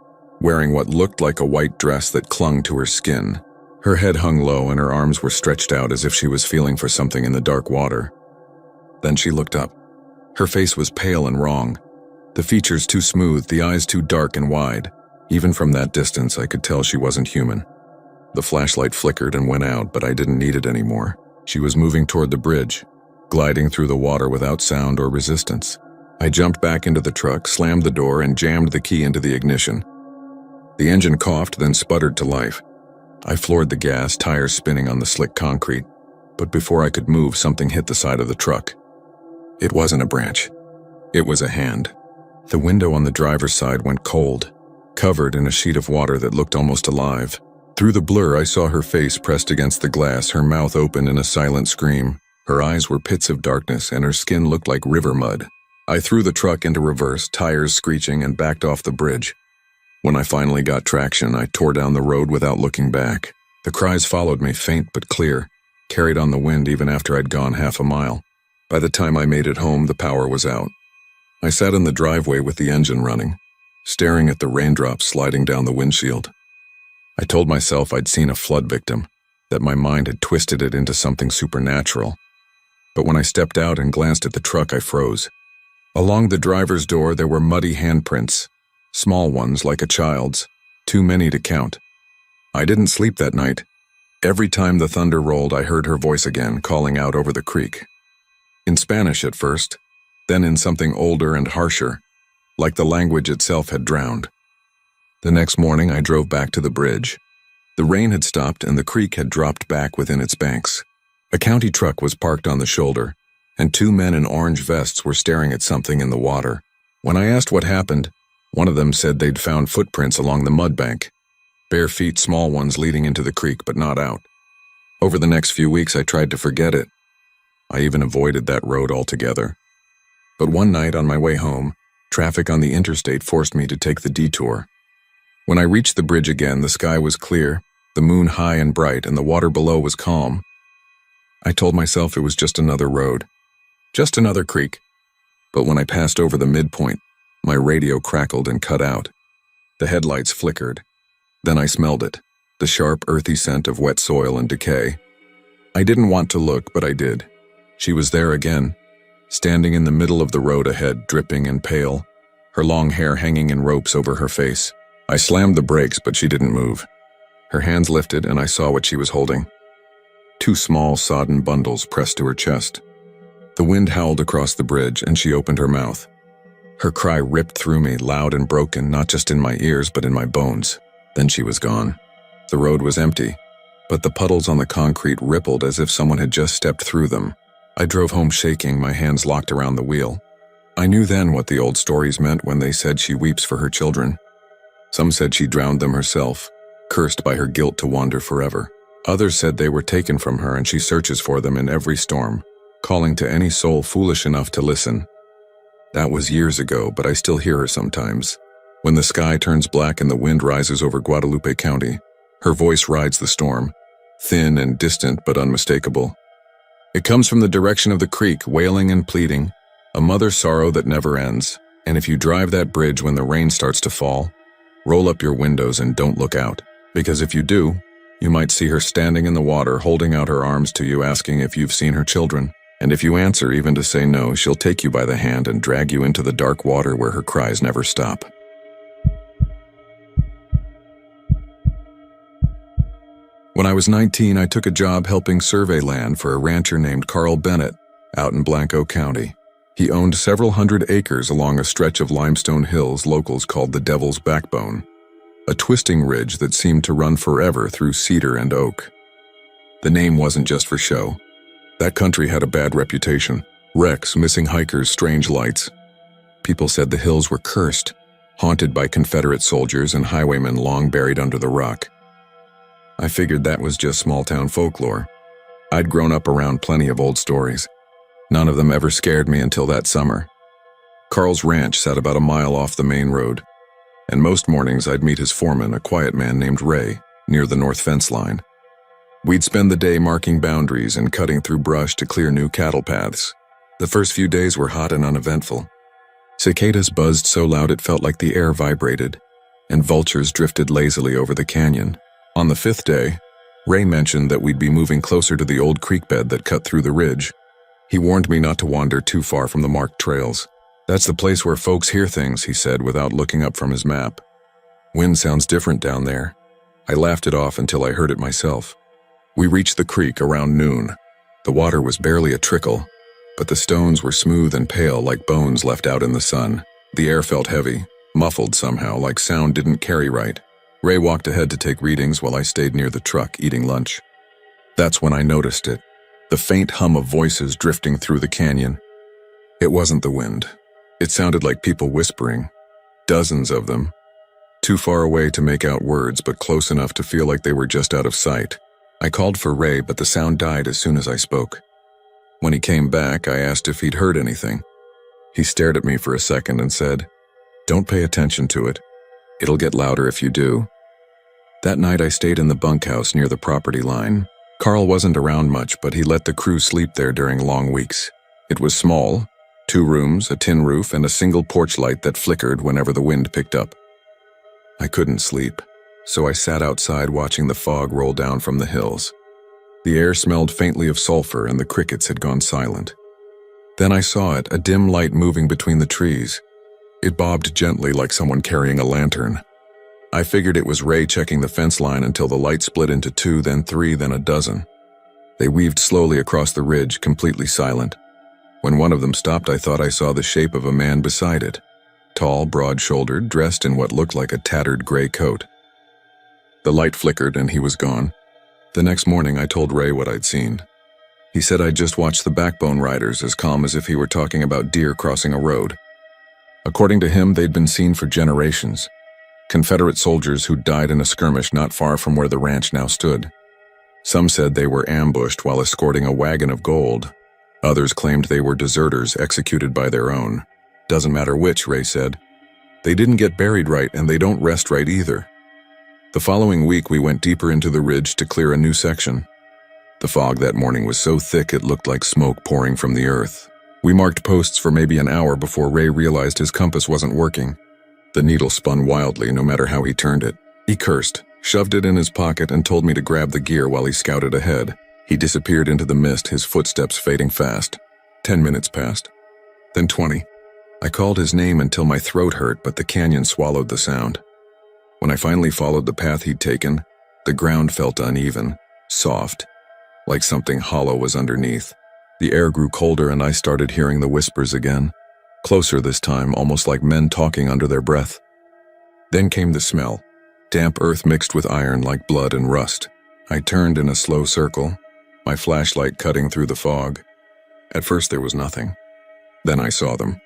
wearing what looked like a white dress that clung to her skin. Her head hung low and her arms were stretched out as if she was feeling for something in the dark water. Then she looked up. Her face was pale and wrong, the features too smooth, the eyes too dark and wide. Even from that distance, I could tell she wasn't human. The flashlight flickered and went out, but I didn't need it anymore. She was moving toward the bridge, gliding through the water without sound or resistance. I jumped back into the truck, slammed the door, and jammed the key into the ignition. The engine coughed, then sputtered to life. I floored the gas, tires spinning on the slick concrete, but before I could move, something hit the side of the truck. It wasn't a branch. It was a hand. The window on the driver's side went cold, covered in a sheet of water that looked almost alive. Through the blur, I saw her face pressed against the glass, her mouth open in a silent scream. Her eyes were pits of darkness, and her skin looked like river mud. I threw the truck into reverse, tires screeching, and backed off the bridge. When I finally got traction, I tore down the road without looking back. The cries followed me, faint but clear, carried on the wind even after I'd gone half a mile. By the time I made it home, the power was out. I sat in the driveway with the engine running, staring at the raindrops sliding down the windshield. I told myself I'd seen a flood victim, that my mind had twisted it into something supernatural. But when I stepped out and glanced at the truck, I froze. Along the driver's door, there were muddy handprints, small ones like a child's, too many to count. I didn't sleep that night. Every time the thunder rolled, I heard her voice again, calling out over the creek. In Spanish at first, then in something older and harsher, like the language itself had drowned. The next morning, I drove back to the bridge. The rain had stopped and the creek had dropped back within its banks. A county truck was parked on the shoulder, and two men in orange vests were staring at something in the water. When I asked what happened, one of them said they'd found footprints along the mud bank, bare feet, small ones leading into the creek but not out. Over the next few weeks, I tried to forget it. I even avoided that road altogether. But one night on my way home, traffic on the interstate forced me to take the detour. When I reached the bridge again, the sky was clear, the moon high and bright, and the water below was calm. I told myself it was just another road, just another creek. But when I passed over the midpoint, my radio crackled and cut out. The headlights flickered. Then I smelled it, the sharp, earthy scent of wet soil and decay. I didn't want to look, but I did. She was there again, standing in the middle of the road ahead, dripping and pale, her long hair hanging in ropes over her face. I slammed the brakes, but she didn't move. Her hands lifted, and I saw what she was holding. Two small, sodden bundles pressed to her chest. The wind howled across the bridge, and she opened her mouth. Her cry ripped through me, loud and broken, not just in my ears, but in my bones. Then she was gone. The road was empty, but the puddles on the concrete rippled as if someone had just stepped through them. I drove home shaking, my hands locked around the wheel. I knew then what the old stories meant when they said she weeps for her children. Some said she drowned them herself, cursed by her guilt to wander forever. Others said they were taken from her and she searches for them in every storm, calling to any soul foolish enough to listen. That was years ago, but I still hear her sometimes. When the sky turns black and the wind rises over Guadalupe County, her voice rides the storm, thin and distant but unmistakable. It comes from the direction of the creek, wailing and pleading, a mother's sorrow that never ends. And if you drive that bridge when the rain starts to fall, roll up your windows and don't look out, because if you do, you might see her standing in the water holding out her arms to you asking if you've seen her children. And if you answer even to say no, she'll take you by the hand and drag you into the dark water where her cries never stop. When I was 19, I took a job helping survey land for a rancher named Carl Bennett out in Blanco County. He owned several hundred acres along a stretch of limestone hills locals called the Devil's Backbone, a twisting ridge that seemed to run forever through cedar and oak. The name wasn't just for show. That country had a bad reputation. Wrecks, missing hikers, strange lights. People said the hills were cursed, haunted by Confederate soldiers and highwaymen long buried under the rock. I figured that was just small-town folklore. I'd grown up around plenty of old stories. None of them ever scared me until that summer. Carl's ranch sat about a mile off the main road, and most mornings I'd meet his foreman, a quiet man named Ray, near the north fence line. We'd spend the day marking boundaries and cutting through brush to clear new cattle paths. The first few days were hot and uneventful. Cicadas buzzed so loud it felt like the air vibrated, and vultures drifted lazily over the canyon. On the 5th day, Ray mentioned that we'd be moving closer to the old creek bed that cut through the ridge. He warned me not to wander too far from the marked trails. "That's the place where folks hear things," he said without looking up from his map. "Wind sounds different down there." I laughed it off until I heard it myself. We reached the creek around noon. The water was barely a trickle, but the stones were smooth and pale like bones left out in the sun. The air felt heavy, muffled somehow, like sound didn't carry right. Ray walked ahead to take readings while I stayed near the truck eating lunch. That's when I noticed it, the faint hum of voices drifting through the canyon. It wasn't the wind. It sounded like people whispering, dozens of them, too far away to make out words but close enough to feel like they were just out of sight. I called for Ray, but the sound died as soon as I spoke. When he came back, I asked if he'd heard anything. He stared at me for a second and said, "Don't pay attention to it. It'll get louder if you do." That night I stayed in the bunkhouse near the property line. Carl wasn't around much, but he let the crew sleep there during long weeks. It was small, 2 rooms, a tin roof, and a single porch light that flickered whenever the wind picked up. I couldn't sleep, so I sat outside watching the fog roll down from the hills. The air smelled faintly of sulfur and the crickets had gone silent. Then I saw it, a dim light moving between the trees. It bobbed gently like someone carrying a lantern. I figured it was Ray checking the fence line until the light split into 2, then 3, then a dozen. They weaved slowly across the ridge, completely silent. When one of them stopped, I thought I saw the shape of a man beside it. Tall, broad-shouldered, dressed in what looked like a tattered gray coat. The light flickered and he was gone. The next morning I told Ray what I'd seen. He said I'd just watched the Backbone Riders, as calm as if he were talking about deer crossing a road. According to him, they'd been seen for generations. Confederate soldiers who'd died in a skirmish not far from where the ranch now stood. Some said they were ambushed while escorting a wagon of gold. Others claimed they were deserters executed by their own. "Doesn't matter which," Ray said. "They didn't get buried right and they don't rest right either." The following week we went deeper into the ridge to clear a new section. The fog that morning was so thick it looked like smoke pouring from the earth. We marked posts for maybe an hour before Ray realized his compass wasn't working. The needle spun wildly no matter how he turned it. He cursed, shoved it in his pocket, and told me to grab the gear while he scouted ahead. He disappeared into the mist, his footsteps fading fast. 10 minutes passed, then 20. I called his name until my throat hurt, but the canyon swallowed the sound. When I finally followed the path he'd taken, the ground felt uneven, soft, like something hollow was underneath. The air grew colder and I started hearing the whispers again. Closer this time, almost like men talking under their breath. Then came the smell, damp earth mixed with iron like blood and rust. I turned in a slow circle, my flashlight cutting through the fog. At first there was nothing. Then I saw them.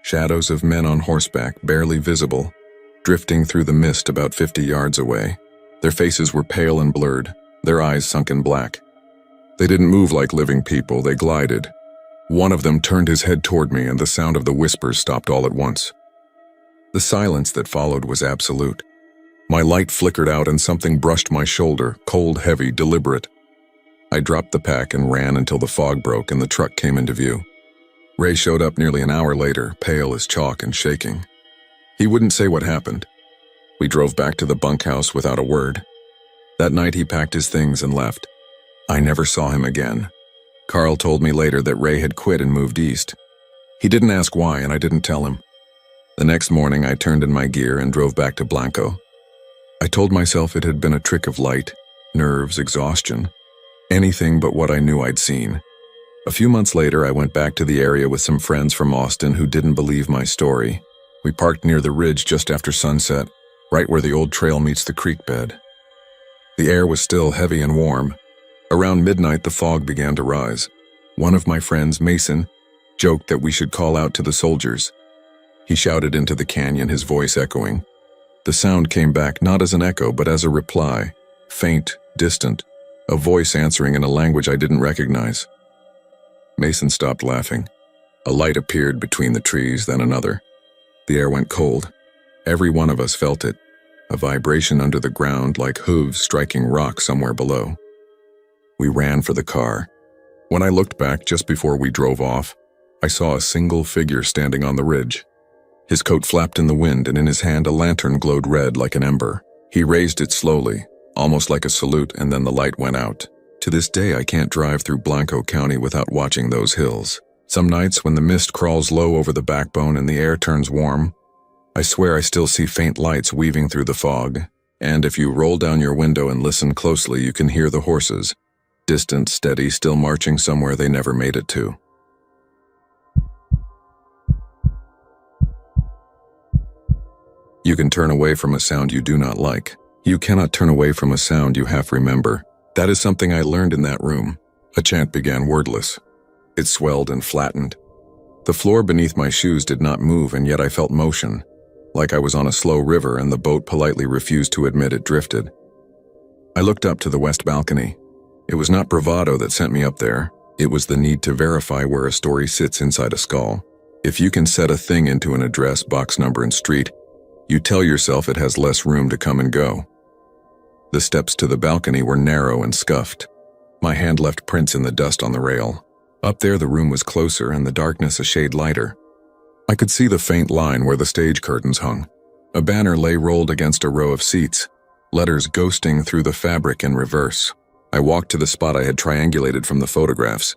Shadows of men on horseback, barely visible, drifting through the mist about 50 yards away. Their faces were pale and blurred, their eyes sunk in black. They didn't move like living people, they glided. One of them turned his head toward me and the sound of the whispers stopped all at once. The silence that followed was absolute. My light flickered out and something brushed my shoulder, cold, heavy, deliberate. I dropped the pack and ran until the fog broke and the truck came into view. Ray showed up nearly an hour later, pale as chalk and shaking. He wouldn't say what happened. We drove back to the bunkhouse without a word. That night he packed his things and left. I never saw him again. Carl told me later that Ray had quit and moved east. He didn't ask why, and I didn't tell him. The next morning, I turned in my gear and drove back to Blanco. I told myself it had been a trick of light, nerves, exhaustion, anything but what I knew I'd seen. A few months later, I went back to the area with some friends from Austin who didn't believe my story. We parked near the ridge just after sunset, right where the old trail meets the creek bed. The air was still heavy and warm. Around midnight, the fog began to rise. One of my friends, Mason, joked that we should call out to the soldiers. He shouted into the canyon, his voice echoing. The sound came back not as an echo, but as a reply, faint, distant, a voice answering in a language I didn't recognize. Mason stopped laughing. A light appeared between the trees, then another. The air went cold. Every one of us felt it, a vibration under the ground like hooves striking rock somewhere below. We ran for the car. When I looked back just before we drove off, I saw a single figure standing on the ridge. His coat flapped in the wind, and in his hand a lantern glowed red like an ember. He raised it slowly, almost like a salute, and then the light went out. To this day, I can't drive through Blanco County without watching those hills. Some nights when the mist crawls low over the backbone and the air turns warm, I swear I still see faint lights weaving through the fog, and if you roll down your window and listen closely, you can hear the horses, distant, steady, still marching somewhere they never made it to. You can turn away from a sound you do not like. You cannot turn away from a sound you half remember. That is something I learned in that room. A chant began wordless. It swelled and flattened. The floor beneath my shoes did not move, and yet I felt motion, like I was on a slow river and the boat politely refused to admit it drifted. I looked up to the west balcony. It was not bravado that sent me up there. It was the need to verify where a story sits inside a skull. If you can set a thing into an address, box number, and street, you tell yourself it has less room to come and go. The steps to the balcony were narrow and scuffed. My hand left prints in the dust on the rail. Up there the room was closer and the darkness a shade lighter. I could see the faint line where the stage curtains hung. A banner lay rolled against a row of seats, letters ghosting through the fabric in reverse. I walked to the spot I had triangulated from the photographs.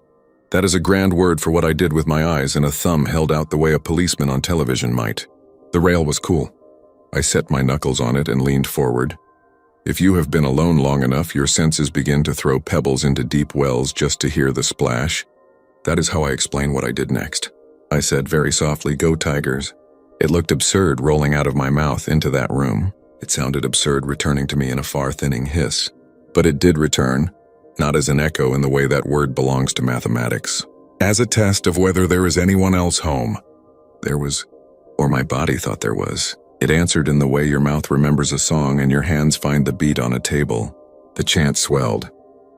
That is a grand word for what I did with my eyes, and a thumb held out the way a policeman on television might. The rail was cool. I set my knuckles on it and leaned forward. If you have been alone long enough, your senses begin to throw pebbles into deep wells just to hear the splash. That is how I explain what I did next. I said very softly, "Go Tigers." It looked absurd rolling out of my mouth into that room. It sounded absurd returning to me in a far thinning hiss. But it did return, not as an echo in the way that word belongs to mathematics. As a test of whether there is anyone else home. There was, or my body thought there was. It answered in the way your mouth remembers a song and your hands find the beat on a table. The chant swelled.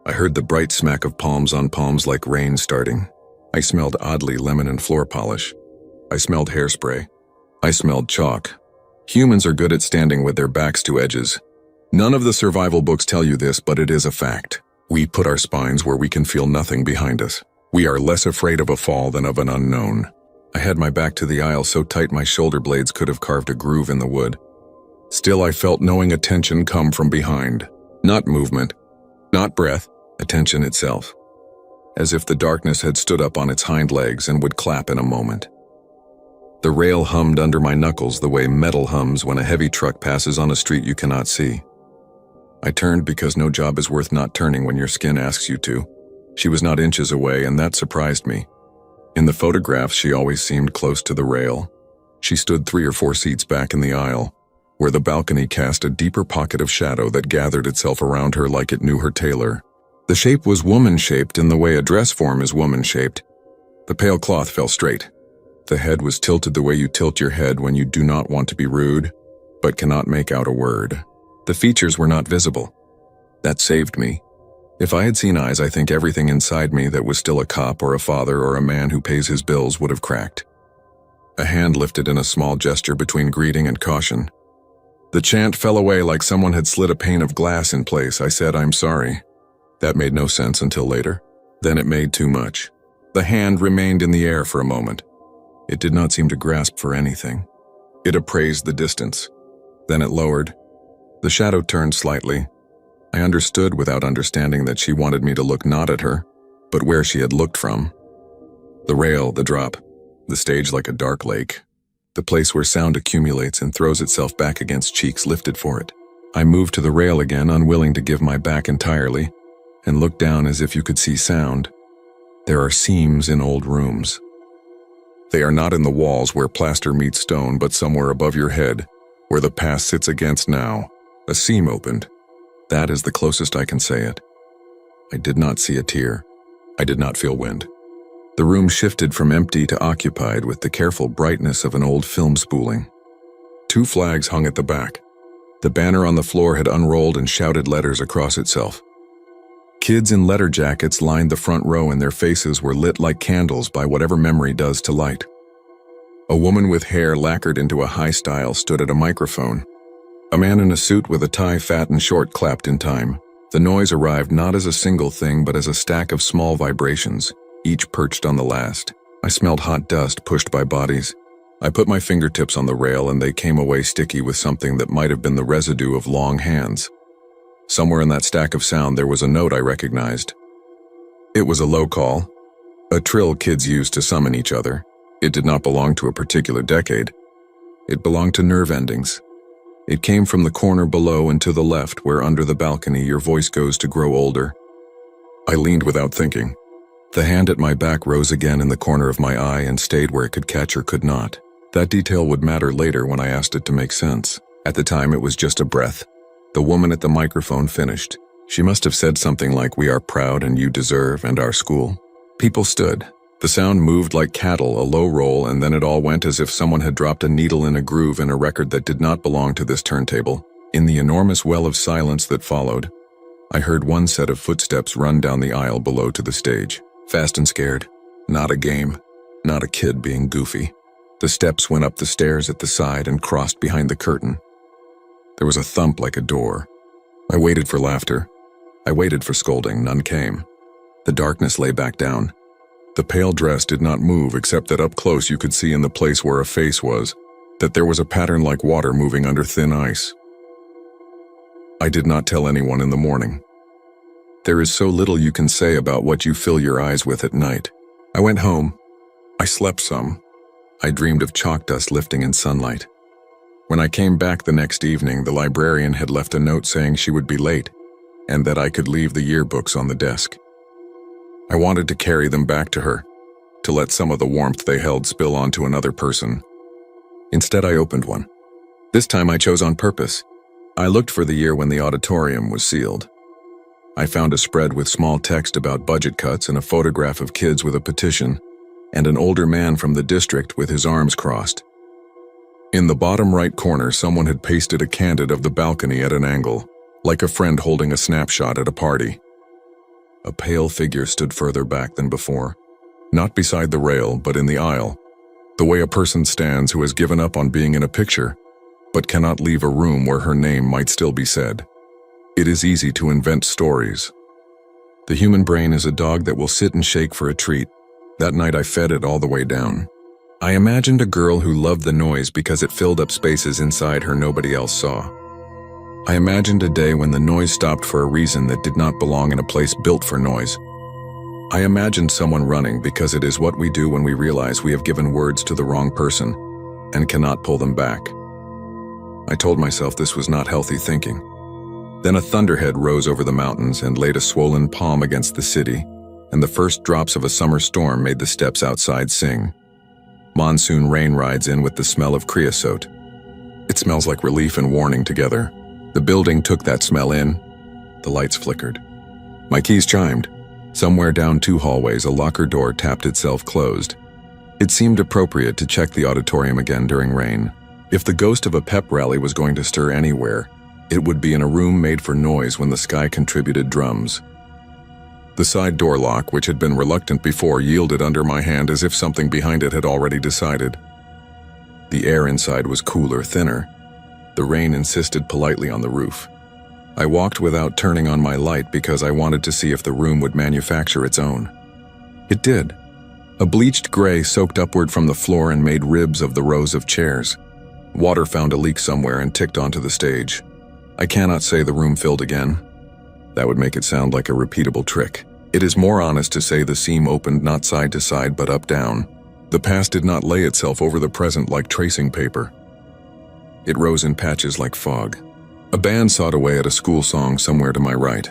I heard the bright smack of palms on palms like rain starting. I smelled oddly lemon and floor polish. I smelled hairspray. I smelled chalk. Humans are good at standing with their backs to edges. None of the survival books tell you this, but it is a fact. We put our spines where we can feel nothing behind us. We are less afraid of a fall than of an unknown. I had my back to the aisle so tight my shoulder blades could have carved a groove in the wood. Still, I felt knowing attention come from behind. Not movement, not breath, attention itself. As if the darkness had stood up on its hind legs and would clap in a moment. The rail hummed under my knuckles the way metal hums when a heavy truck passes on a street you cannot see. I turned because no job is worth not turning when your skin asks you to. She was not inches away, and that surprised me. In the photographs, she always seemed close to the rail. She stood 3 or 4 seats back in the aisle, where the balcony cast a deeper pocket of shadow that gathered itself around her like it knew her tailor. The shape was woman-shaped in the way a dress form is woman-shaped. The pale cloth fell straight. The head was tilted the way you tilt your head when you do not want to be rude, but cannot make out a word. The features were not visible. That saved me. If I had seen eyes, I think everything inside me that was still a cop or a father or a man who pays his bills would have cracked. A hand lifted in a small gesture between greeting and caution. The chant fell away like someone had slid a pane of glass in place. I said, "I'm sorry." That made no sense until later. Then it made too much. The hand remained in the air for a moment. It did not seem to grasp for anything. It appraised the distance. Then it lowered. The shadow turned slightly. I understood without understanding that she wanted me to look not at her, but where she had looked from. The rail, the drop, the stage like a dark lake, the place where sound accumulates and throws itself back against cheeks lifted for it. I moved to the rail again, unwilling to give my back entirely, and looked down as if you could see sound. There are seams in old rooms. They are not in the walls where plaster meets stone, but somewhere above your head, where the past sits against now. A seam opened. That is the closest I can say it. I did not see a tear. I did not feel wind. The room shifted from empty to occupied with the careful brightness of an old film spooling. 2 flags hung at the back. The banner on the floor had unrolled and shouted letters across itself. Kids in letter jackets lined the front row, and their faces were lit like candles by whatever memory does to light. A woman with hair lacquered into a high style stood at a microphone. A man in a suit with a tie, fat and short, clapped in time. The noise arrived not as a single thing, but as a stack of small vibrations, each perched on the last. I smelled hot dust pushed by bodies. I put my fingertips on the rail, and they came away sticky with something that might have been the residue of long hands. Somewhere in that stack of sound there was a note I recognized. It was a low call, a trill kids used to summon each other. It did not belong to a particular decade. It belonged to nerve endings. It came from the corner below and to the left, where under the balcony your voice goes to grow older. I leaned without thinking. The hand at my back rose again in the corner of my eye and stayed where it could catch or could not. That detail would matter later when I asked it to make sense. At the time it was just a breath. The woman at the microphone finished. She must have said something like, "We are proud and you deserve, and our school." People stood. The sound moved like cattle, a low roll, and then it all went as if someone had dropped a needle in a groove in a record that did not belong to this turntable. In the enormous well of silence that followed, I heard one set of footsteps run down the aisle below to the stage. Fast and scared. Not a game. Not a kid being goofy. The steps went up the stairs at the side and crossed behind the curtain. There was a thump like a door. I waited for laughter. I waited for scolding. None came. The darkness lay back down. The pale dress did not move, except that up close you could see in the place where a face was, that there was a pattern like water moving under thin ice. I did not tell anyone in the morning. There is so little you can say about what you fill your eyes with at night. I went home. I slept some. I dreamed of chalk dust lifting in sunlight. When I came back the next evening, the librarian had left a note saying she would be late, and that I could leave the yearbooks on the desk. I wanted to carry them back to her, to let some of the warmth they held spill onto another person. Instead, I opened one. This time I chose on purpose. I looked for the year when the auditorium was sealed. I found a spread with small text about budget cuts and a photograph of kids with a petition, and an older man from the district with his arms crossed. In the bottom right corner, someone had pasted a candid of the balcony at an angle, like a friend holding a snapshot at a party. A pale figure stood further back than before, not beside the rail, but in the aisle, the way a person stands who has given up on being in a picture, but cannot leave a room where her name might still be said. It is easy to invent stories. The human brain is a dog that will sit and shake for a treat. That night I fed it all the way down. I imagined a girl who loved the noise because it filled up spaces inside her nobody else saw. I imagined a day when the noise stopped for a reason that did not belong in a place built for noise. I imagined someone running because it is what we do when we realize we have given words to the wrong person and cannot pull them back. I told myself this was not healthy thinking. Then a thunderhead rose over the mountains and laid a swollen palm against the city, and the first drops of a summer storm made the steps outside sing. Monsoon rain rides in with the smell of creosote. It smells like relief and warning together. The building took that smell in. The lights flickered. My keys chimed. Somewhere down 2 hallways, a locker door tapped itself closed. It seemed appropriate to check the auditorium again during rain. If the ghost of a pep rally was going to stir anywhere, it would be in a room made for noise when the sky contributed drums. The side door lock, which had been reluctant before, yielded under my hand as if something behind it had already decided. The air inside was cooler, thinner. The rain insisted politely on the roof. I walked without turning on my light because I wanted to see if the room would manufacture its own. It did. A bleached gray soaked upward from the floor and made ribs of the rows of chairs. Water found a leak somewhere and ticked onto the stage. I cannot say the room filled again. That would make it sound like a repeatable trick. It is more honest to say the seam opened not side to side but up down. The past did not lay itself over the present like tracing paper. It rose in patches like fog. A band sawed away at a school song somewhere to my right.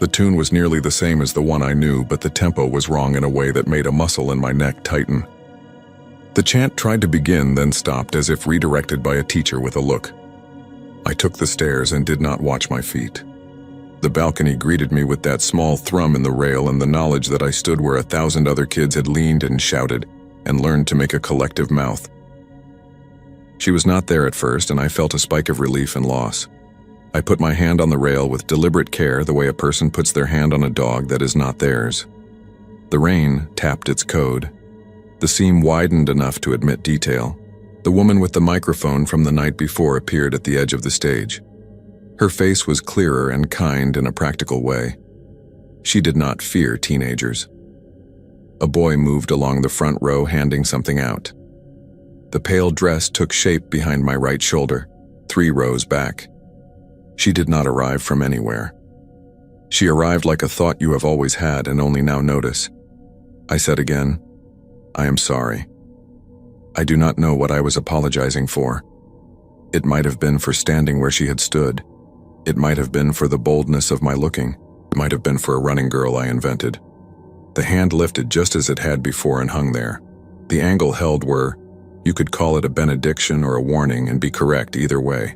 The tune was nearly the same as the one I knew, but the tempo was wrong in a way that made a muscle in my neck tighten. The chant tried to begin, then stopped as if redirected by a teacher with a look. I took the stairs and did not watch my feet. The balcony greeted me with that small thrum in the rail and the knowledge that I stood where 1,000 other kids had leaned and shouted and learned to make a collective mouth. She was not there at first, and I felt a spike of relief and loss. I put my hand on the rail with deliberate care, the way a person puts their hand on a dog that is not theirs. The rain tapped its code. The seam widened enough to admit detail. The woman with the microphone from the night before appeared at the edge of the stage. Her face was clearer and kind in a practical way. She did not fear teenagers. A boy moved along the front row handing something out. The pale dress took shape behind my right shoulder, 3 rows back. She did not arrive from anywhere. She arrived like a thought you have always had and only now notice. I said again, "I am sorry." I do not know what I was apologizing for. It might have been for standing where she had stood. It might have been for the boldness of my looking. It might have been for a running girl I invented. The hand lifted just as it had before and hung there. The angle held were, you could call it a benediction or a warning and be correct either way.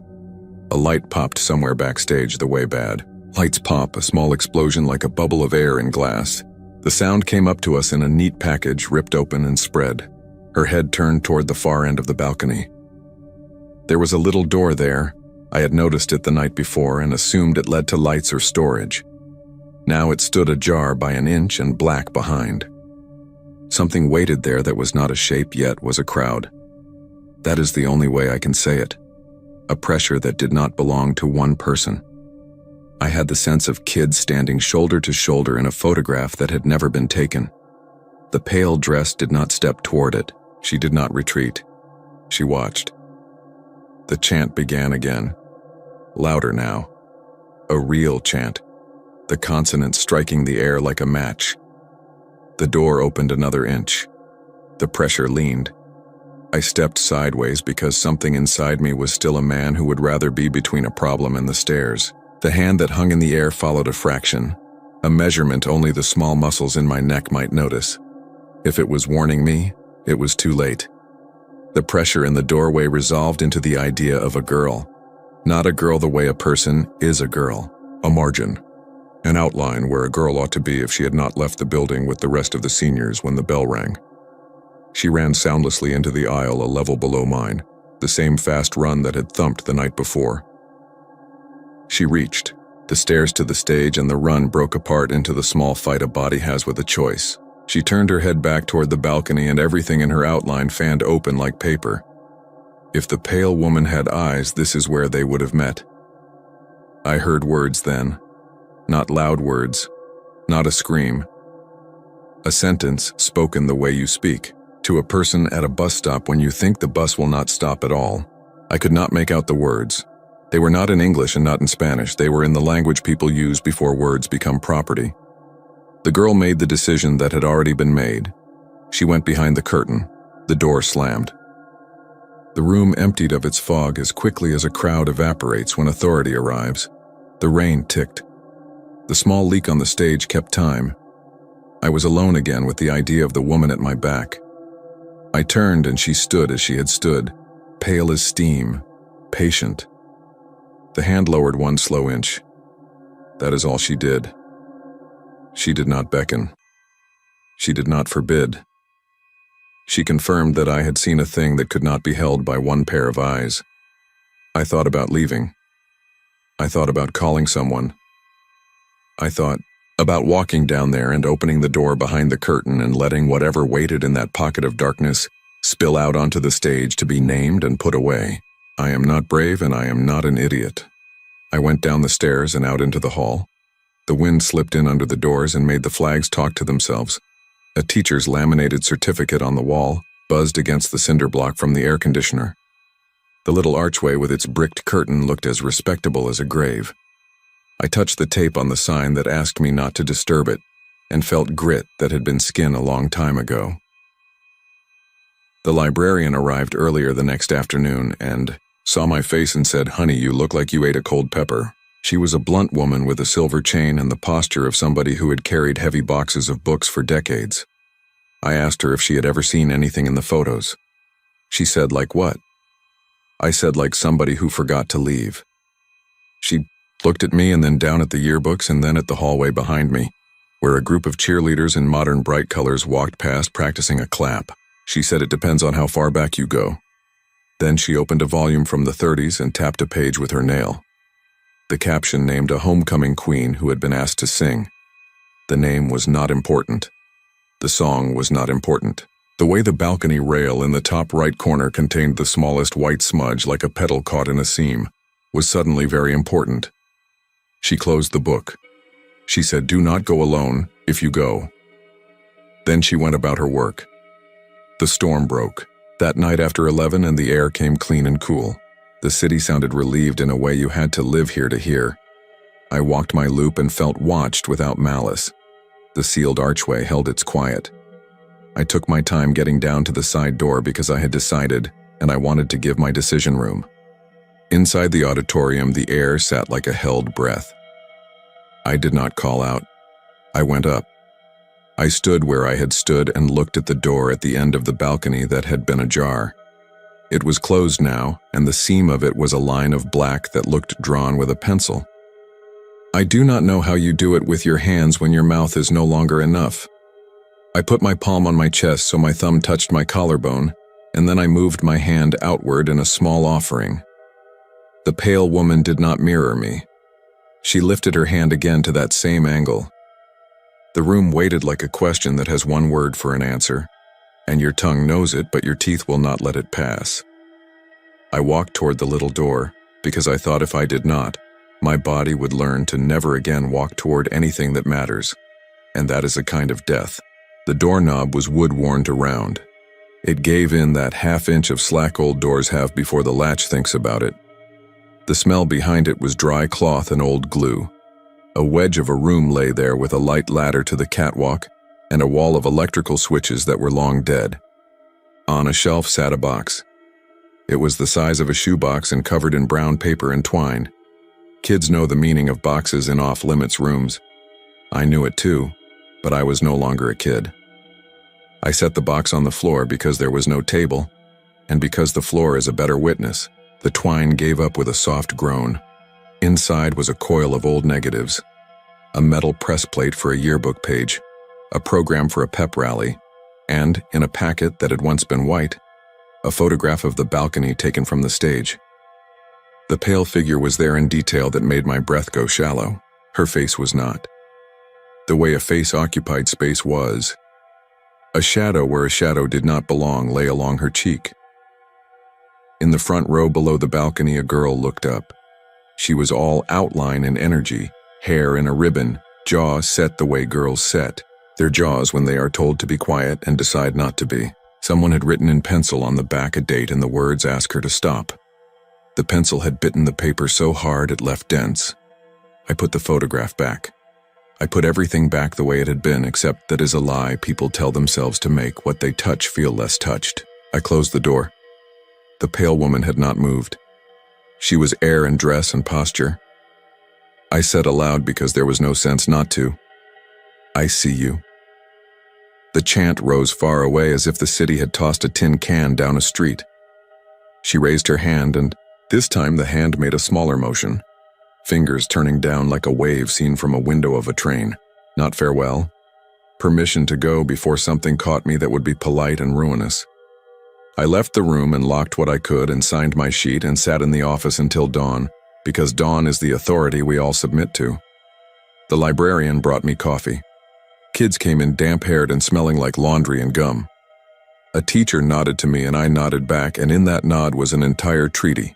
A light popped somewhere backstage the way bad. Lights pop, a small explosion like a bubble of air in glass. The sound came up to us in a neat package ripped open and spread. Her head turned toward the far end of the balcony. There was a little door there. I had noticed it the night before and assumed it led to lights or storage. Now it stood ajar by an inch and black behind. Something waited there that was not a shape yet was a crowd. That is the only way I can say it. A pressure that did not belong to one person. I had the sense of kids standing shoulder to shoulder in a photograph that had never been taken. The pale dress did not step toward it. She did not retreat. She watched. The chant began again. Louder now. A real chant. The consonants striking the air like a match. The door opened another inch. The pressure leaned. I stepped sideways because something inside me was still a man who would rather be between a problem and the stairs. The hand that hung in the air followed a fraction, a measurement only the small muscles in my neck might notice. If it was warning me, it was too late. The pressure in the doorway resolved into the idea of a girl. Not a girl the way a person is a girl. A margin. An outline where a girl ought to be if she had not left the building with the rest of the seniors when the bell rang. She ran soundlessly into the aisle a level below mine, the same fast run that had thumped the night before. She reached, the stairs to the stage, and the run broke apart into the small fight a body has with a choice. She turned her head back toward the balcony and everything in her outline fanned open like paper. If the pale woman had eyes, this is where they would have met. I heard words then. Not loud words. Not a scream. A sentence spoken the way you speak. To a person at a bus stop when you think the bus will not stop at all. I could not make out the words. They were not in English and not in Spanish. They were in the language people use before words become property. The girl made the decision that had already been made. She went behind the curtain. The door slammed. The room emptied of its fog as quickly as a crowd evaporates when authority arrives. The rain ticked. The small leak on the stage kept time. I was alone again with the idea of the woman at my back. I turned and she stood as she had stood, pale as steam, patient. The hand lowered 1 slow inch. That is all she did. She did not beckon. She did not forbid. She confirmed that I had seen a thing that could not be held by one pair of eyes. I thought about leaving. I thought about calling someone. I thought about walking down there and opening the door behind the curtain and letting whatever waited in that pocket of darkness spill out onto the stage to be named and put away. I am not brave and I am not an idiot. I went down the stairs and out into the hall. The wind slipped in under the doors and made the flags talk to themselves. A teacher's laminated certificate on the wall buzzed against the cinder block from the air conditioner. The little archway with its bricked curtain looked as respectable as a grave. I touched the tape on the sign that asked me not to disturb it. and felt grit that had been skin a long time ago. The librarian arrived earlier the next afternoon and saw my face and said, "Honey, you look like you ate a cold pepper." She was a blunt woman with a silver chain and the posture of somebody who had carried heavy boxes of books for decades. I asked her if she had ever seen anything in the photos. She said, "Like what?" I said, "Like somebody who forgot to leave." She looked at me and then down at the yearbooks and then at the hallway behind me, where a group of cheerleaders in modern bright colors walked past practicing a clap. She said, "It depends on how far back you go." Then she opened a volume from the 30s and tapped a page with her nail. The caption named a homecoming queen who had been asked to sing. The name was not important. The song was not important. The way the balcony rail in the top right corner contained the smallest white smudge like a petal caught in a seam was suddenly very important. She closed the book. She said, "Do not go alone if you go." Then she went about her work. The storm broke. That night after 11 and the air came clean and cool. The city sounded relieved in a way you had to live here to hear. I walked my loop and felt watched without malice. The sealed archway held its quiet. I took my time getting down to the side door because I had decided, and I wanted to give my decision room. Inside the auditorium, the air sat like a held breath. I did not call out. I went up. I stood where I had stood and looked at the door at the end of the balcony that had been ajar. It was closed now, and the seam of it was a line of black that looked drawn with a pencil. I do not know how you do it with your hands when your mouth is no longer enough. I put my palm on my chest so my thumb touched my collarbone, and then I moved my hand outward in a small offering. The pale woman did not mirror me. She lifted her hand again to that same angle. The room waited like a question that has one word for an answer, and your tongue knows it, but your teeth will not let it pass. I walked toward the little door, because I thought if I did not, my body would learn to never again walk toward anything that matters, and that is a kind of death. The doorknob was wood-worn to round. It gave in that half-inch of slack old doors have before the latch thinks about it. The smell behind it was dry cloth and old glue. A wedge of a room lay there with a light ladder to the catwalk and a wall of electrical switches that were long dead. On a shelf sat a box. It was the size of a shoebox and covered in brown paper and twine. Kids know the meaning of boxes in off-limits rooms. I knew it too, but I was no longer a kid. I set the box on the floor because there was no table, and because the floor is a better witness. The twine gave up with a soft groan. Inside was a coil of old negatives, a metal press plate for a yearbook page, a program for a pep rally, and, in a packet that had once been white, a photograph of the balcony taken from the stage. The pale figure was there in detail that made my breath go shallow. Her face was not. The way a face occupied space was. A shadow where a shadow did not belong lay along her cheek. In the front row below the balcony, a girl looked up. She was all outline and energy, hair in a ribbon, jaws set the way girls set, their jaws when they are told to be quiet and decide not to be. Someone had written in pencil on the back a date and the words ask her to stop. The pencil had bitten the paper so hard it left dents. I put the photograph back. I put everything back the way it had been, except that is a lie people tell themselves to make what they touch feel less touched. I closed the door. The pale woman had not moved. She was air in dress and posture. I said aloud because there was no sense not to. "I see you." The chant rose far away as if the city had tossed a tin can down a street. She raised her hand and, this time the hand made a smaller motion. Fingers turning down like a wave seen from a window of a train. Not farewell. Permission to go before something caught me that would be polite and ruinous. I left the room and locked what I could and signed my sheet and sat in the office until dawn, because dawn is the authority we all submit to. The librarian brought me coffee. Kids came in damp-haired and smelling like laundry and gum. A teacher nodded to me and I nodded back, and in that nod was an entire treaty.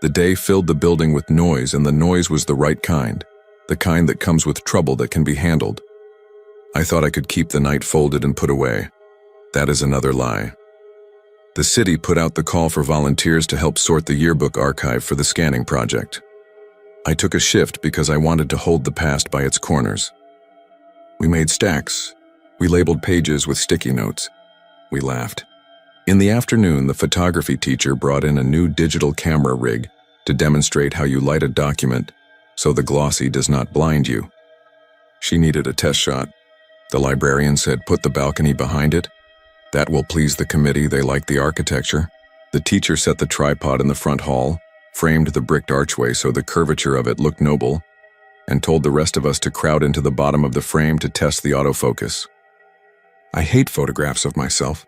The day filled the building with noise, and the noise was the right kind, the kind that comes with trouble that can be handled. I thought I could keep the night folded and put away. That is another lie. The city put out the call for volunteers to help sort the yearbook archive for the scanning project. I took a shift because I wanted to hold the past by its corners. We made stacks. We labeled pages with sticky notes. We laughed. In the afternoon, the photography teacher brought in a new digital camera rig to demonstrate how you light a document so the glossy does not blind you. She needed a test shot. The librarian said, "Put the balcony behind it. That will please the committee, they like the architecture." The teacher set the tripod in the front hall, framed the bricked archway so the curvature of it looked noble, and told the rest of us to crowd into the bottom of the frame to test the autofocus. I hate photographs of myself.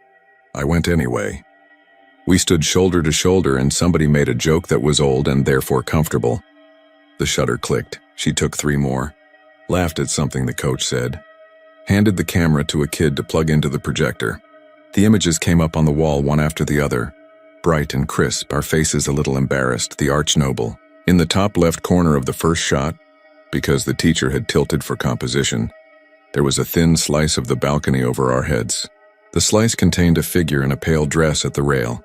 I went anyway. We stood shoulder to shoulder and somebody made a joke that was old and therefore comfortable. The shutter clicked. She took 3 more, laughed at something the coach said, handed the camera to a kid to plug into the projector. The images came up on the wall one after the other, bright and crisp, our faces a little embarrassed, the arch noble. In the top left corner of the first shot, because the teacher had tilted for composition, there was a thin slice of the balcony over our heads. The slice contained a figure in a pale dress at the rail.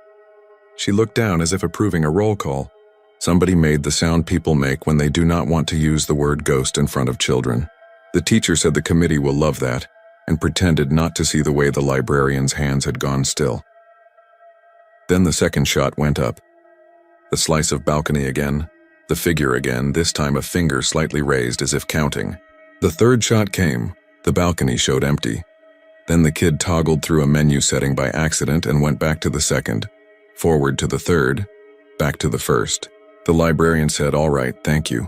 She looked down as if approving a roll call. Somebody made the sound people make when they do not want to use the word ghost in front of children. The teacher said the committee will love that, and pretended not to see the way the librarian's hands had gone still. Then the second shot went up. The slice of balcony again, the figure again, this time a finger slightly raised as if counting. The third shot came. The balcony showed empty. Then the kid toggled through a menu setting by accident and went back to the second, forward to the third, back to the first. The librarian said, "All right, thank you,"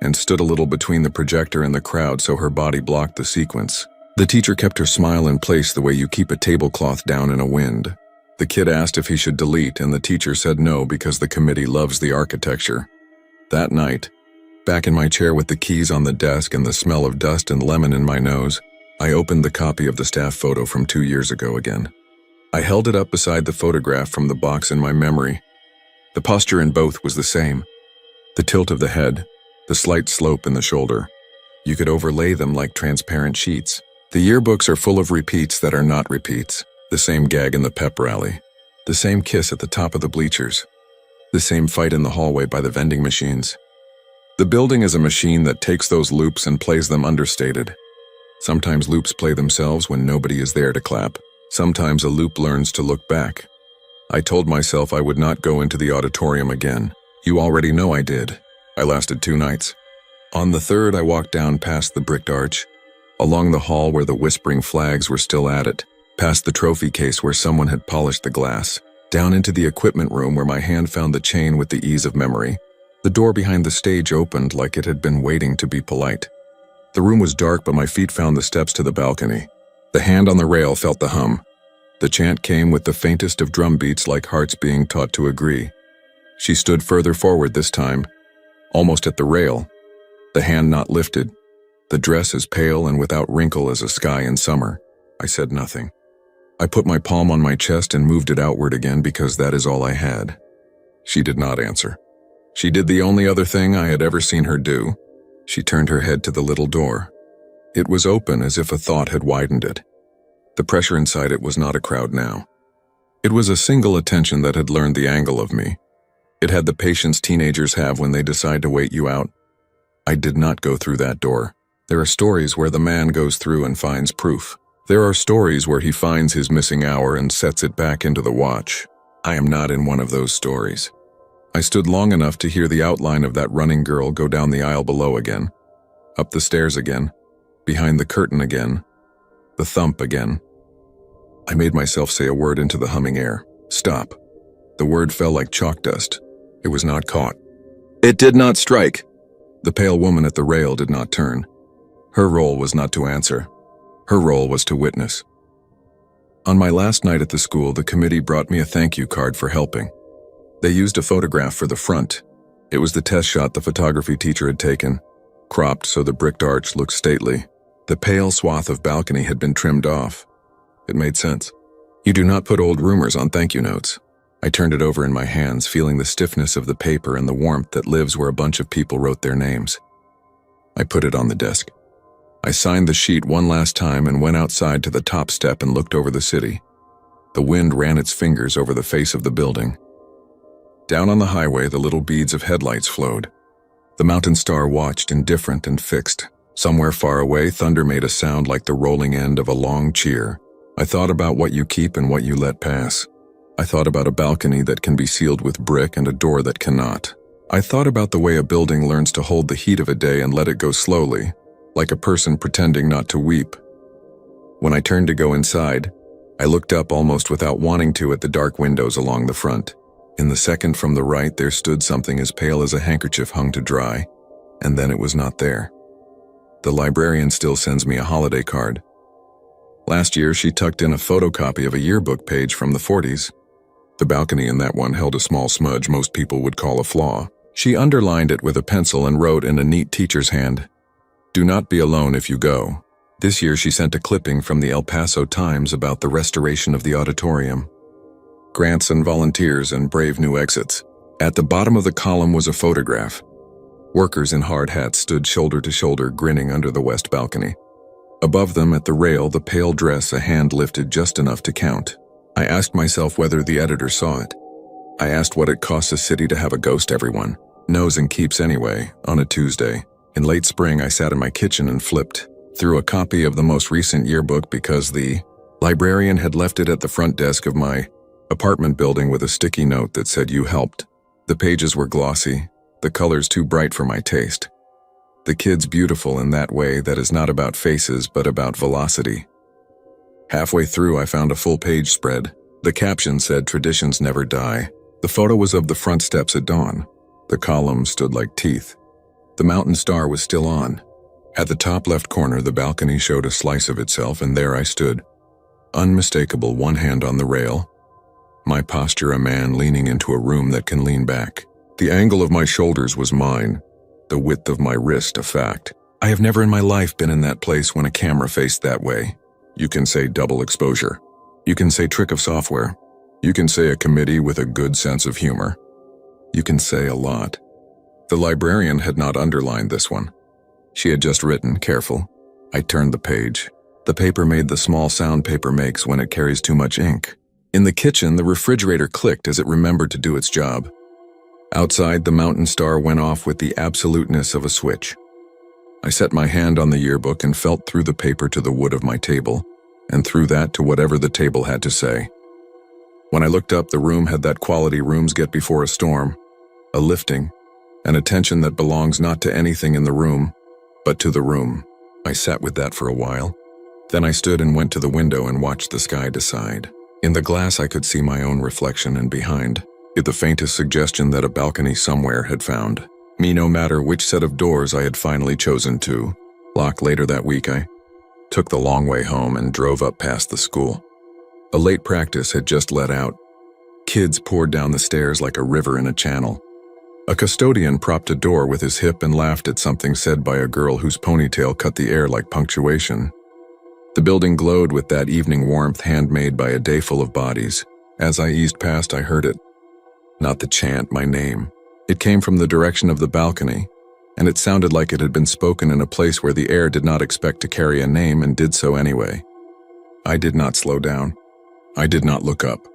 and stood a little between the projector and the crowd so her body blocked the sequence. The teacher kept her smile in place the way you keep a tablecloth down in a wind. The kid asked if he should delete, and the teacher said no because the committee loves the architecture. That night, back in my chair with the keys on the desk and the smell of dust and lemon in my nose, I opened the copy of the staff photo from 2 years ago again. I held it up beside the photograph from the box in my memory. The posture in both was the same. The tilt of the head, the slight slope in the shoulder. You could overlay them like transparent sheets. The yearbooks are full of repeats that are not repeats. The same gag in the pep rally. The same kiss at the top of the bleachers. The same fight in the hallway by the vending machines. The building is a machine that takes those loops and plays them understated. Sometimes loops play themselves when nobody is there to clap. Sometimes a loop learns to look back. I told myself I would not go into the auditorium again. You already know I did. I lasted 2 nights. On the third, I walked down past the bricked arch, along the hall where the whispering flags were still at it, past the trophy case where someone had polished the glass, down into the equipment room where my hand found the chain with the ease of memory. The door behind the stage opened like it had been waiting to be polite. The room was dark, but my feet found the steps to the balcony. The hand on the rail felt the hum. The chant came with the faintest of drum beats, like hearts being taught to agree. She stood further forward this time, almost at the rail, the hand not lifted, the dress as pale and without wrinkle as a sky in summer. I said nothing. I put my palm on my chest and moved it outward again because that is all I had. She did not answer. She did the only other thing I had ever seen her do. She turned her head to the little door. It was open as if a thought had widened it. The pressure inside it was not a crowd now. It was a single attention that had learned the angle of me. It had the patience teenagers have when they decide to wait you out. I did not go through that door. There are stories where the man goes through and finds proof. There are stories where he finds his missing hour and sets it back into the watch. I am not in one of those stories. I stood long enough to hear the outline of that running girl go down the aisle below again, up the stairs again, behind the curtain again, the thump again. I made myself say a word into the humming air. Stop. The word fell like chalk dust. It was not caught. It did not strike. The pale woman at the rail did not turn. Her role was not to answer. Her role was to witness. On my last night at the school, the committee brought me a thank you card for helping. They used a photograph for the front. It was the test shot the photography teacher had taken, cropped so the bricked arch looked stately. The pale swath of balcony had been trimmed off. It made sense. You do not put old rumors on thank you notes. I turned it over in my hands, feeling the stiffness of the paper and the warmth that lives where a bunch of people wrote their names. I put it on the desk. I signed the sheet one last time and went outside to the top step and looked over the city. The wind ran its fingers over the face of the building. Down on the highway, the little beads of headlights flowed. The mountain star watched, indifferent and fixed. Somewhere far away, thunder made a sound like the rolling end of a long cheer. I thought about what you keep and what you let pass. I thought about a balcony that can be sealed with brick and a door that cannot. I thought about the way a building learns to hold the heat of a day and let it go slowly, like a person pretending not to weep. When I turned to go inside, I looked up almost without wanting to at the dark windows along the front. In the second from the right, there stood something as pale as a handkerchief hung to dry, and then it was not there. The librarian still sends me a holiday card. Last year, she tucked in a photocopy of a yearbook page from the 40s. The balcony in that one held a small smudge most people would call a flaw. She underlined it with a pencil and wrote in a neat teacher's hand, "Do not be alone if you go." This year, she sent a clipping from the El Paso Times about the restoration of the auditorium. Grants and volunteers and brave new exits. At the bottom of the column was a photograph. Workers in hard hats stood shoulder to shoulder, grinning under the west balcony. Above them, at the rail, the pale dress, a hand lifted just enough to count. I asked myself whether the editor saw it. I asked what it costs a city to have a ghost everyone knows and keeps anyway, on a Tuesday. In late spring, I sat in my kitchen and flipped through a copy of the most recent yearbook because the librarian had left it at the front desk of my apartment building with a sticky note that said, "You helped." The pages were glossy, the colors too bright for my taste. The kids beautiful in that way that is not about faces but about velocity. Halfway through, I found a full-page spread. The caption said, "Traditions never die." The photo was of the front steps at dawn. The columns stood like teeth. The mountain star was still on. At the top left corner, the balcony showed a slice of itself, and there I stood. Unmistakable, one hand on the rail. My posture, a man leaning into a room that can lean back. The angle of my shoulders was mine. The width of my wrist, a fact. I have never in my life been in that place when a camera faced that way. You can say double exposure. You can say trick of software. You can say a committee with a good sense of humor. You can say a lot. The librarian had not underlined this one. She had just written, "Careful." I turned the page. The paper made the small sound paper makes when it carries too much ink. In the kitchen, the refrigerator clicked as it remembered to do its job. Outside, the mountain star went off with the absoluteness of a switch. I set my hand on the yearbook and felt through the paper to the wood of my table, and through that to whatever the table had to say. When I looked up, the room had that quality rooms get before a storm, a lifting, an attention that belongs not to anything in the room, but to the room. I sat with that for a while. Then I stood and went to the window and watched the sky decide. In the glass, I could see my own reflection, and behind it the faintest suggestion that a balcony somewhere had found me, no matter which set of doors I had finally chosen to lock. Later that week, I took the long way home and drove up past the school. A late practice had just let out. Kids poured down the stairs like a river in a channel. A custodian propped a door with his hip and laughed at something said by a girl whose ponytail cut the air like punctuation. The building glowed with that evening warmth handmade by a day full of bodies. As I eased past, I heard it. Not the chant, my name. It came from the direction of the balcony, and it sounded like it had been spoken in a place where the air did not expect to carry a name and did so anyway. I did not slow down. I did not look up.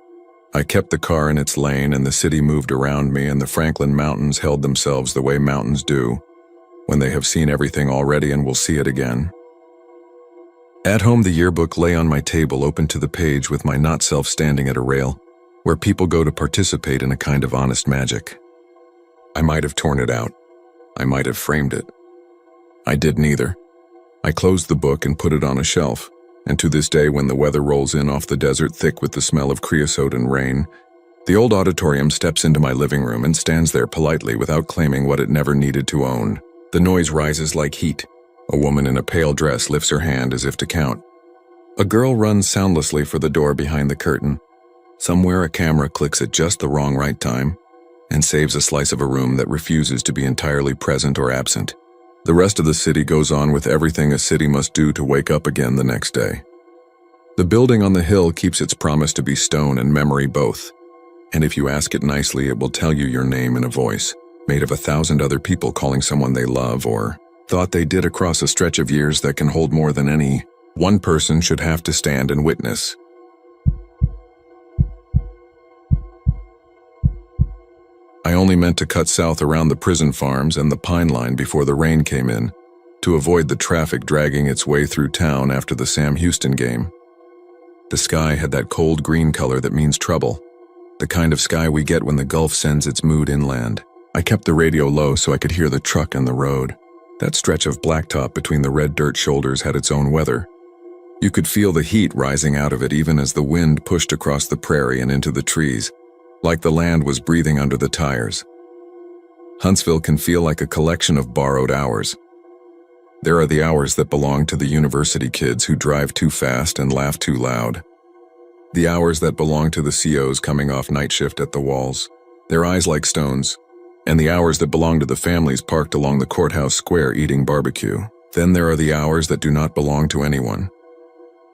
I kept the car in its lane, and the city moved around me, and the Franklin Mountains held themselves the way mountains do, when they have seen everything already and will see it again. At home, the yearbook lay on my table, open to the page, with my not-self standing at a rail, where people go to participate in a kind of honest magic. I might have torn it out. I might have framed it. I did neither. I closed the book and put it on a shelf, and to this day, when the weather rolls in off the desert thick with the smell of creosote and rain, the old auditorium steps into my living room and stands there politely without claiming what it never needed to own. The noise rises like heat. A woman in a pale dress lifts her hand as if to count. A girl runs soundlessly for the door behind the curtain. Somewhere a camera clicks at just the wrong right time and saves a slice of a room that refuses to be entirely present or absent. The rest of the city goes on with everything a city must do to wake up again the next day. The building on the hill keeps its promise to be stone and memory both, and if you ask it nicely, it will tell you your name in a voice made of 1,000 other people calling someone they love or thought they did across a stretch of years that can hold more than any one person should have to stand and witness. I only meant to cut south around the prison farms and the pine line before the rain came in, to avoid the traffic dragging its way through town after the Sam Houston game. The sky had that cold green color that means trouble, the kind of sky we get when the Gulf sends its mood inland. I kept the radio low so I could hear the truck and the road. That stretch of blacktop between the red dirt shoulders had its own weather. You could feel the heat rising out of it even as the wind pushed across the prairie and into the trees, like the land was breathing under the tires. Huntsville can feel like a collection of borrowed hours. There are the hours that belong to the university kids who drive too fast and laugh too loud. The hours that belong to the COs coming off night shift at the walls, their eyes like stones, and the hours that belong to the families parked along the courthouse square eating barbecue. Then there are the hours that do not belong to anyone.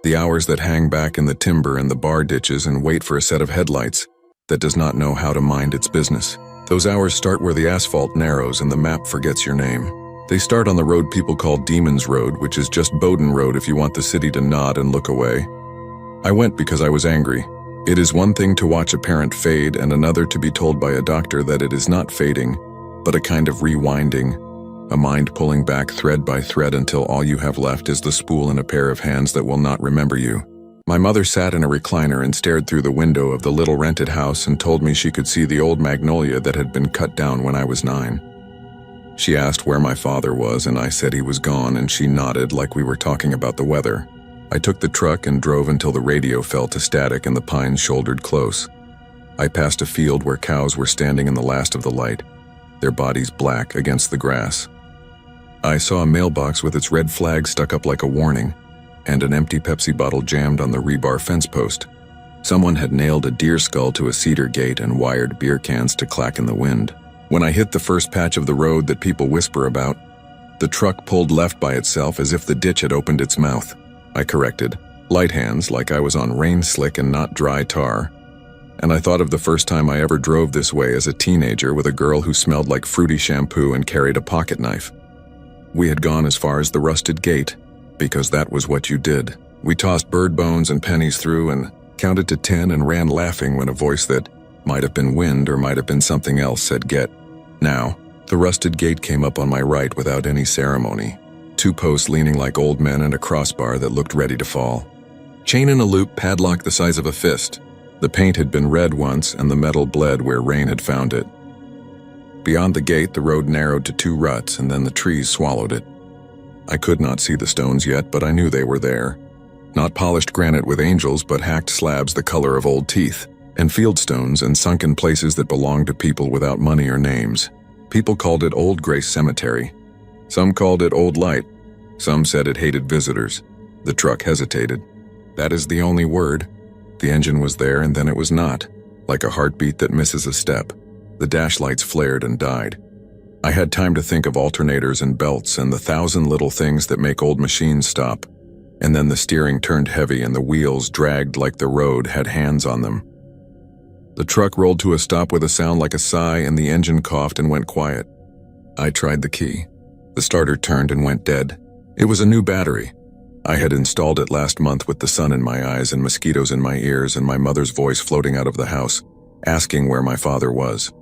The hours that hang back in the timber and the bar ditches and wait for a set of headlights that does not know how to mind its business. Those hours start where the asphalt narrows and the map forgets your name. They start on the road people call Demon's Road, which is just Bowden Road if you want the city to nod and look away. I went because I was angry. It is one thing to watch a parent fade and another to be told by a doctor that it is not fading, but a kind of rewinding, a mind pulling back thread by thread until all you have left is the spool in a pair of hands that will not remember you. My mother sat in a recliner and stared through the window of the little rented house and told me she could see the old magnolia that had been cut down when I was 9. She asked where my father was and I said he was gone, and she nodded like we were talking about the weather. I took the truck and drove until the radio fell to static and the pines shouldered close. I passed a field where cows were standing in the last of the light, their bodies black against the grass. I saw a mailbox with its red flag stuck up like a warning, and an empty Pepsi bottle jammed on the rebar fence post. Someone had nailed a deer skull to a cedar gate and wired beer cans to clack in the wind. When I hit the first patch of the road that people whisper about, the truck pulled left by itself as if the ditch had opened its mouth. I corrected, light hands like I was on rain slick and not dry tar. And I thought of the first time I ever drove this way as a teenager with a girl who smelled like fruity shampoo and carried a pocket knife. We had gone as far as the rusted gate, because that was what you did. We tossed bird bones and pennies through and counted to 10 and ran laughing when a voice that might have been wind or might have been something else said, "Get." Now, the rusted gate came up on my right without any ceremony. 2 posts leaning like old men and a crossbar that looked ready to fall. Chain in a loop, padlock the size of a fist. The paint had been red once and the metal bled where rain had found it. Beyond the gate, the road narrowed to 2 ruts and then the trees swallowed it. I could not see the stones yet, but I knew they were there. Not polished granite with angels, but hacked slabs the color of old teeth, and field stones and sunken places that belonged to people without money or names. People called it Old Grace Cemetery. Some called it Old Light. Some said it hated visitors. The truck hesitated. That is the only word. The engine was there and then it was not, like a heartbeat that misses a step. The dash lights flared and died. I had time to think of alternators and belts and the 1,000 little things that make old machines stop. And then the steering turned heavy and the wheels dragged like the road had hands on them. The truck rolled to a stop with a sound like a sigh and the engine coughed and went quiet. I tried the key. The starter turned and went dead. It was a new battery. I had installed it last month with the sun in my eyes and mosquitoes in my ears and my mother's voice floating out of the house, asking where my father was.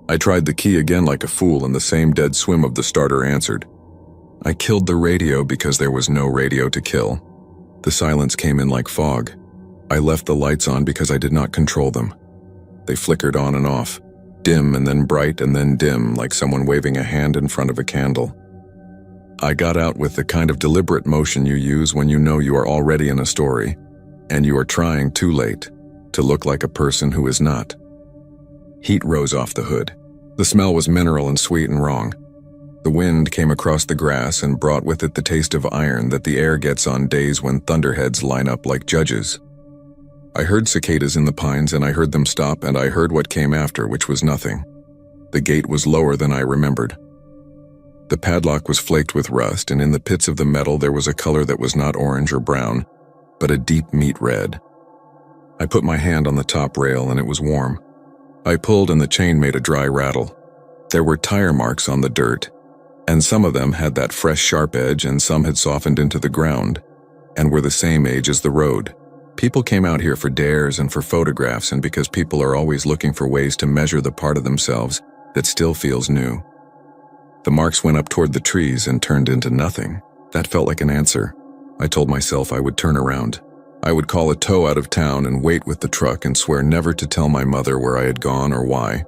I tried the key again like a fool and the same dead swim of the starter answered. I killed the radio because there was no radio to kill. The silence came in like fog. I left the lights on because I did not control them. They flickered on and off, dim and then bright and then dim, like someone waving a hand in front of a candle. I got out with the kind of deliberate motion you use when you know you are already in a story, and you are trying too late to look like a person who is not. Heat rose off the hood. The smell was mineral and sweet and wrong. The wind came across the grass and brought with it the taste of iron that the air gets on days when thunderheads line up like judges. I heard cicadas in the pines and I heard them stop and I heard what came after, which was nothing. The gate was lower than I remembered. The padlock was flaked with rust and in the pits of the metal there was a color that was not orange or brown, but a deep meat red. I put my hand on the top rail and it was warm. I pulled and the chain made a dry rattle. There were tire marks on the dirt, and some of them had that fresh sharp edge and some had softened into the ground, and were the same age as the road. People came out here for dares and for photographs and because people are always looking for ways to measure the part of themselves that still feels new. The marks went up toward the trees and turned into nothing. That felt like an answer. I told myself I would turn around. I would call a tow out of town and wait with the truck and swear never to tell my mother where I had gone or why.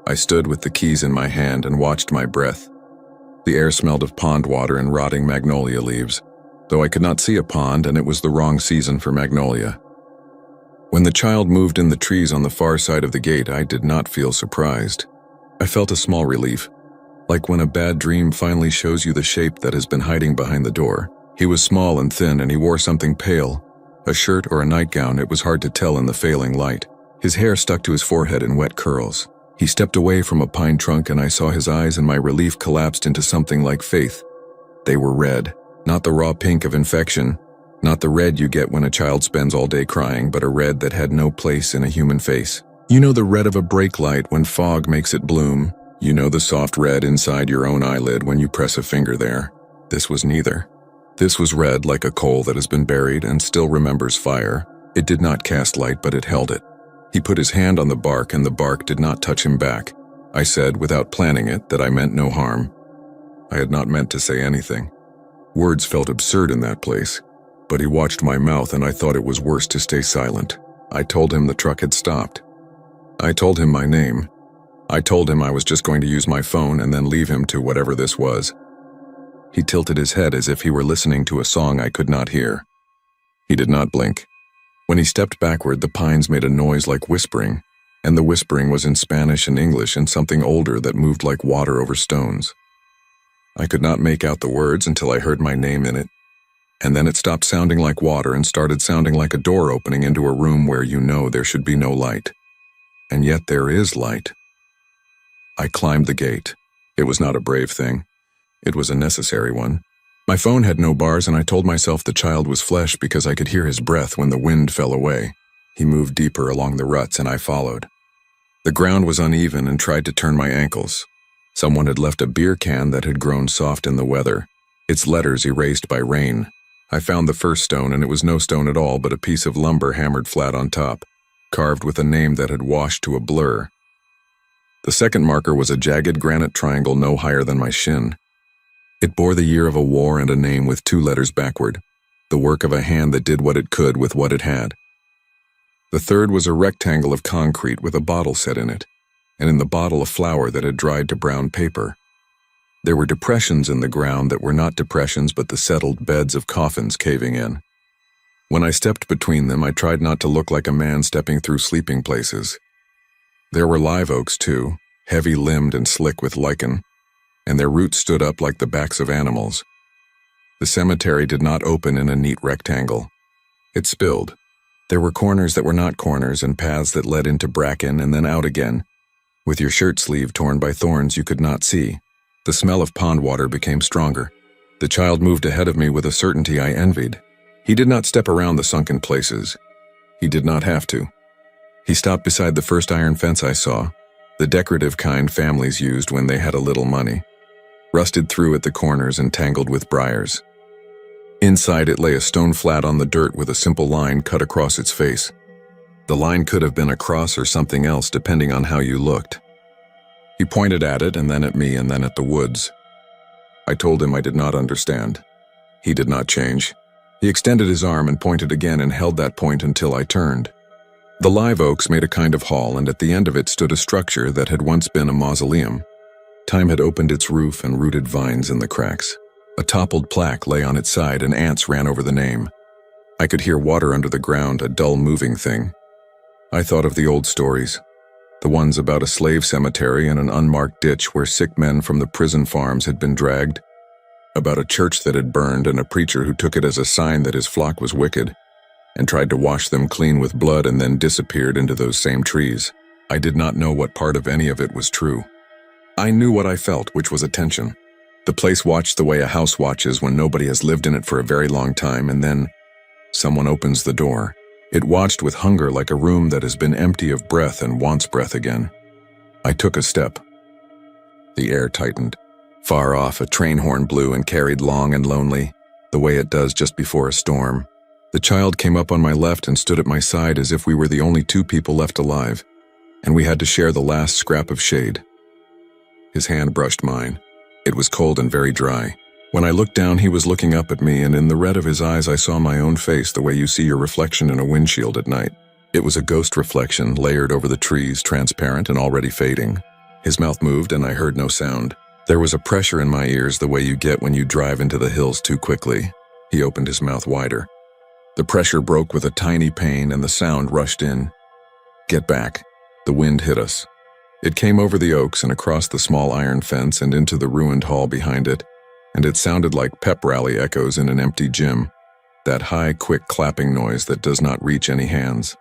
I stood with the keys in my hand and watched my breath. The air smelled of pond water and rotting magnolia leaves, though I could not see a pond and it was the wrong season for magnolia. When the child moved in the trees on the far side of the gate, I did not feel surprised. I felt a small relief, like when a bad dream finally shows you the shape that has been hiding behind the door. He was small and thin and he wore something pale, a shirt or a nightgown. It was hard to tell in the failing light. His hair stuck to his forehead in wet curls. He stepped away from a pine trunk and I saw his eyes and my relief collapsed into something like faith. They were red, not the raw pink of infection, not the red you get when a child spends all day crying, but a red that had no place in a human face. You know the red of a brake light when fog makes it bloom. You know the soft red inside your own eyelid when you press a finger there. This was neither. This was red like a coal that has been buried and still remembers fire. It did not cast light, but it held it. He put his hand on the bark and the bark did not touch him back. I said, without planning it, that I meant no harm. I had not meant to say anything. Words felt absurd in that place. But he watched my mouth and I thought it was worse to stay silent. I told him the truck had stopped. I told him my name. I told him I was just going to use my phone and then leave him to whatever this was. He tilted his head as if he were listening to a song I could not hear. He did not blink. When he stepped backward, the pines made a noise like whispering, and the whispering was in Spanish and English and something older that moved like water over stones. I could not make out the words until I heard my name in it. And then it stopped sounding like water and started sounding like a door opening into a room where you know there should be no light. And yet there is light. I climbed the gate. It was not a brave thing. It was a necessary one. My phone had no bars and I told myself the child was flesh because I could hear his breath when the wind fell away. He moved deeper along the ruts and I followed. The ground was uneven and tried to turn my ankles. Someone had left a beer can that had grown soft in the weather, its letters erased by rain. I found the first stone and it was no stone at all but a piece of lumber hammered flat on top, carved with a name that had washed to a blur. The second marker was a jagged granite triangle no higher than my shin. It bore the year of a war and a name with 2 letters backward, the work of a hand that did what it could with what it had. The third was a rectangle of concrete with a bottle set in it, and in the bottle a flower that had dried to brown paper. There were depressions in the ground that were not depressions but the settled beds of coffins caving in. When I stepped between them, I tried not to look like a man stepping through sleeping places. There were live oaks too, heavy-limbed and slick with lichen, and their roots stood up like the backs of animals. The cemetery did not open in a neat rectangle. It spilled. There were corners that were not corners and paths that led into bracken and then out again. With your shirt sleeve torn by thorns you could not see. The smell of pond water became stronger. The child moved ahead of me with a certainty I envied. He did not step around the sunken places. He did not have to. He stopped beside the first iron fence I saw, the decorative kind families used when they had a little money, rusted through at the corners and tangled with briars. Inside it lay a stone flat on the dirt with a simple line cut across its face. The line could have been a cross or something else depending on how you looked. He pointed at it and then at me and then at the woods. I told him I did not understand. He did not change. He extended his arm and pointed again and held that point until I turned. The live oaks made a kind of hall and at the end of it stood a structure that had once been a mausoleum. Time had opened its roof and rooted vines in the cracks. A toppled plaque lay on its side and ants ran over the name. I could hear water under the ground, a dull moving thing. I thought of the old stories. The ones about a slave cemetery and an unmarked ditch where sick men from the prison farms had been dragged, about a church that had burned and a preacher who took it as a sign that his flock was wicked, and tried to wash them clean with blood and then disappeared into those same trees. I did not know what part of any of it was true. I knew what I felt, which was attention. The place watched the way a house watches when nobody has lived in it for a very long time, and then someone opens the door. It watched with hunger like a room that has been empty of breath and wants breath again. I took a step. The air tightened. Far off, a train horn blew and carried long and lonely, the way it does just before a storm. The child came up on my left and stood at my side as if we were the only 2 people left alive, and we had to share the last scrap of shade. His hand brushed mine. It was cold and very dry. When I looked down, he was looking up at me, and in the red of his eyes I saw my own face the way you see your reflection in a windshield at night. It was a ghost reflection, layered over the trees, transparent and already fading. His mouth moved and I heard no sound. There was a pressure in my ears the way you get when you drive into the hills too quickly. He opened his mouth wider. The pressure broke with a tiny pain and the sound rushed in. Get back. The wind hit us. It came over the oaks and across the small iron fence and into the ruined hall behind it, and it sounded like pep rally echoes in an empty gym, that high, quick clapping noise that does not reach any hands.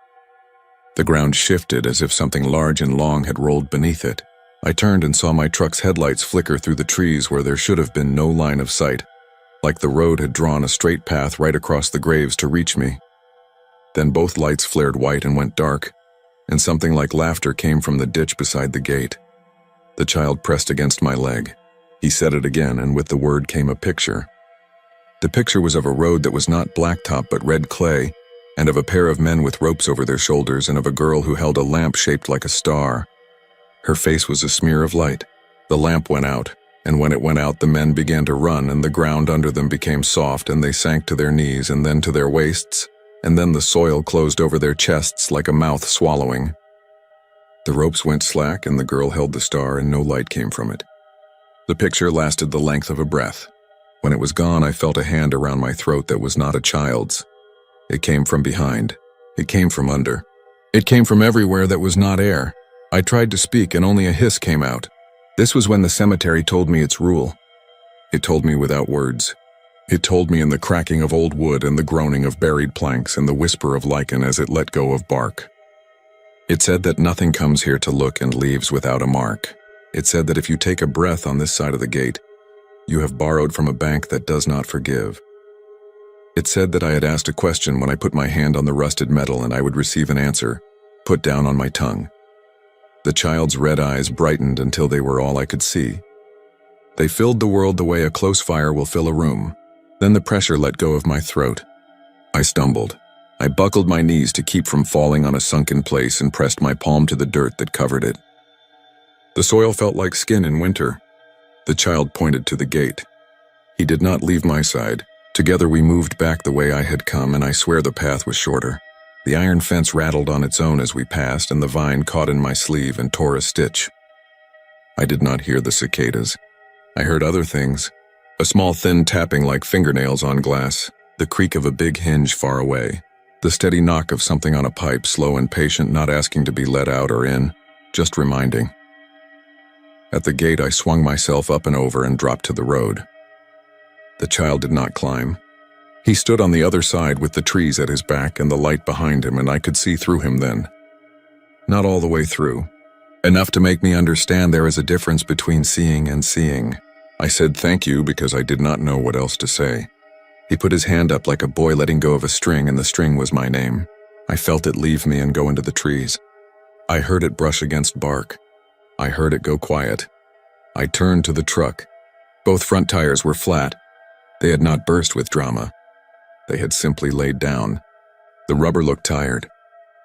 The ground shifted as if something large and long had rolled beneath it. I turned and saw my truck's headlights flicker through the trees where there should have been no line of sight, like the road had drawn a straight path right across the graves to reach me. Then both lights flared white and went dark, and something like laughter came from the ditch beside the gate. The child pressed against my leg. He said it again, and with the word came a picture. The picture was of a road that was not blacktop but red clay, and of a pair of men with ropes over their shoulders, and of a girl who held a lamp shaped like a star. Her face was a smear of light. The lamp went out, and when it went out, the men began to run, and the ground under them became soft, and they sank to their knees and then to their waists, and then the soil closed over their chests like a mouth swallowing. The ropes went slack, and the girl held the star, and no light came from it. The picture lasted the length of a breath. When it was gone, I felt a hand around my throat that was not a child's. It came from behind. It came from under. It came from everywhere that was not air. I tried to speak, and only a hiss came out. This was when the cemetery told me its rule. It told me without words. It told me in the cracking of old wood and the groaning of buried planks and the whisper of lichen as it let go of bark. It said that nothing comes here to look and leaves without a mark. It said that if you take a breath on this side of the gate, you have borrowed from a bank that does not forgive. It said that I had asked a question when I put my hand on the rusted metal and I would receive an answer, put down on my tongue. The child's red eyes brightened until they were all I could see. They filled the world the way a close fire will fill a room. Then the pressure let go of my throat. I stumbled. I buckled my knees to keep from falling on a sunken place and pressed my palm to the dirt that covered it. The soil felt like skin in winter. The child pointed to the gate. He did not leave my side. Together we moved back the way I had come, and I swear the path was shorter. The iron fence rattled on its own as we passed, and the vine caught in my sleeve and tore a stitch. I did not hear the cicadas. I heard other things. A small thin tapping like fingernails on glass, the creak of a big hinge far away, the steady knock of something on a pipe, slow and patient, not asking to be let out or in, just reminding. At the gate I swung myself up and over and dropped to the road. The child did not climb. He stood on the other side with the trees at his back and the light behind him, and I could see through him then. Not all the way through. Enough to make me understand there is a difference between seeing and seeing. I said thank you because I did not know what else to say. He put his hand up like a boy letting go of a string, and the string was my name. I felt it leave me and go into the trees. I heard it brush against bark. I heard it go quiet. I turned to the truck. Both front tires were flat. They had not burst with drama. They had simply laid down. The rubber looked tired.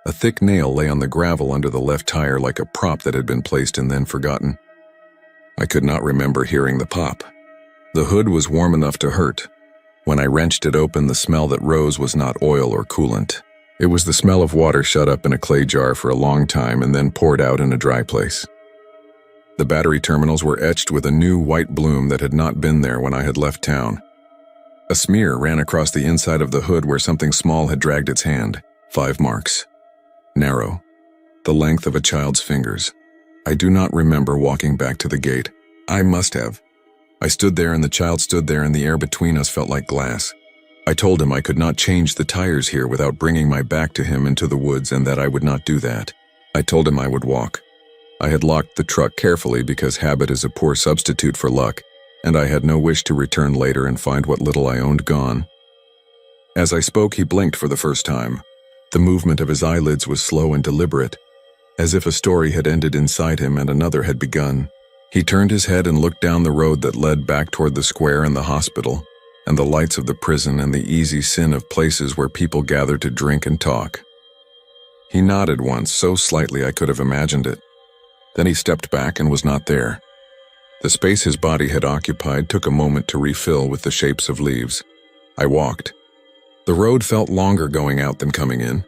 A thick nail lay on the gravel under the left tire like a prop that had been placed and then forgotten. I could not remember hearing the pop. The hood was warm enough to hurt. When I wrenched it open, the smell that rose was not oil or coolant. It was the smell of water shut up in a clay jar for a long time and then poured out in a dry place. The battery terminals were etched with a new white bloom that had not been there when I had left town. A smear ran across the inside of the hood where something small had dragged its hand. 5 marks. Narrow. The length of a child's fingers. I do not remember walking back to the gate. I must have. I stood there and the child stood there, and the air between us felt like glass. I told him I could not change the tires here without bringing my back to him into the woods, and that I would not do that. I told him I would walk. I had locked the truck carefully because habit is a poor substitute for luck, and I had no wish to return later and find what little I owned gone. As I spoke, he blinked for the first time. The movement of his eyelids was slow and deliberate, as if a story had ended inside him and another had begun. He turned his head and looked down the road that led back toward the square and the hospital, and the lights of the prison and the easy sin of places where people gather to drink and talk. He nodded once, so slightly I could have imagined it. Then he stepped back and was not there. The space his body had occupied took a moment to refill with the shapes of leaves. I walked. The road felt longer going out than coming in.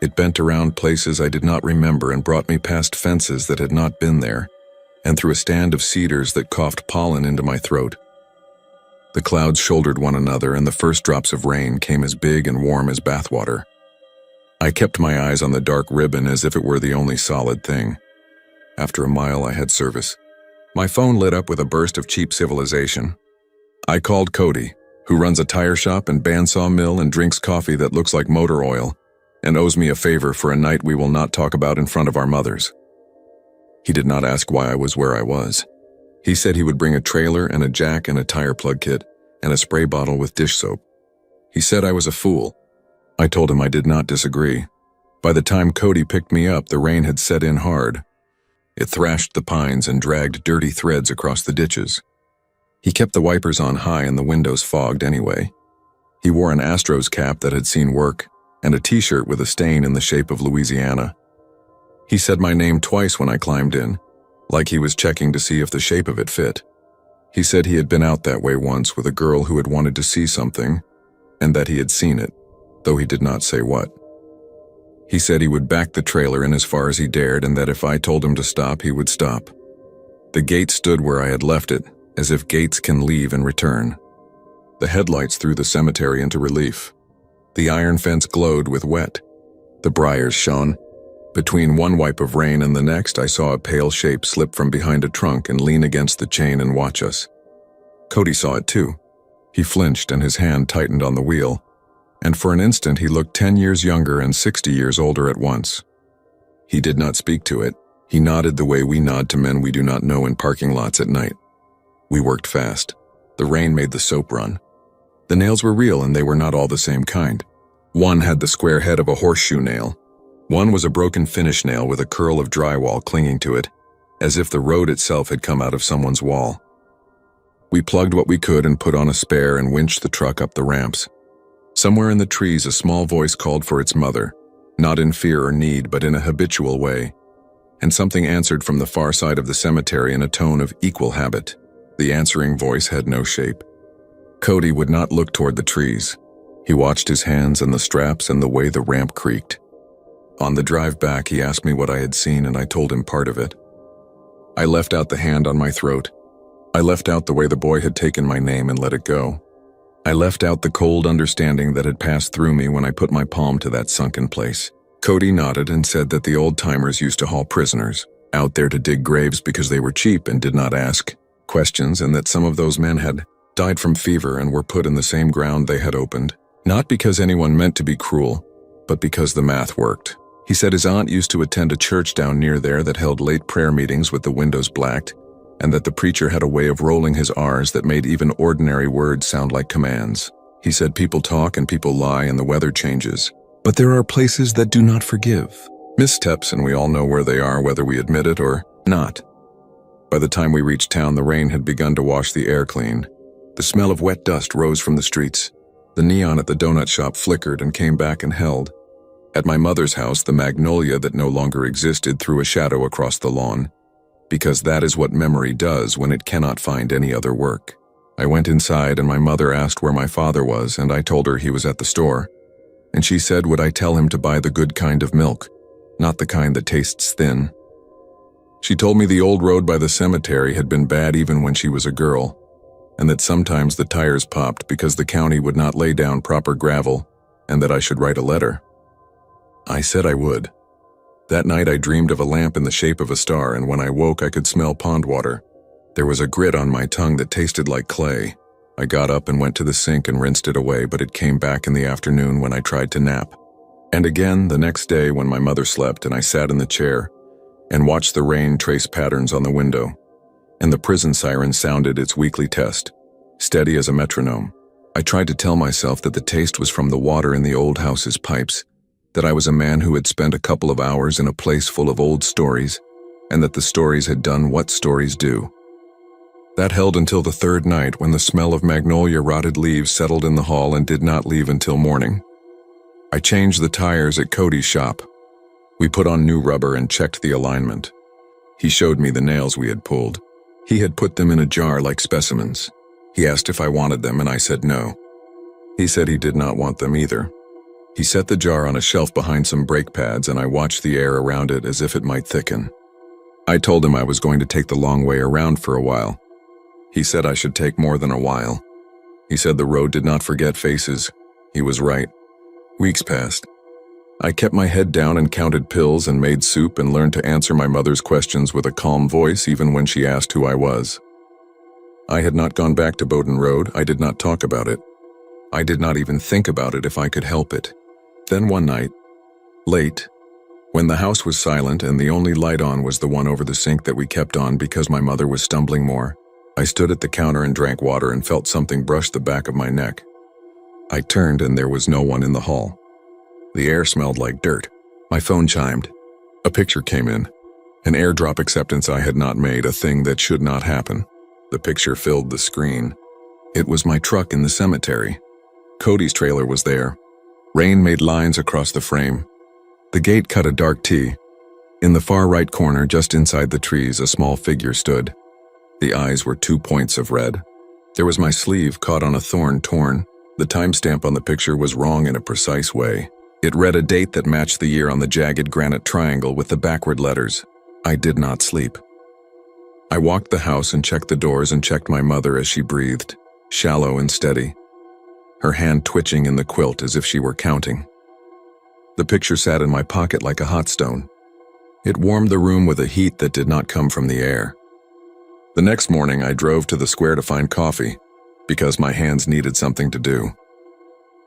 It bent around places I did not remember and brought me past fences that had not been there, and through a stand of cedars that coughed pollen into my throat. The clouds shouldered one another, and the first drops of rain came as big and warm as bathwater. I kept my eyes on the dark ribbon as if it were the only solid thing. After a mile, I had service. My phone lit up with a burst of cheap civilization. I called Cody, who runs a tire shop and bandsaw mill and drinks coffee that looks like motor oil, and owes me a favor for a night we will not talk about in front of our mothers. He did not ask why I was where I was. He said he would bring a trailer and a jack and a tire plug kit and a spray bottle with dish soap. He said I was a fool. I told him I did not disagree. By the time Cody picked me up, the rain had set in hard. It thrashed the pines and dragged dirty threads across the ditches. He kept the wipers on high and the windows fogged anyway. He wore an Astros cap that had seen work and a t-shirt with a stain in the shape of Louisiana. He said my name twice when I climbed in, like he was checking to see if the shape of it fit. He said he had been out that way once with a girl who had wanted to see something, and that he had seen it, though he did not say what. He said he would back the trailer in as far as he dared, and that if I told him to stop, he would stop. The gate stood where I had left it, as if gates can leave and return. The headlights threw the cemetery into relief. The iron fence glowed with wet. The briars shone. Between one wipe of rain and the next, I saw a pale shape slip from behind a trunk and lean against the chain and watch us. Cody saw it too. He flinched and his hand tightened on the wheel, and for an instant he looked 10 years younger and 60 years older at once. He did not speak to it. He nodded the way we nod to men we do not know in parking lots at night. We worked fast. The rain made the soap run. The nails were real, and they were not all the same kind. One had the square head of a horseshoe nail. One was a broken finish nail with a curl of drywall clinging to it, as if the road itself had come out of someone's wall. We plugged what we could and put on a spare and winched the truck up the ramps. Somewhere in the trees, a small voice called for its mother, not in fear or need, but in a habitual way, and something answered from the far side of the cemetery in a tone of equal habit. The answering voice had no shape. Cody would not look toward the trees. He watched his hands and the straps and the way the ramp creaked. On the drive back, he asked me what I had seen, and I told him part of it. I left out the hand on my throat. I left out the way the boy had taken my name and let it go. I left out the cold understanding that had passed through me when I put my palm to that sunken place. Cody nodded and said that the old-timers used to haul prisoners out there to dig graves because they were cheap and did not ask questions, and that some of those men had died from fever and were put in the same ground they had opened, not because anyone meant to be cruel, but because the math worked. He said his aunt used to attend a church down near there that held late prayer meetings with the windows blacked, and that the preacher had a way of rolling his R's that made even ordinary words sound like commands. He said people talk and people lie and the weather changes, but there are places that do not forgive. Missteps, and we all know where they are, whether we admit it or not. By the time we reached town, the rain had begun to wash the air clean. The smell of wet dust rose from the streets. The neon at the donut shop flickered and came back and held. At my mother's house, the magnolia that no longer existed threw a shadow across the lawn, because that is what memory does when it cannot find any other work. I went inside and my mother asked where my father was, and I told her he was at the store. And she said, would I tell him to buy the good kind of milk, not the kind that tastes thin. She told me the old road by the cemetery had been bad even when she was a girl, and that sometimes the tires popped because the county would not lay down proper gravel, and that I should write a letter. I said I would. That night I dreamed of a lamp in the shape of a star, and when I woke I could smell pond water. There was a grit on my tongue that tasted like clay. I got up and went to the sink and rinsed it away, but it came back in the afternoon when I tried to nap. And again the next day when my mother slept and I sat in the chair and watched the rain trace patterns on the window, and the prison siren sounded its weekly test, steady as a metronome. I tried to tell myself that the taste was from the water in the old house's pipes, that I was a man who had spent a couple of hours in a place full of old stories, and that the stories had done what stories do. That held until the third night, when the smell of magnolia rotted leaves settled in the hall and did not leave until morning. I changed the tires at Cody's shop. We put on new rubber and checked the alignment. He showed me the nails we had pulled. He had put them in a jar like specimens. He asked if I wanted them and I said no. He said he did not want them either. He set the jar on a shelf behind some brake pads and I watched the air around it as if it might thicken. I told him I was going to take the long way around for a while. He said I should take more than a while. He said the road did not forget faces. He was right. Weeks passed. I kept my head down and counted pills and made soup and learned to answer my mother's questions with a calm voice even when she asked who I was. I had not gone back to Bowden Road. I did not talk about it. I did not even think about it if I could help it. Then one night, late, when the house was silent and the only light on was the one over the sink that we kept on because my mother was stumbling more, I stood at the counter and drank water and felt something brush the back of my neck. I turned and there was no one in the hall. The air smelled like dirt. My phone chimed. A picture came in. An airdrop acceptance I had not made, a thing that should not happen. The picture filled the screen. It was my truck in the cemetery. Cody's trailer was there. Rain made lines across the frame. The gate cut a dark T. In the far right corner, just inside the trees, a small figure stood. The eyes were 2 points of red. There was my sleeve caught on a thorn torn. The timestamp on the picture was wrong in a precise way. It read a date that matched the year on the jagged granite triangle with the backward letters. I did not sleep. I walked the house and checked the doors and checked my mother as she breathed, shallow and steady, her hand twitching in the quilt as if she were counting. The picture sat in my pocket like a hot stone. It warmed the room with a heat that did not come from the air. The next morning I drove to the square to find coffee, because my hands needed something to do.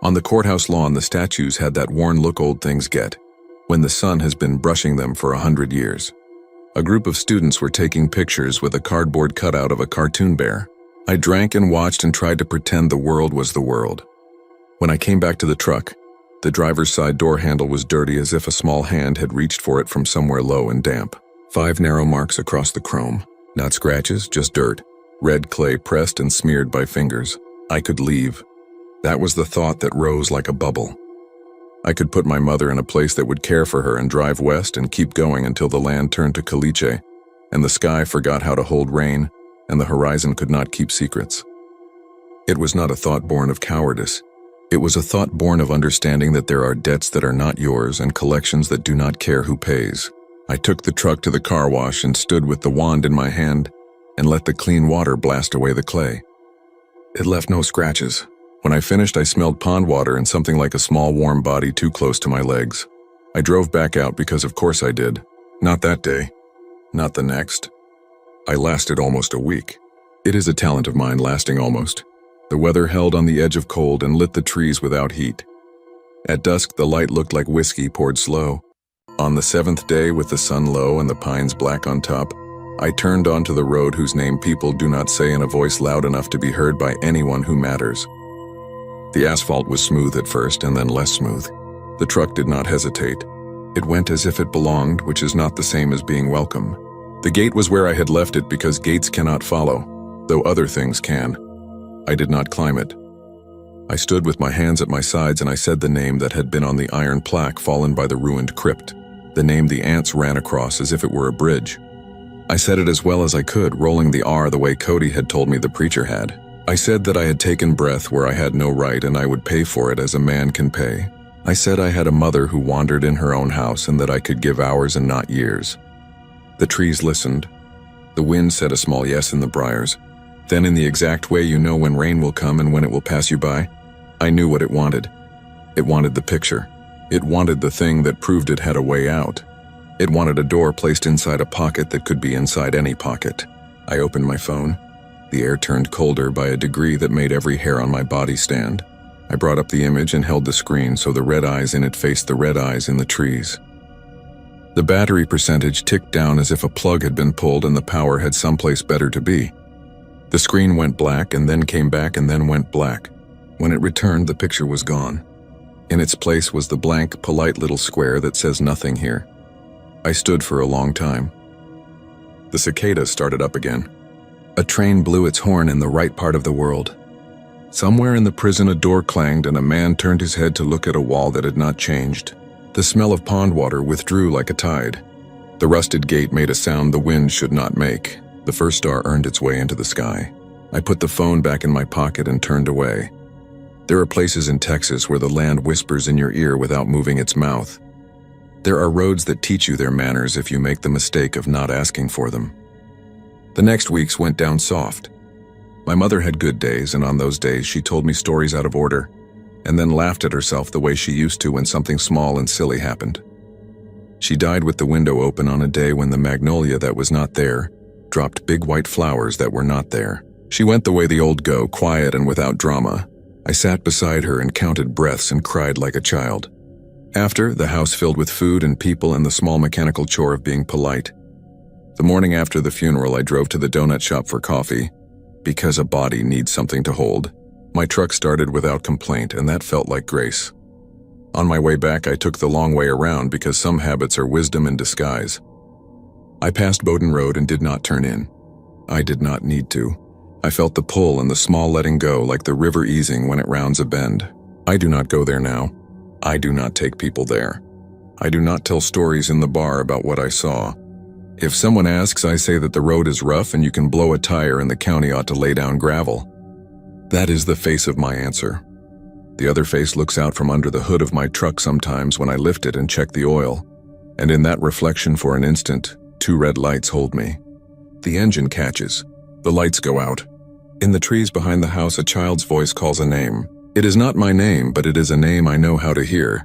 On the courthouse lawn, the statues had that worn look old things get, when the sun has been brushing them for 100 years. A group of students were taking pictures with a cardboard cutout of a cartoon bear. I drank and watched and tried to pretend the world was the world. When I came back to the truck, the driver's side door handle was dirty as if a small hand had reached for it from somewhere low and damp. 5 narrow marks across the chrome. Not scratches, just dirt. Red clay pressed and smeared by fingers. I could leave. That was the thought that rose like a bubble. I could put my mother in a place that would care for her and drive west and keep going until the land turned to caliche, and the sky forgot how to hold rain, and the horizon could not keep secrets. It was not a thought born of cowardice. It was a thought born of understanding that there are debts that are not yours and collections that do not care who pays. I took the truck to the car wash and stood with the wand in my hand and let the clean water blast away the clay. It left no scratches. When I finished, I smelled pond water and something like a small warm body too close to my legs. I drove back out because of course I did. Not that day. Not the next. I lasted almost a week. It is a talent of mine, lasting almost. The weather held on the edge of cold and lit the trees without heat. At dusk, the light looked like whiskey poured slow. On the 7th day, with the sun low and the pines black on top, I turned onto the road whose name people do not say in a voice loud enough to be heard by anyone who matters. The asphalt was smooth at first and then less smooth. The truck did not hesitate. It went as if it belonged, which is not the same as being welcome. The gate was where I had left it because gates cannot follow, though other things can. I did not climb it. I stood with my hands at my sides and I said the name that had been on the iron plaque fallen by the ruined crypt, the name the ants ran across as if it were a bridge. I said it as well as I could, rolling the R the way Cody had told me the preacher had. I said that I had taken breath where I had no right and I would pay for it as a man can pay. I said I had a mother who wandered in her own house and that I could give hours and not years. The trees listened. The wind said a small yes in the briars. Then in the exact way you know when rain will come and when it will pass you by, I knew what it wanted. It wanted the picture. It wanted the thing that proved it had a way out. It wanted a door placed inside a pocket that could be inside any pocket. I opened my phone. The air turned colder by a degree that made every hair on my body stand. I brought up the image and held the screen so the red eyes in it faced the red eyes in the trees. The battery percentage ticked down as if a plug had been pulled and the power had someplace better to be. The screen went black and then came back and then went black. When it returned, the picture was gone. In its place was the blank, polite little square that says nothing here. I stood for a long time. The cicadas started up again. A train blew its horn in the right part of the world. Somewhere in the prison a door clanged and a man turned his head to look at a wall that had not changed. The smell of pond water withdrew like a tide. The rusted gate made a sound the wind should not make. The first star earned its way into the sky. I put the phone back in my pocket and turned away. There are places in Texas where the land whispers in your ear without moving its mouth. There are roads that teach you their manners if you make the mistake of not asking for them. The next weeks went down soft. My mother had good days, and on those days she told me stories out of order, and then laughed at herself the way she used to when something small and silly happened. She died with the window open on a day when the magnolia that was not there dropped big white flowers that were not there. She went the way the old go, quiet and without drama. I sat beside her and counted breaths and cried like a child. After, the house filled with food and people and the small mechanical chore of being polite. The morning after the funeral, I drove to the donut shop for coffee, because a body needs something to hold. My truck started without complaint, and that felt like grace. On my way back, I took the long way around because some habits are wisdom in disguise. I passed Bowden Road and did not turn in. I did not need to. I felt the pull and the small letting go like the river easing when it rounds a bend. I do not go there now. I do not take people there. I do not tell stories in the bar about what I saw. If someone asks, I say that the road is rough and you can blow a tire and the county ought to lay down gravel. That is the face of my answer. The other face looks out from under the hood of my truck sometimes when I lift it and check the oil, and in that reflection for an instant, 2 red lights hold me. The engine catches. The lights go out. In the trees behind the house, a child's voice calls a name. It is not my name, but it is a name I know how to hear.